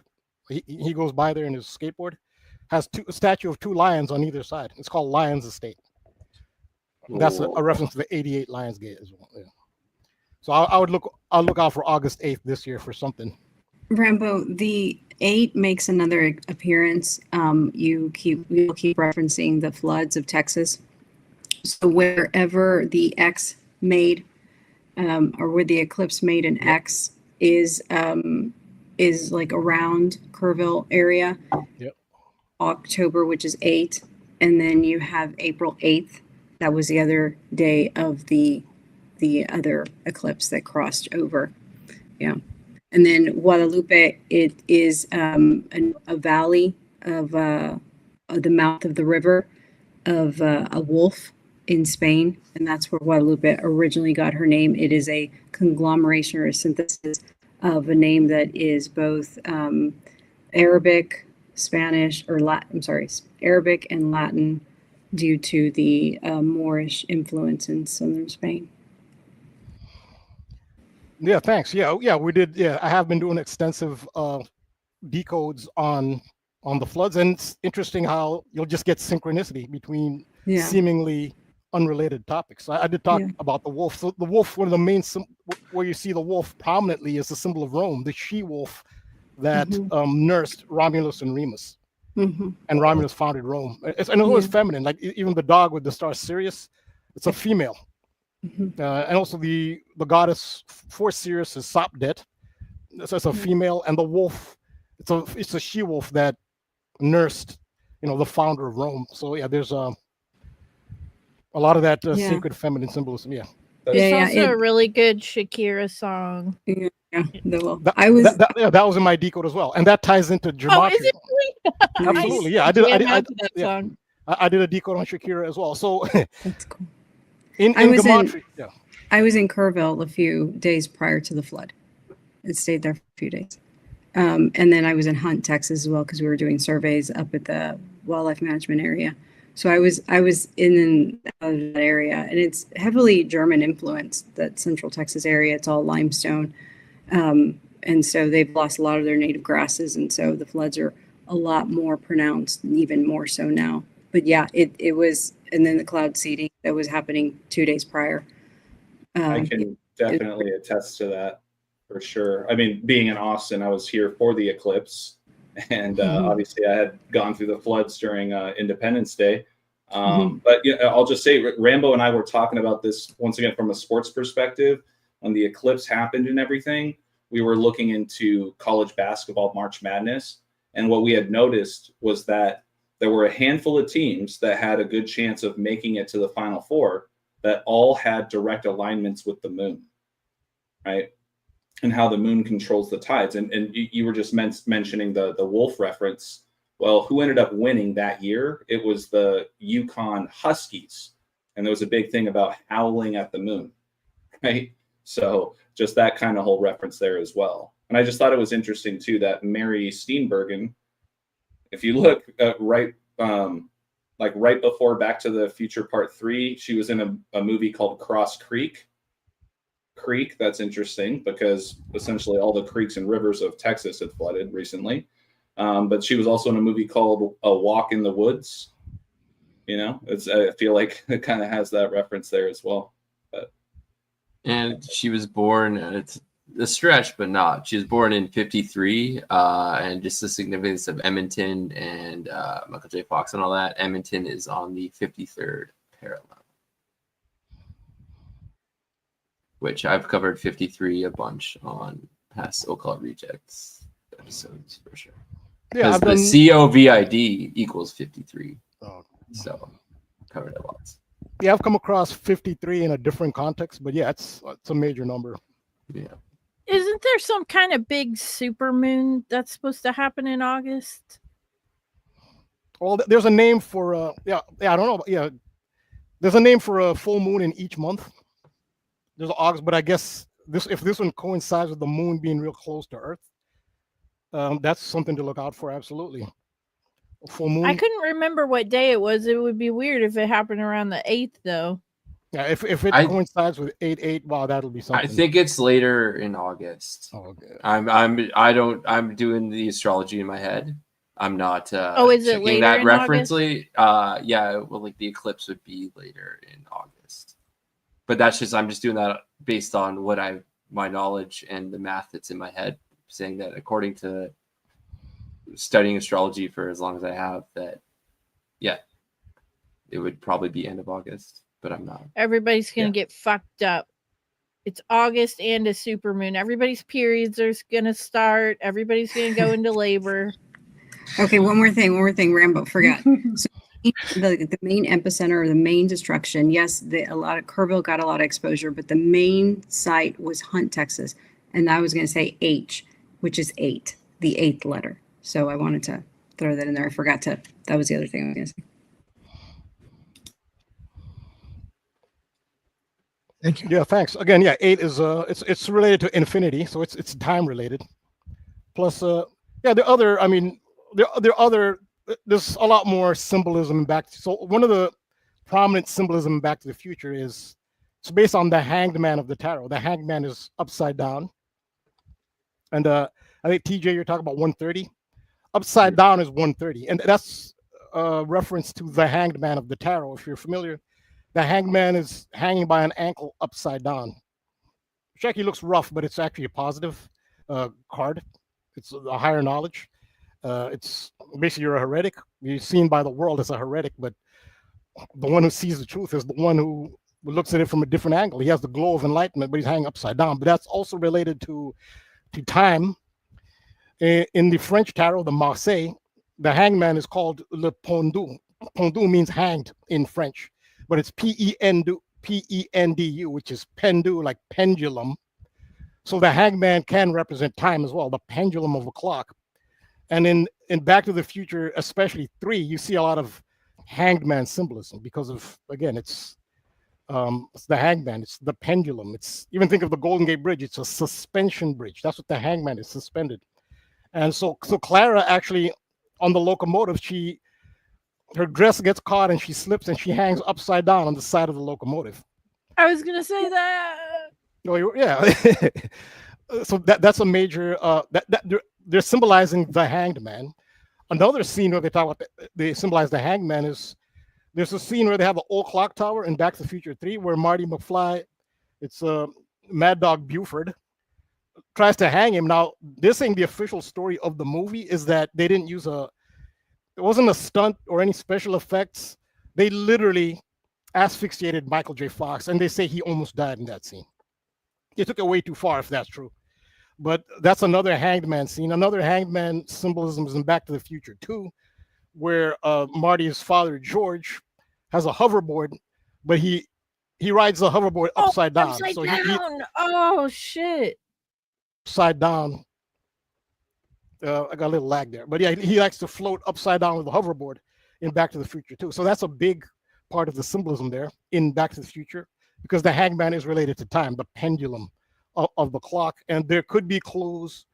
He goes by there in his skateboard. Has a statue of two lions on either side. It's called Lyons Estate. That's a reference to the '88 Lionsgate as well. Yeah. So I'll look out for August 8th this year for something. Rambo, the 8 makes another appearance. You'll keep referencing the floods of Texas. So wherever the X made, or where the eclipse made an X is like around Kerrville area. Yep. October, which is 8, and then you have April 8th. That was the other day of the other eclipse that crossed over. Yeah. And then Guadalupe, it is a valley of the mouth of the river of a wolf in Spain, and that's where Guadalupe originally got her name. It is a conglomeration or a synthesis of a name that is both Arabic, Spanish, or Latin. Arabic and Latin, due to the Moorish influence in southern Spain. Yeah, thanks. Yeah, we did. Yeah, I have been doing extensive decodes on the floods, and it's interesting how you'll just get synchronicity between seemingly unrelated topics. I did talk about the wolf. So the wolf, one of the main where you see the wolf prominently is the symbol of Rome, the she-wolf that nursed Romulus and Remus, and Romulus founded Rome. And it was feminine. Like even the dog with the star Sirius, it's a female. And also the goddess for Sirius is Sopdet. So it's a female, and the wolf, it's a she-wolf that nursed, the founder of Rome. So yeah, there's a lot of that sacred feminine symbolism. Yeah. There's also a really good Shakira song. Yeah, the wolf. That was in my decode as well, and that ties into Gematria. Oh, is it really? Absolutely, yeah. I did a decode on Shakira as well. So that's cool. I was in Kerrville a few days prior to the flood. I stayed there for a few days. And then I was in Hunt, Texas as well, because we were doing surveys up at the wildlife management area. So I was in that area, and it's heavily German influenced, that central Texas area. It's all limestone. And so they've lost a lot of their native grasses. And so the floods are a lot more pronounced, and even more so now. But yeah, it was, and then the cloud seeding that was happening 2 days prior. I can definitely attest to that for sure. I mean, being in Austin, I was here for the eclipse, and obviously I had gone through the floods during Independence Day. But yeah, I'll just say, Rambo and I were talking about this once again from a sports perspective. When the eclipse happened and everything, we were looking into college basketball March Madness, and what we had noticed was that there were a handful of teams that had a good chance of making it to the Final Four that all had direct alignments with the moon, right? And how the moon controls the tides. And you were just mentioning the wolf reference. Well, who ended up winning that year? It was the Yukon Huskies. And there was a big thing about howling at the moon, right? So just that kind of whole reference there as well. And I just thought it was interesting too, that Mary Steenburgen, if you look right before Back to the Future Part 3, she was in a movie called Cross Creek. That's interesting because essentially all the creeks and rivers of Texas had flooded recently. But she was also in a movie called A Walk in the Woods. I feel like it kind of has that reference there as well. And she was born, it's a stretch, but not. She was born in 1953, and just the significance of Edmonton and Michael J. Fox and all that. Edmonton is on the 53rd parallel, which I've covered 53 a bunch on past OCCULT Rejects episodes for sure. Yeah, because the COVID equals 53. So covered it lots. Yeah, I've come across 53 in a different context, but yeah, it's a major number. Yeah. Isn't there some kind of big supermoon that's supposed to happen in August? Well, there's a name for I don't know. Yeah, there's a name for a full moon in each month. There's August, but I guess if this one coincides with the moon being real close to Earth, that's something to look out for. Absolutely. A full moon. I couldn't remember what day it was. It would be weird if it happened around the 8th, though. Yeah, if it I- coincides with 8/8, wow, that'll be something. I think it's later in August. Oh, okay. I'm doing the astrology in my head. I'm not is it checking later that in August? referencely. Yeah, well, like the eclipse would be later in August. But I'm just doing that based on my knowledge and the math that's in my head, saying that according to studying astrology for as long as I have, that it would probably be end of August, but I'm not. Everybody's gonna get fucked up. It's August and a supermoon. Everybody's periods are gonna start. Everybody's gonna go into labor. Okay, one more thing, Rambo, forgot. So the main epicenter or the main destruction, yes, Kerrville got a lot of exposure, but the main site was Hunt, Texas. And I was going to say H, which is 8, the 8th letter. So I wanted to throw that in there. I forgot that was the other thing I was going to say. Thank you. Yeah, thanks. Again, yeah, 8 is it's related to infinity, so it's time related. Plus, there's a lot more symbolism so one of the prominent symbolism in Back to the Future is it's based on the Hanged Man of the tarot. The Hanged Man is upside down, and I think TJ, you're talking about 130. Upside down is 130, and that's a reference to the Hanged Man of the tarot. If you're familiar, the Hanged Man is hanging by an ankle upside down. Which actually looks rough, but it's actually a positive card. It's a higher knowledge. It's basically you're a heretic. You're seen by the world as a heretic, but the one who sees the truth is the one who looks at it from a different angle. He has the glow of enlightenment, but he's hanging upside down. But that's also related to time. In the French tarot, the Marseille, the hangman is called le pendu. Pendu means hanged in French, but it's Pendu, which is pendu, like pendulum. So the hangman can represent time as well, the pendulum of a clock. And in Back to the Future, especially 3, you see a lot of hanged man symbolism because of, again, it's the hangman, it's the pendulum. It's even think of the Golden Gate Bridge, it's a suspension bridge. That's what the hangman is, suspended. And so Clara actually on the locomotive, her dress gets caught and she slips and she hangs upside down on the side of the locomotive. I was gonna say that. Oh, yeah. So that's a major they're symbolizing the hanged man. Another scene where they symbolize the hanged man is there's a scene where they have an old clock tower in Back to the Future 3 where Marty McFly, it's Mad Dog Buford, tries to hang him. Now, this ain't the official story of the movie, is that they didn't use it wasn't a stunt or any special effects. They literally asphyxiated Michael J. Fox, and they say he almost died in that scene. They took it way too far if that's true. But that's another hanged man scene. Another hanged man symbolism is in Back to the Future 2, where Marty's father, George, has a hoverboard, but he rides the hoverboard upside down. Upside so down. Oh, shit. Upside down. I got a little lag there. But yeah, he likes to float upside down with the hoverboard in Back to the Future 2. So that's a big part of the symbolism there in Back to the Future, because the hangman is related to time, the pendulum of the clock. And there could be clues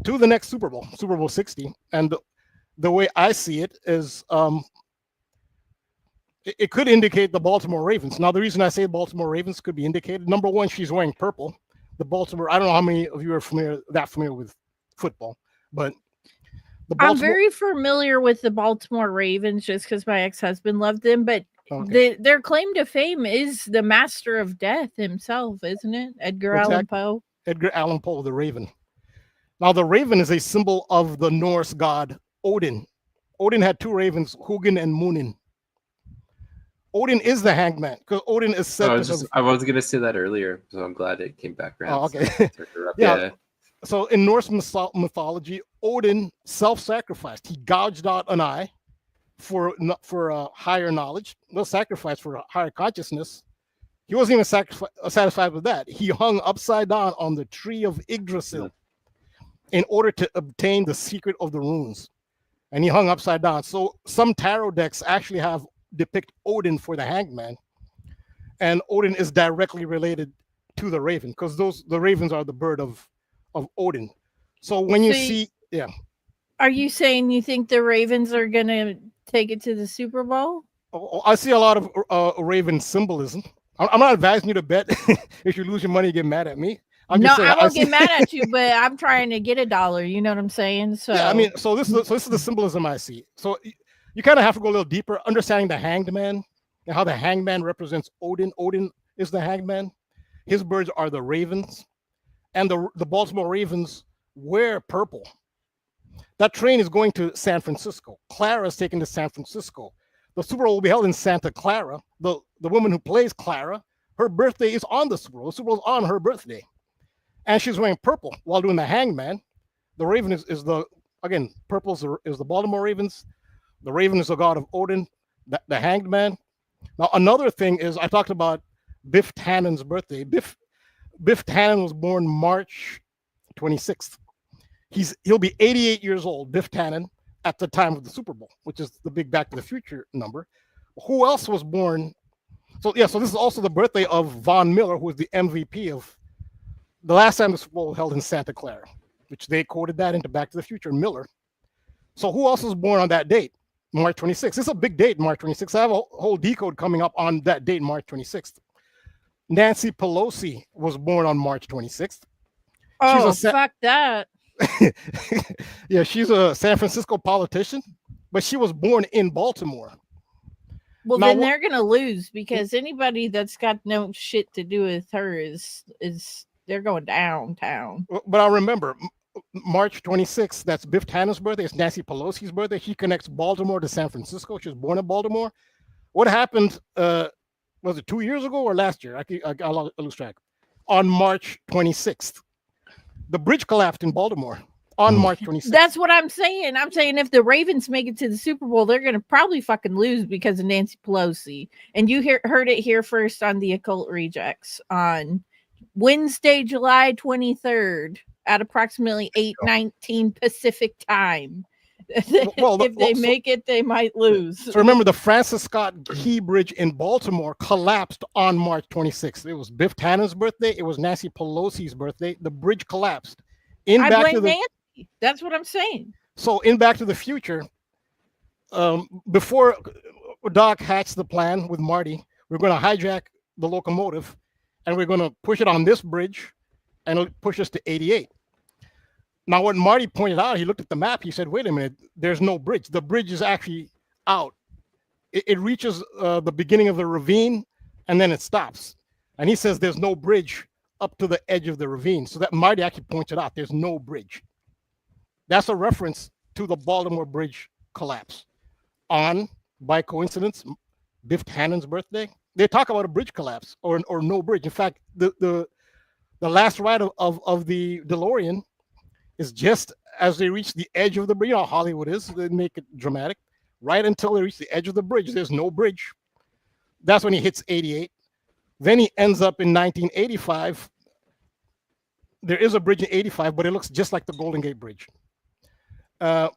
to the next Super Bowl, Super Bowl 60. And the way I see it is it could indicate the Baltimore Ravens. Now, the reason I say Baltimore Ravens could be indicated, number one, she's wearing purple. The Baltimore, I don't know how many of you are familiar with football, but I'm very familiar with the Baltimore Ravens just because my ex-husband loved them, but their claim to fame is the master of death himself, isn't it? Edgar Allan Poe. Edgar Allan Poe, the Raven. Now, the Raven is a symbol of the Norse god Odin. Odin had 2 ravens, Hugin and Munin. Odin is the hangman because Odin is said I was going to say that earlier, so I'm glad it came back around. Oh, okay. Yeah. So in Norse mythology, Odin self-sacrificed. He gouged out an eye for higher knowledge, no sacrifice for higher consciousness. He wasn't even satisfied with that. He hung upside down on the tree of Yggdrasil in order to obtain the secret of the runes. And he hung upside down. So some tarot decks actually depict Odin for the hangman. And Odin is directly related to the raven because the ravens are the bird of Odin. So when you see, are you saying you think the Ravens are gonna take it to the Super Bowl? I see a lot of Raven symbolism. I'm not advising you to bet. If you lose your money, you get mad at me. I'm No, just saying, I won't get mad at you, but I'm trying to get $1. You know what I'm saying? So yeah, I mean, so this is the symbolism I see. So you kind of have to go a little deeper, understanding the Hanged Man and how the Hanged Man represents Odin. Odin is the Hanged Man. His birds are the ravens, and the Baltimore Ravens wear purple. That train is going to San Francisco. Clara is taken to San Francisco. The Super Bowl will be held in Santa Clara. The woman who plays Clara, her birthday is on the Super Bowl. The Super Bowl is on her birthday. And she's wearing purple while doing the Hangman. The Raven is the, again, purple is the Baltimore Ravens. The Raven is the god of Odin, the Hanged Man. Now, another thing is I talked about Biff Tannen's birthday. Biff Tannen was born March 26th. He'll be 88 years old, Biff Tannen, at the time of the Super Bowl, which is the big Back to the Future number. Who else was born? So this is also the birthday of Von Miller, who was the MVP of the last time the Super Bowl was held in Santa Clara, which they quoted that into Back to the Future, Miller. So who else was born on that date? March 26th. This is a big date, March 26th. I have a whole decode coming up on that date, March 26th. Nancy Pelosi was born on March 26th. Fuck that. Yeah, she's a San Francisco politician, but she was born in Baltimore. Well, then they're gonna lose because anybody that's got no shit to do with her is they're going downtown. But I remember March 26th, that's Biff Tannen's birthday. It's Nancy Pelosi's birthday. She connects Baltimore to San Francisco. She was born in Baltimore. What happened, was it 2 years ago or last year? I lose track. On March 26th, the bridge collapsed in Baltimore on March 26th. That's what I'm saying. I'm saying if the Ravens make it to the Super Bowl, they're going to probably fucking lose because of Nancy Pelosi. And you heard it here first on the Occult Rejects on Wednesday, July 23rd at approximately 8:19 Pacific time. If they make it, they might lose. So remember, the Francis Scott Key Bridge in Baltimore collapsed on March 26th. It was Biff Tannen's birthday. It was Nancy Pelosi's birthday. The bridge collapsed. I blame Nancy. That's what I'm saying. So in Back to the Future, before Doc hatched the plan with Marty, we're going to hijack the locomotive and we're going to push it on this bridge and it'll push us to 88. Now, what Marty pointed out, he looked at the map. He said, wait a minute, there's no bridge. The bridge is actually out. It reaches the beginning of the ravine and then it stops. And he says there's no bridge up to the edge of the ravine. So that Marty actually pointed out there's no bridge. That's a reference to the Baltimore Bridge collapse on, by coincidence, Biff Tannen's birthday. They talk about a bridge collapse or no bridge. In fact, the last ride of the DeLorean is just as they reach the edge of the bridge. You know how Hollywood is, they make it dramatic. Right until they reach the edge of the bridge, there's no bridge. That's when he hits 88. Then he ends up in 1985. There is a bridge in 85, but it looks just like the Golden Gate Bridge. To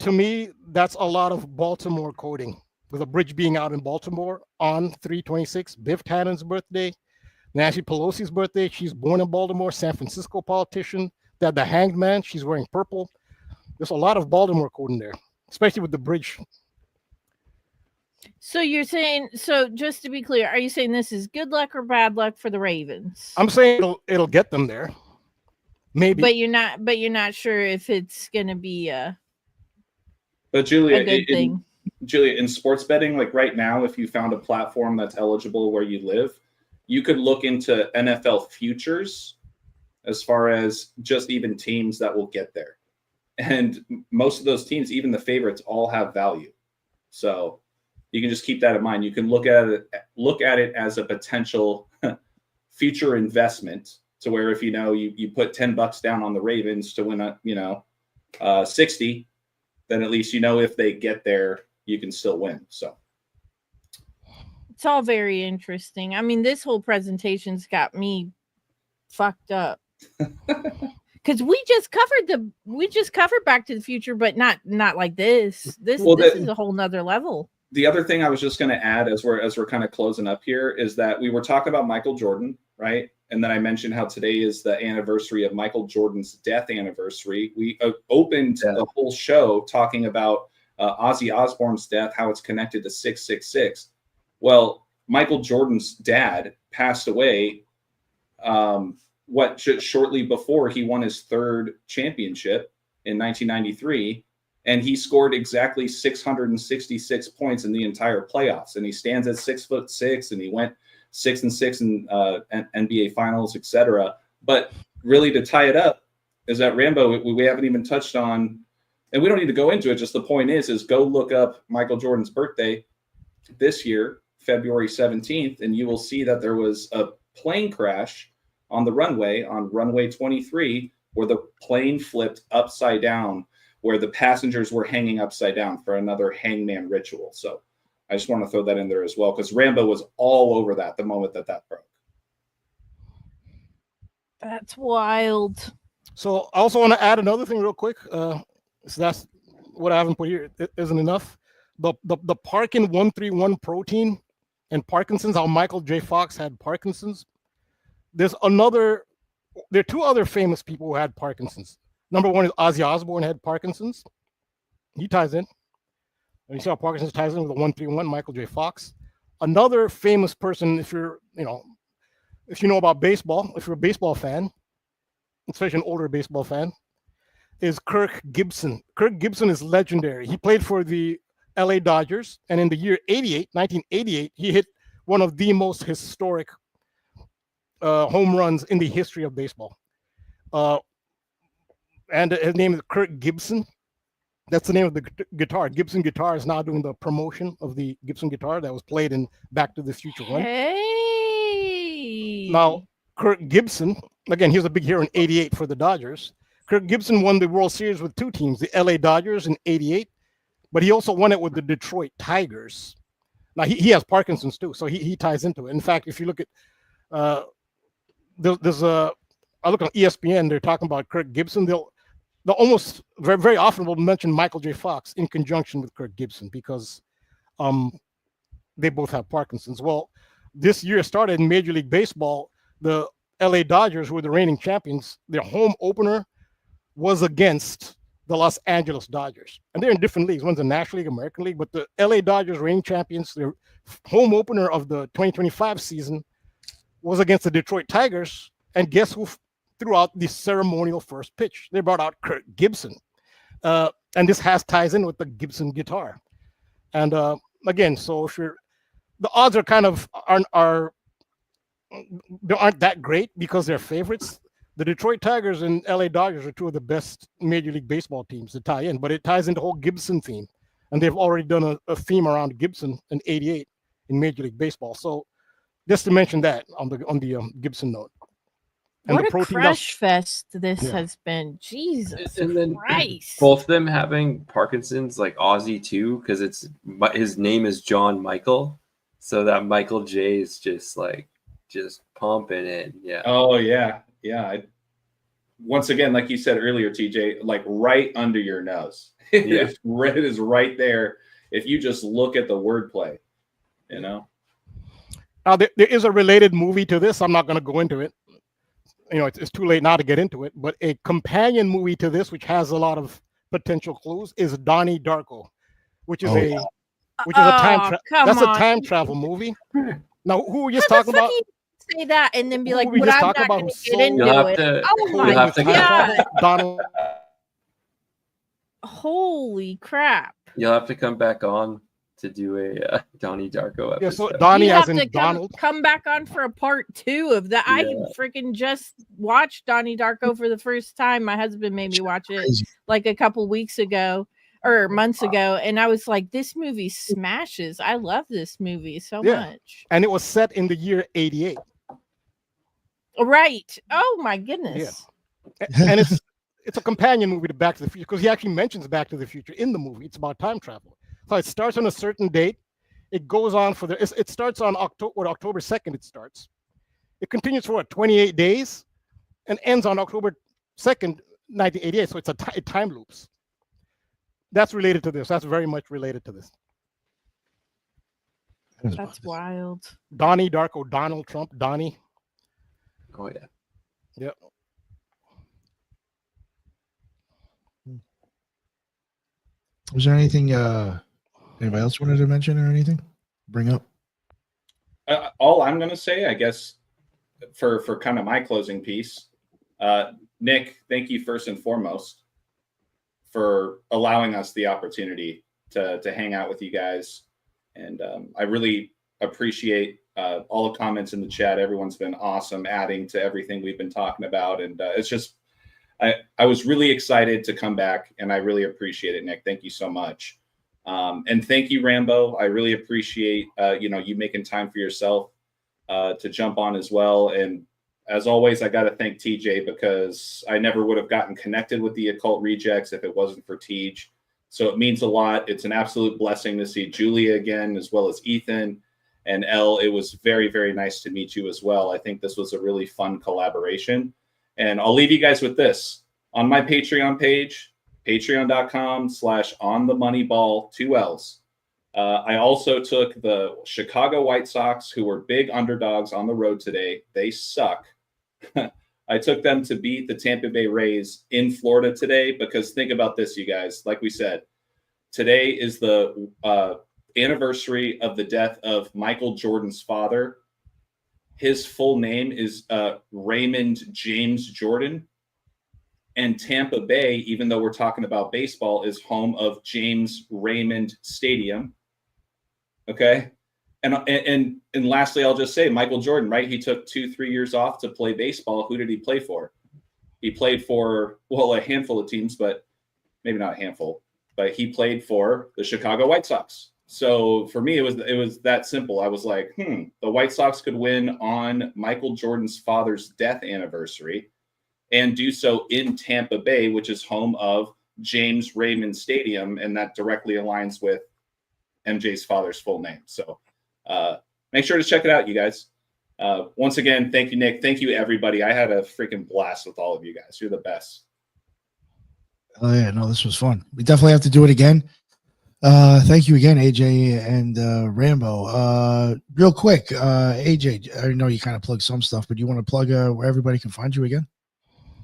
me, that's a lot of Baltimore coding, with a bridge being out in Baltimore on 3/26, Biff Tannen's birthday, Nancy Pelosi's birthday. She's born in Baltimore, San Francisco politician. That the Hanged Man, she's wearing purple. There's a lot of Baltimore coding there, especially with the bridge. So you're saying, so just to be clear, are you saying this is good luck or bad luck for the Ravens? I'm saying it'll get them there. Maybe. But you're not sure if it's gonna be But Julia, a good thing. Julia, in sports betting, like right now, if you found a platform that's eligible where you live, you could look into NFL futures as far as just even teams that will get there. And most of those teams, even the favorites, all have value. So you can just keep that in mind. You can look at it as a potential future investment, to where if you put $10 down on the Ravens to win 60, then at least if they get there, you can still win. So it's all very interesting. I mean, this whole presentation's got me fucked up. Because we just covered Back to the Future, but not like this. This is a whole nother level. The other thing I was just going to add as we're kind of closing up here is that we were talking about Michael Jordan, right? And then I mentioned how today is the anniversary of Michael Jordan's death anniversary. We opened the whole show talking about Ozzy Osbourne's death, how it's connected to 666. Well, Michael Jordan's dad passed away shortly before he won his third championship in 1993, and he scored exactly 666 points in the entire playoffs. And he stands at 6'6", and he went 6-6 in NBA Finals, etc. But really, to tie it up, is that Rambo we haven't even touched on, and we don't need to go into it. Just the point is go look up Michael Jordan's birthday this year, February 17th, and you will see that there was a plane crash on the runway, on runway 23, where the plane flipped upside down, where the passengers were hanging upside down for another hangman ritual. So I just want to throw that in there as well, because Rambo was all over that the moment that broke. That's wild. So I also want to add another thing real quick. So that's what I haven't put here. It isn't enough. The Parkin 131 protein and Parkinson's, how Michael J. Fox had Parkinson's. There are two other famous people who had Parkinson's. Number one is Ozzy Osbourne had Parkinson's. He ties in. And you see how Parkinson's ties in with the 131, Michael J. Fox. Another famous person, if you know about baseball, if you're a baseball fan, especially an older baseball fan, is Kirk Gibson. Kirk Gibson is legendary. He played for the LA Dodgers, and in the year 1988, he hit one of the most historic home runs in the history of baseball. And his name is Kirk Gibson. That's the name of the guitar. Gibson Guitar is now doing the promotion of the Gibson guitar that was played in Back to the Future 1. Hey. Now, Kirk Gibson, again, he was a big hero in 88 for the Dodgers. Kirk Gibson won the World Series with two teams, the LA Dodgers in 88, but he also won it with the Detroit Tigers. Now, he has Parkinson's too, so he ties into it. In fact, if you look at, I look on ESPN, they're talking about Kirk Gibson. They'll almost very, very often will mention Michael J. Fox in conjunction with Kirk Gibson because they both have Parkinson's. Well, this year started in Major League Baseball. The LA Dodgers, who were the reigning champions, their home opener was against the Los Angeles Dodgers. And they're in different leagues. One's a National League, American League, but the LA Dodgers reigning champions, their home opener of the 2025 season was against the Detroit Tigers. And guess who threw out the ceremonial first pitch? They brought out Kirk Gibson. And this ties in with the Gibson guitar. And again, so if the odds are kind of they aren't that great because they're favorites. The Detroit Tigers and LA Dodgers are two of the best Major League Baseball teams to tie in, but it ties into the whole Gibson theme. And they've already done a theme around Gibson in 88 in Major League Baseball. So just to mention that on the Gibson note. And What the a crash fest this has been. Jesus And then Christ. both of them having Parkinson's, like Ozzy too, because his name is John Michael. So that Michael J is just pumping it. Yeah. Oh, yeah. Yeah. Once again, like you said earlier, TJ, like right under your nose. Yeah. It is right there. If you just look at the wordplay, Now, there is a related movie to this. I'm not going to go into it. It's too late now to get into it. But a companion movie to this, which has a lot of potential clues, is Donnie Darko, which is a time travel movie. Now, who were you just talking about? Say that and then be like, we but just I'm talking not about going to who get into it. Oh my God. Donald. Holy crap. You'll have to come back on to do a Donnie Darko episode. Yeah, so Donnie as in to Donald. come back on for a part 2 of that. I freaking just watched Donnie Darko for the first time. My husband made me watch it like a couple weeks ago or months ago. And I was like, this movie smashes. I love this movie so much. And it was set in the year 88. Right. Oh my goodness. Yeah. And it's a companion movie to Back to the Future because he actually mentions Back to the Future in the movie. It's about time travel. So it starts on a certain date. It goes on it starts on October 2nd. It starts. It continues for 28 days, and ends on October 2nd, 1988. So it time loops. That's related to this. That's very much related to this. That's wild. Donnie Darko, Donald Trump, Donnie. Oh yeah. Was there anything anybody else wanted to mention or anything? Bring up? All I'm going to say, I guess, for kind of my closing piece, Nick, thank you first and foremost for allowing us the opportunity to hang out with you guys. And I really appreciate all the comments in the chat. Everyone's been awesome, adding to everything we've been talking about. And it's just, I was really excited to come back, and I really appreciate it, Nick. Thank you so much. And thank you, Rambo. I really appreciate, you making time for yourself to jump on as well. And as always, I got to thank TJ, because I never would have gotten connected with the Occult Rejects if it wasn't for TJ. So it means a lot. It's an absolute blessing to see Julia again, as well as Ethan and Elle. It was very, very nice to meet you as well. I think this was a really fun collaboration. And I'll leave you guys with this. On my Patreon page, patreon.com/onthemoneyball, 2 L's. I also took the Chicago White Sox, who were big underdogs on the road today. They suck. I took them to beat the Tampa Bay Rays in Florida today, because think about this, you guys. Like we said, today is the anniversary of the death of Michael Jordan's father. His full name is Raymond James Jordan. And Tampa Bay, even though we're talking about baseball, is home of James Raymond Stadium. Okay. And lastly, I'll just say Michael Jordan, right? He took 2-3 years off to play baseball. Who did he play for? He played for, well, a handful of teams, but maybe not a handful, but he played for the Chicago White Sox. So for me, it was that simple. I was like, the White Sox could win on Michael Jordan's father's death anniversary and do so in Tampa Bay, which is home of James Raymond Stadium. And that directly aligns with MJ's father's full name. So make sure to check it out, you guys. Once again, thank you, Nick. Thank you, everybody. I had a freaking blast with all of you guys. You're the best. Oh yeah, no, this was fun. We definitely have to do it again. Thank you again, AJ and Rambo. Real quick, AJ, I know you kind of plugged some stuff, but you want to plug where everybody can find you again?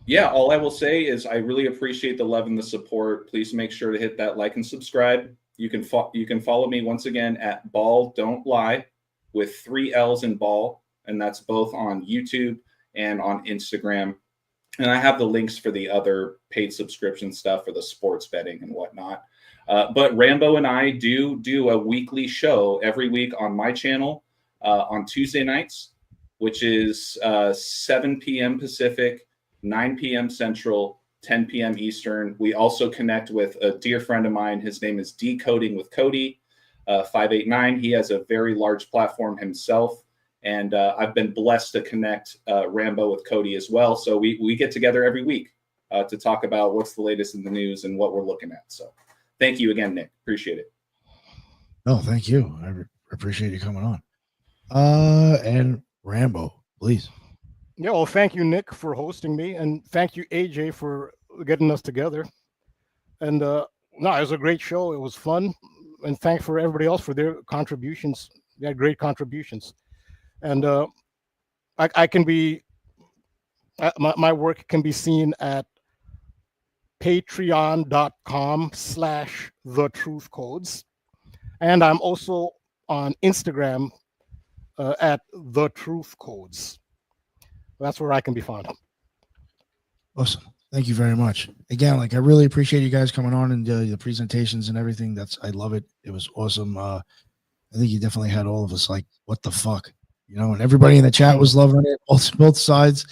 Yeah, all I will say is I really appreciate the love and the support. Please make sure to hit that like and subscribe. You can follow me once again at Ball Don't Lie, with 3 L's in Ball, and that's both on YouTube and on Instagram. And I have the links for the other paid subscription stuff for the sports betting and whatnot. But Rambo and I do a weekly show every week on my channel on Tuesday nights, which is 7 p.m. Pacific, 9 p.m. Central, 10 p.m. Eastern. We also connect with a dear friend of mine. His name is Decoding with Cody, 589. He has a very large platform himself. And I've been blessed to connect Rambo with Cody as well. So we get together every week to talk about what's the latest in the news and what we're looking at. So thank you again, Nick. Appreciate it. No, thank you. I appreciate you coming on. And Rambo, please. Yeah, well, thank you, Nick, for hosting me, and thank you, AJ, for getting us together. And no, it was a great show. It was fun, and thanks for everybody else for their contributions. They had great contributions, and I can be my work can be seen at patreon.com/thetruthcodes, and I'm also on Instagram at thetruthcodes. That's where I can be found. Awesome. Thank you very much. Again, I really appreciate you guys coming on and the presentations and everything. I love it. It was awesome. I think you definitely had all of us like, what the fuck? And everybody in the chat was loving it, both sides.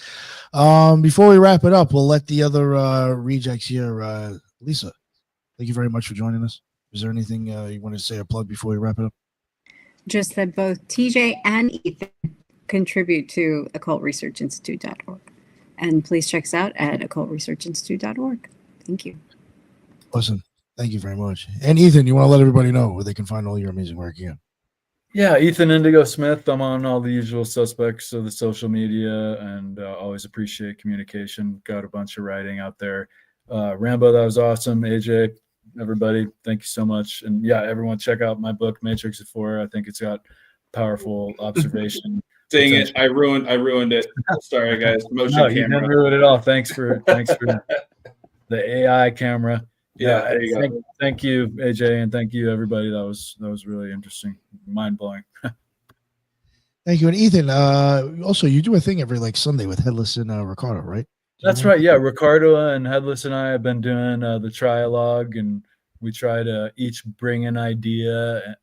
Before we wrap it up, we'll let the other rejects here. Lisa, thank you very much for joining us. Is there anything you want to say or plug before we wrap it up? Just that both TJ and Ethan contribute to occultresearchinstitute.org. And please check us out at occultresearchinstitute.org. Thank you. Awesome. Thank you very much. And Ethan, you want to let everybody know where they can find all your amazing work again? Yeah, Ethan Indigo Smith. I'm on all the usual suspects of the social media, and always appreciate communication. Got a bunch of writing out there. Rambo, that was awesome. AJ, everybody, thank you so much. And yeah, everyone check out my book, Matrix of Four. I think it's got powerful observation. Dang it! I ruined it. Sorry, guys. Motion No, camera. you didn't ruin it all. Thanks for the AI camera. Yeah, there you go. thank you, AJ, and thank you everybody. That was really interesting, mind blowing. Thank you. And Ethan, also you do a thing every like Sunday with Headless and Ricardo, right? That's right. Yeah, Ricardo and Headless and I have been doing the trialogue, and we try to each bring an idea,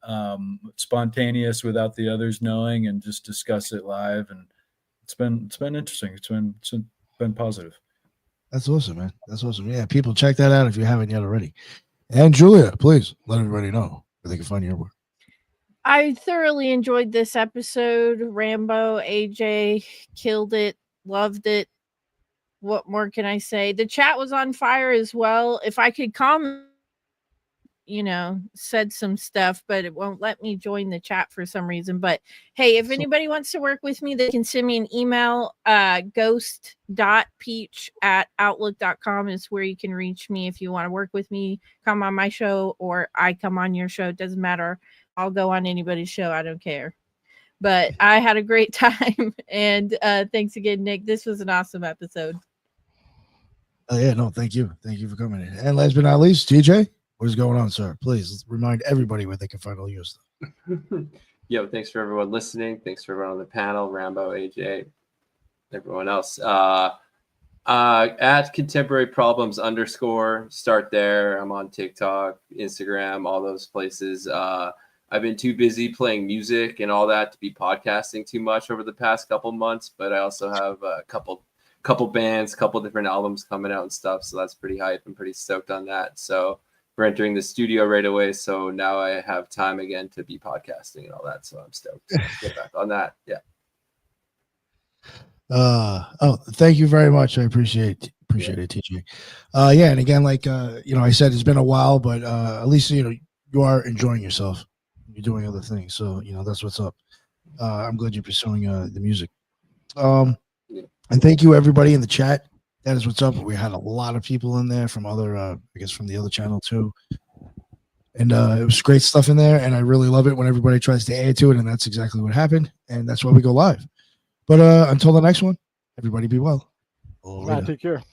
spontaneous without the others knowing, and just discuss it live. And it's been interesting. It's been positive. That's awesome, man. That's awesome. Yeah, people check that out if you haven't yet already. And Julia, please let everybody know where they can find your work. I thoroughly enjoyed this episode. Rambo, AJ killed it, loved it. What more can I say? The chat was on fire as well. If I could comment, said some stuff, but it won't let me join the chat for some reason. But hey, if anybody wants to work with me, they can send me an email. Ghost.peach@outlook.com is where you can reach me if you want to work with me, come on my show, or I come on your show. It doesn't matter. I'll go on anybody's show. I don't care. But I had a great time. And thanks again, Nick. This was an awesome episode. Oh, yeah, no, thank you. Thank you for coming in. And last but not least, TJ, what is going on, sir? Please remind everybody where they can find all your stuff. Yo, thanks for everyone listening. Thanks for everyone on the panel, Rambo, AJ, everyone else. At Contemporary Problems _ start there. I'm on TikTok, Instagram, all those places. I've been too busy playing music and all that to be podcasting too much over the past couple months, but I also have a couple bands, couple different albums coming out and stuff, so that's pretty hype. I'm pretty stoked on that. So we're entering the studio right away, so now I have time again to be podcasting and all that, so I'm stoked to get back on that. Yeah. Thank you very much. I appreciate it, TJ. Yeah, and again, like I said, it's been a while, but at least you are enjoying yourself. You're doing other things, so that's what's up. I'm glad you're pursuing the music. And thank you everybody in the chat. That is what's up. We had a lot of people in there from other, I guess from the other channel too. And it was great stuff in there, and I really love it when everybody tries to add to it, and that's exactly what happened, and that's why we go live. But until the next one, everybody be well. Take care.